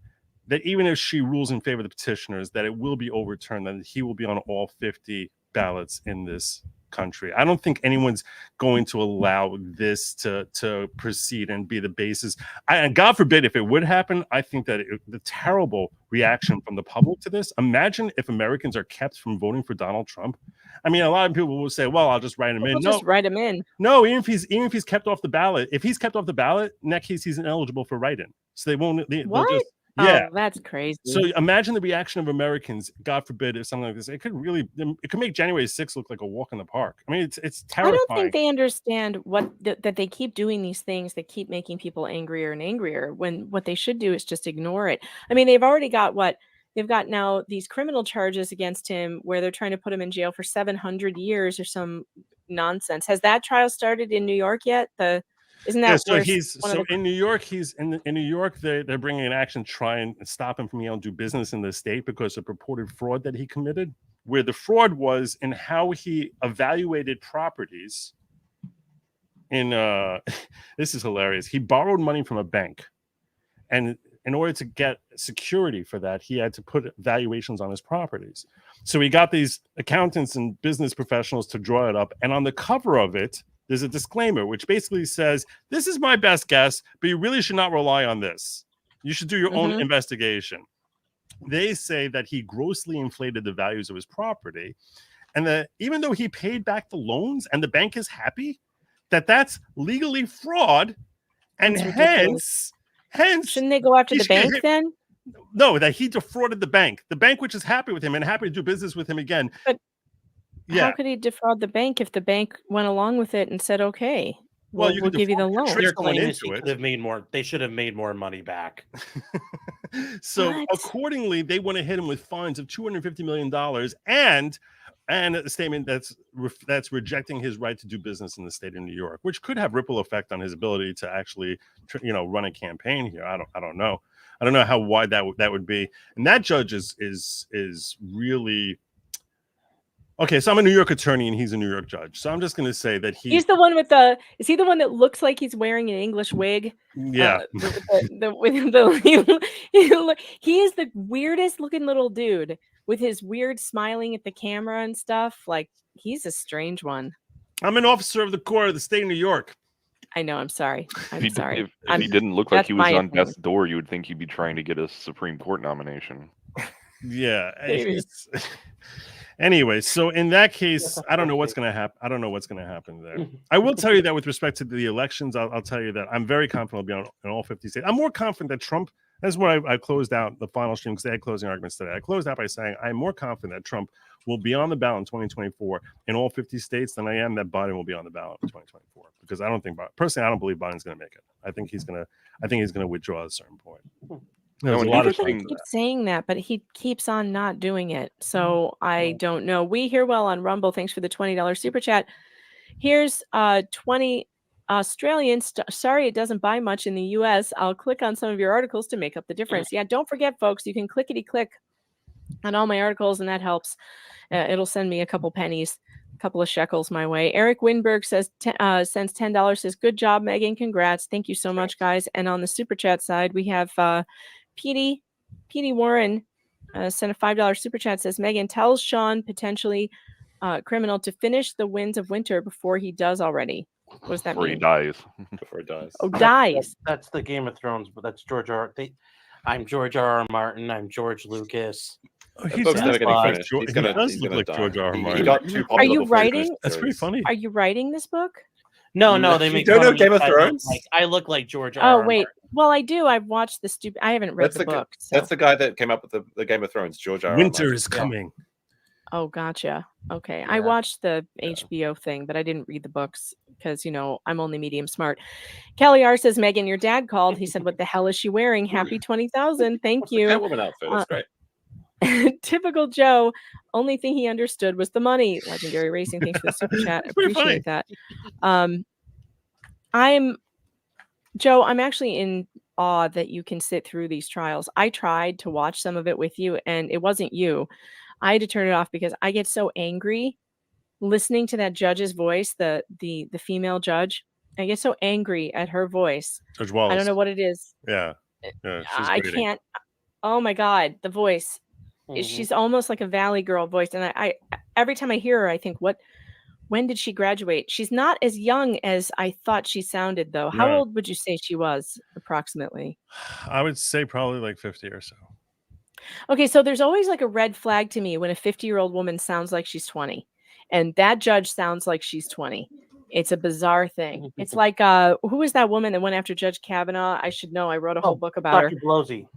rules in favor of the petitioners, that it will be overturned, that he will be on all 50 ballots in this country. I don't think anyone's going to allow this to proceed and be the basis. And God forbid if it would happen, I think that the terrible reaction from the public to this. Imagine if Americans are kept from voting for Donald Trump. I mean, a lot of people will say, "Well, I'll just write him in." Just write him in. No, even if he's kept off the ballot, if he's kept off the ballot, in that case, he's ineligible for write-in. So they won't. What? Just, yeah, that's crazy. So imagine the reaction of Americans. God forbid if something like this. It could make January 6th look like a walk in the park. I mean, it's terrifying. I don't think they understand that they keep doing these things that keep making people angrier and angrier, when what they should do is just ignore it. I mean, they've already got they've got now these criminal charges against him where they're trying to put him in jail for 700 years or some nonsense. Has that trial started in New York yet? Isn't that in New York? He's in New York. They're bringing an action to try and stop him from being able to do business in the state because of purported fraud that he committed. Where the fraud was in how he evaluated properties. This is hilarious. He borrowed money from a bank, and in order to get security for that, he had to put valuations on his properties. So he got these accountants and business professionals to draw it up, and on the cover of it, there's a disclaimer which basically says, "This is my best guess, but you really should not rely on this. You should do your own investigation." They say that he grossly inflated the values of his property, and that even though he paid back the loans and the bank is happy, that's legally fraud, and hence shouldn't they go after the bank then? No, that he defrauded the bank which is happy with him and happy to do business with him again. But how could he defraud the bank if the bank went along with it and said, "Okay, we'll give you the loan"? Their claim is he could have made more. They should have made more money back. So accordingly, they want to hit him with fines of $250 million and a statement that's rejecting his right to do business in the state of New York, which could have ripple effect on his ability to actually, run a campaign here. I don't know. I don't know how wide that would be. And that judge is really. Okay, so I'm a New York attorney and he's a New York judge. So I'm just going to say that he's the one is he the one that looks like he's wearing an English wig? Yeah. He is the weirdest looking little dude with his weird smiling at the camera and stuff. Like, he's a strange one. I'm an officer of the court of the state of New York. I know. I'm sorry. If he didn't look like he was on death's door, you would think he'd be trying to get a Supreme Court nomination. Yeah. Anyway, so in that case, I don't know what's going to happen. I don't know what's going to happen there. I will tell you that with respect to the elections, I'll tell you that I'm very confident I'll be in all 50 states. I'm more confident that Trump, that's why I closed out the final stream because they had closing arguments today. I closed out by saying I'm more confident that Trump will be on the ballot in 2024 in all 50 states than I am that Biden will be on the ballot in 2024. Because I don't believe Biden's going to make it. I think he's going to withdraw at a certain point. Everybody keeps saying that, but he keeps on not doing it. So I don't know. We hear well on Rumble. Thanks for the $20 super chat. Here's 20 Australians. Sorry, it doesn't buy much in the US. I'll click on some of your articles to make up the difference. Yeah, don't forget, folks, you can click on all my articles, and that helps. It'll send me a couple pennies, a couple of shekels my way. Eric Winberg says sends $10. Says, "Good job, Megan. Congrats. Thank you so much, guys." And on the super chat side, we have Petey Warren sent a $5 super chat. Says, "Megan tells Sean, potentially criminal, to finish the Winds of Winter before he does already." What does that mean? Before he dies. Oh, dies. That's the Game of Thrones, but that's George R. I'm George R. Martin. I'm George Lucas. Oh, he's never getting finished. He does look like George R. Martin. He got too Are you writing? That's pretty funny. Are you writing this book? No, they make. You don't know Game of Thrones? I look like George R. Oh, wait. Well, I do. I've watched the stupid. I haven't read the book. So. That's the guy that came up with the Game of Thrones, George R. Winter is coming. Oh, gotcha. Okay. I watched the HBO thing, but I didn't read the books because, I'm only medium smart. Kelly R says, "Megan, your dad called. He said, 'What the hell is she wearing?' Happy 20,000. Thank you." Catwoman outfit. That's great. Typical Joe. Only thing he understood was the money. Legendary Racing. Thanks for the super chat. Appreciate that. I'm actually in awe that you can sit through these trials. I tried to watch some of it with you, and it wasn't you. I had to turn it off because I get so angry listening to that judge's voice, the female judge. I get so angry at her voice. Judge I Wallace. don't know what it is. Yeah. Yeah. She's I grating. can't. Oh my God, the voice. She's almost like a Valley Girl voice, and I every time I hear her, I think, when did she graduate? She's not as young as I thought she sounded, though. How No. old would you say she was, approximately? I would say probably like 50 or so. Okay, so there's always like a red flag to me when a 50-year-old woman sounds like she's 20, and that judge sounds like she's 20. It's a bizarre thing. It's like who was that woman that went after Judge Kavanaugh? I should know. I wrote a whole book about Dr. her. Blasey.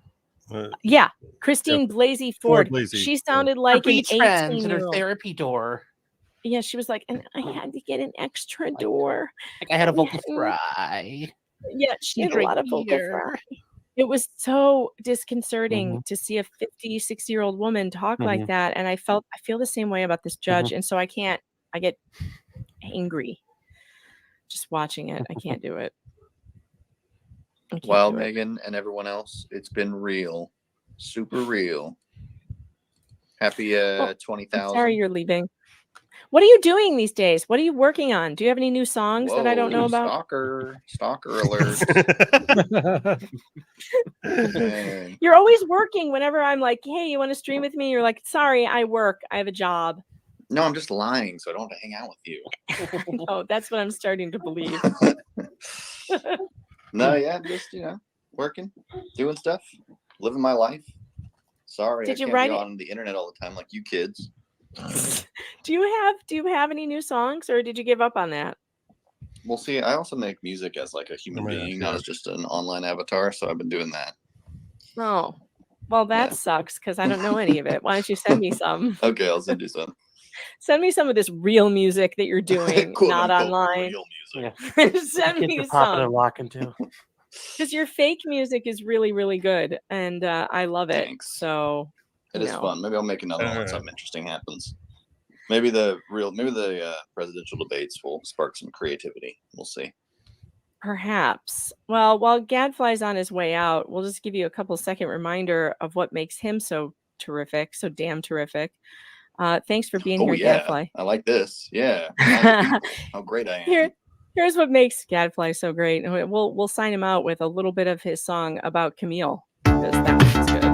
Yeah, Christine Blasey Ford. Blasey. She sounded like an Trends at her 18-year-old. therapy door. Yeah, she was like, and I had to get an extra door. Like I had a vocal Yeah. fry. Yeah, she You had a drink lot of vocal beer. fry. It was so disconcerting to see a 50, 60-year-old woman talk like that. And I feel the same way about this judge. And so I get angry just watching it. I can't do it. I can't Well, do it. Megan and everyone else, it's been real, super real. Happy 20,000. Sorry you're leaving. What are you doing these days? What are you working on? Do you have any new songs that I don't know about? Stalker alert. Dang. You're always working whenever I'm like, hey, you want to stream with me? You're like, sorry, I work. I have a job. No, I'm just lying, so I don't have to hang out with you. Oh, that's what I'm starting to believe. No, yeah, just working, doing stuff, living my life. Sorry, Did I you can't write be it? on the internet all the time like you kids. Do you have any new songs, or did you give up on that? Well, see, I also make music as like a human being, not as just an online avatar. So I've been doing that. Oh, well, that sucks because I don't know any of it. Why don't you send me some? Okay, I'll send you some. Send me some of this real music that you're doing, Quote, not unquote, online. real Send Kids me are popping some. and locking too. Because your fake music is really, really good, and I love it. Thanks. So It is fun. Maybe I'll make another one when something interesting happens. Maybe the presidential debates will spark some creativity. We'll see. perhaps. Well, while Gadfly's on his way out, we'll just give you a couple second reminder of what makes him so terrific, so damn terrific. Thanks for being Oh here, yeah, Gadfly. I like this. Yeah, how great I am. Here's what makes Gadfly so great. And we'll sign him out with a little bit of his song about Camille, because that one's good.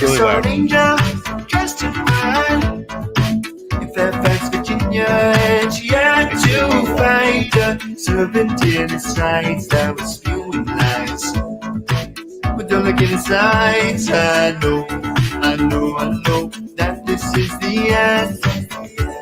Really loud. Angel, dressed in white, in Fairfax, Virginia, and she had to fight a serpentine sights that was spewing lies. But don't look inside. I know that this is the end.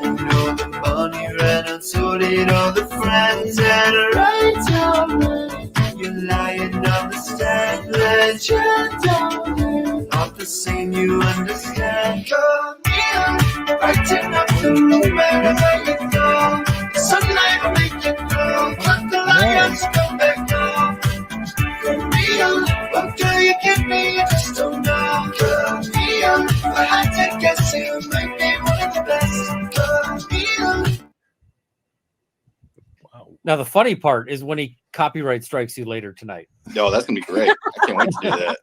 You know the money ran unsorted, all the friends and right down. You're lying on the stand, let you down. Not the same, you understand. Come here, brighten up the room wherever you go. The sunlight will make you glow. Let the lions come back home. Come here, what do you give me? You just don't know. Come here, I had to guess you might be one of the best. Come here. Now the funny part is when he copyright strikes you later tonight. No, that's gonna be great. I can't wait to do that.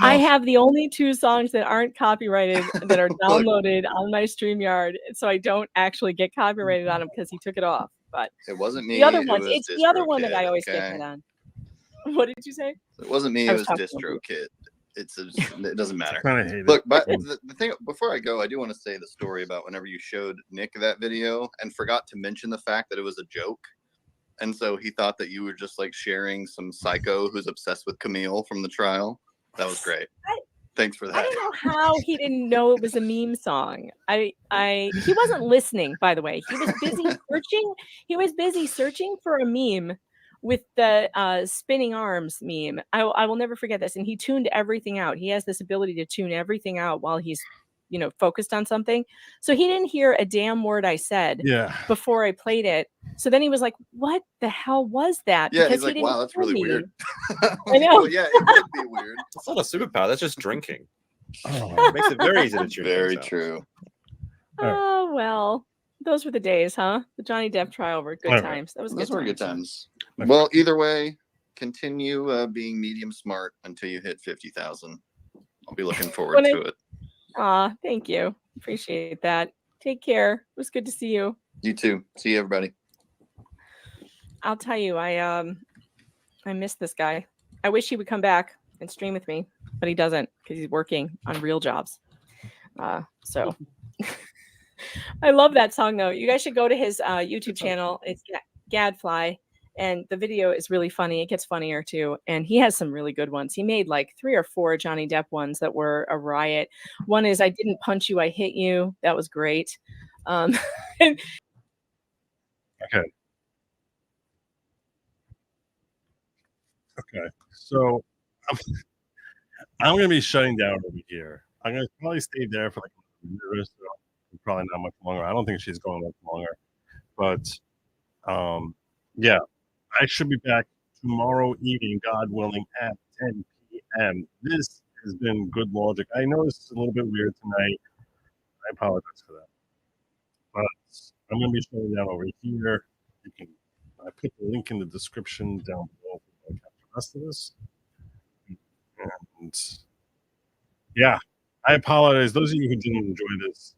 I have the only 2 songs that aren't copyrighted that are downloaded on my StreamYard, so I don't actually get copyrighted on them because he took it off. But It wasn't me. the other it one, was it's the other one DistroKid, that I always get okay? hit on. What did you say? It wasn't me. I It was was talking about DistroKid. It doesn't matter. Kinda hate it. Look, but the thing before I go, I do want to say the story about whenever you showed Nick that video and forgot to mention the fact that it was a joke, and so he thought that you were just like sharing some psycho who's obsessed with Camille from the trial. That was great. Thanks for that. I don't know how he didn't know it was a meme song. He wasn't listening, by the way. He was busy searching. He was busy searching for a meme with the spinning arms meme. I will never forget this. And he tuned everything out. He has this ability to tune everything out while he's, focused on something. So he didn't hear a damn word I said before I played it. So then he was like, what the hell was that? Yeah, because he's like, he didn't wow, that's hear really me. weird. I know. Well, yeah, it would be weird. It's not a superpower. That's just drinking. It makes it very easy to tune Very things out. true. Oh, well. Those were the days, huh? The Johnny Depp trial were good All right. times. That was Those good were good times. times. Well, either way, continue being medium smart until you hit 50,000. I'll be looking forward to it. Aw, thank you. Appreciate that. Take care. It was good to see you. You too. See you, everybody. I'll tell you, I miss this guy. I wish he would come back and stream with me, but he doesn't because he's working on real jobs. So I love that song though. You guys should go to his YouTube channel. It's Gadfly, and the video is really funny. It gets funnier too, and he has some really good ones. He made like 3 or 4 Johnny Depp ones that were a riot. One is "I didn't punch you, I hit you." That was great. Okay. Okay. So I'm gonna be shutting down over here. I'm gonna probably stay there for like a year or so. Probably not much longer. I don't think she's going much longer. But yeah, I should be back tomorrow evening, God willing, at 10 p.m. This has been Good Logic. I know this is a little bit weird tonight. I apologize for that. But I'm going to be shutting down over here. I put the link in the description down below for the rest of this. And yeah, I apologize. Those of you who didn't enjoy this,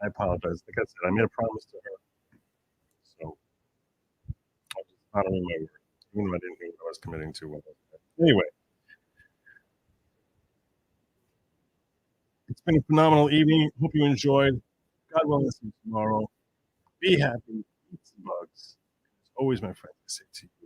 I apologize. Like I said, I made a promise to her. So I'll just honor my word, even though I didn't know what I was committing to. Anyway, it's been a phenomenal evening. Hope you enjoyed. God willing, see you tomorrow. Be happy. Eat some bugs. It's always my friend to say to you.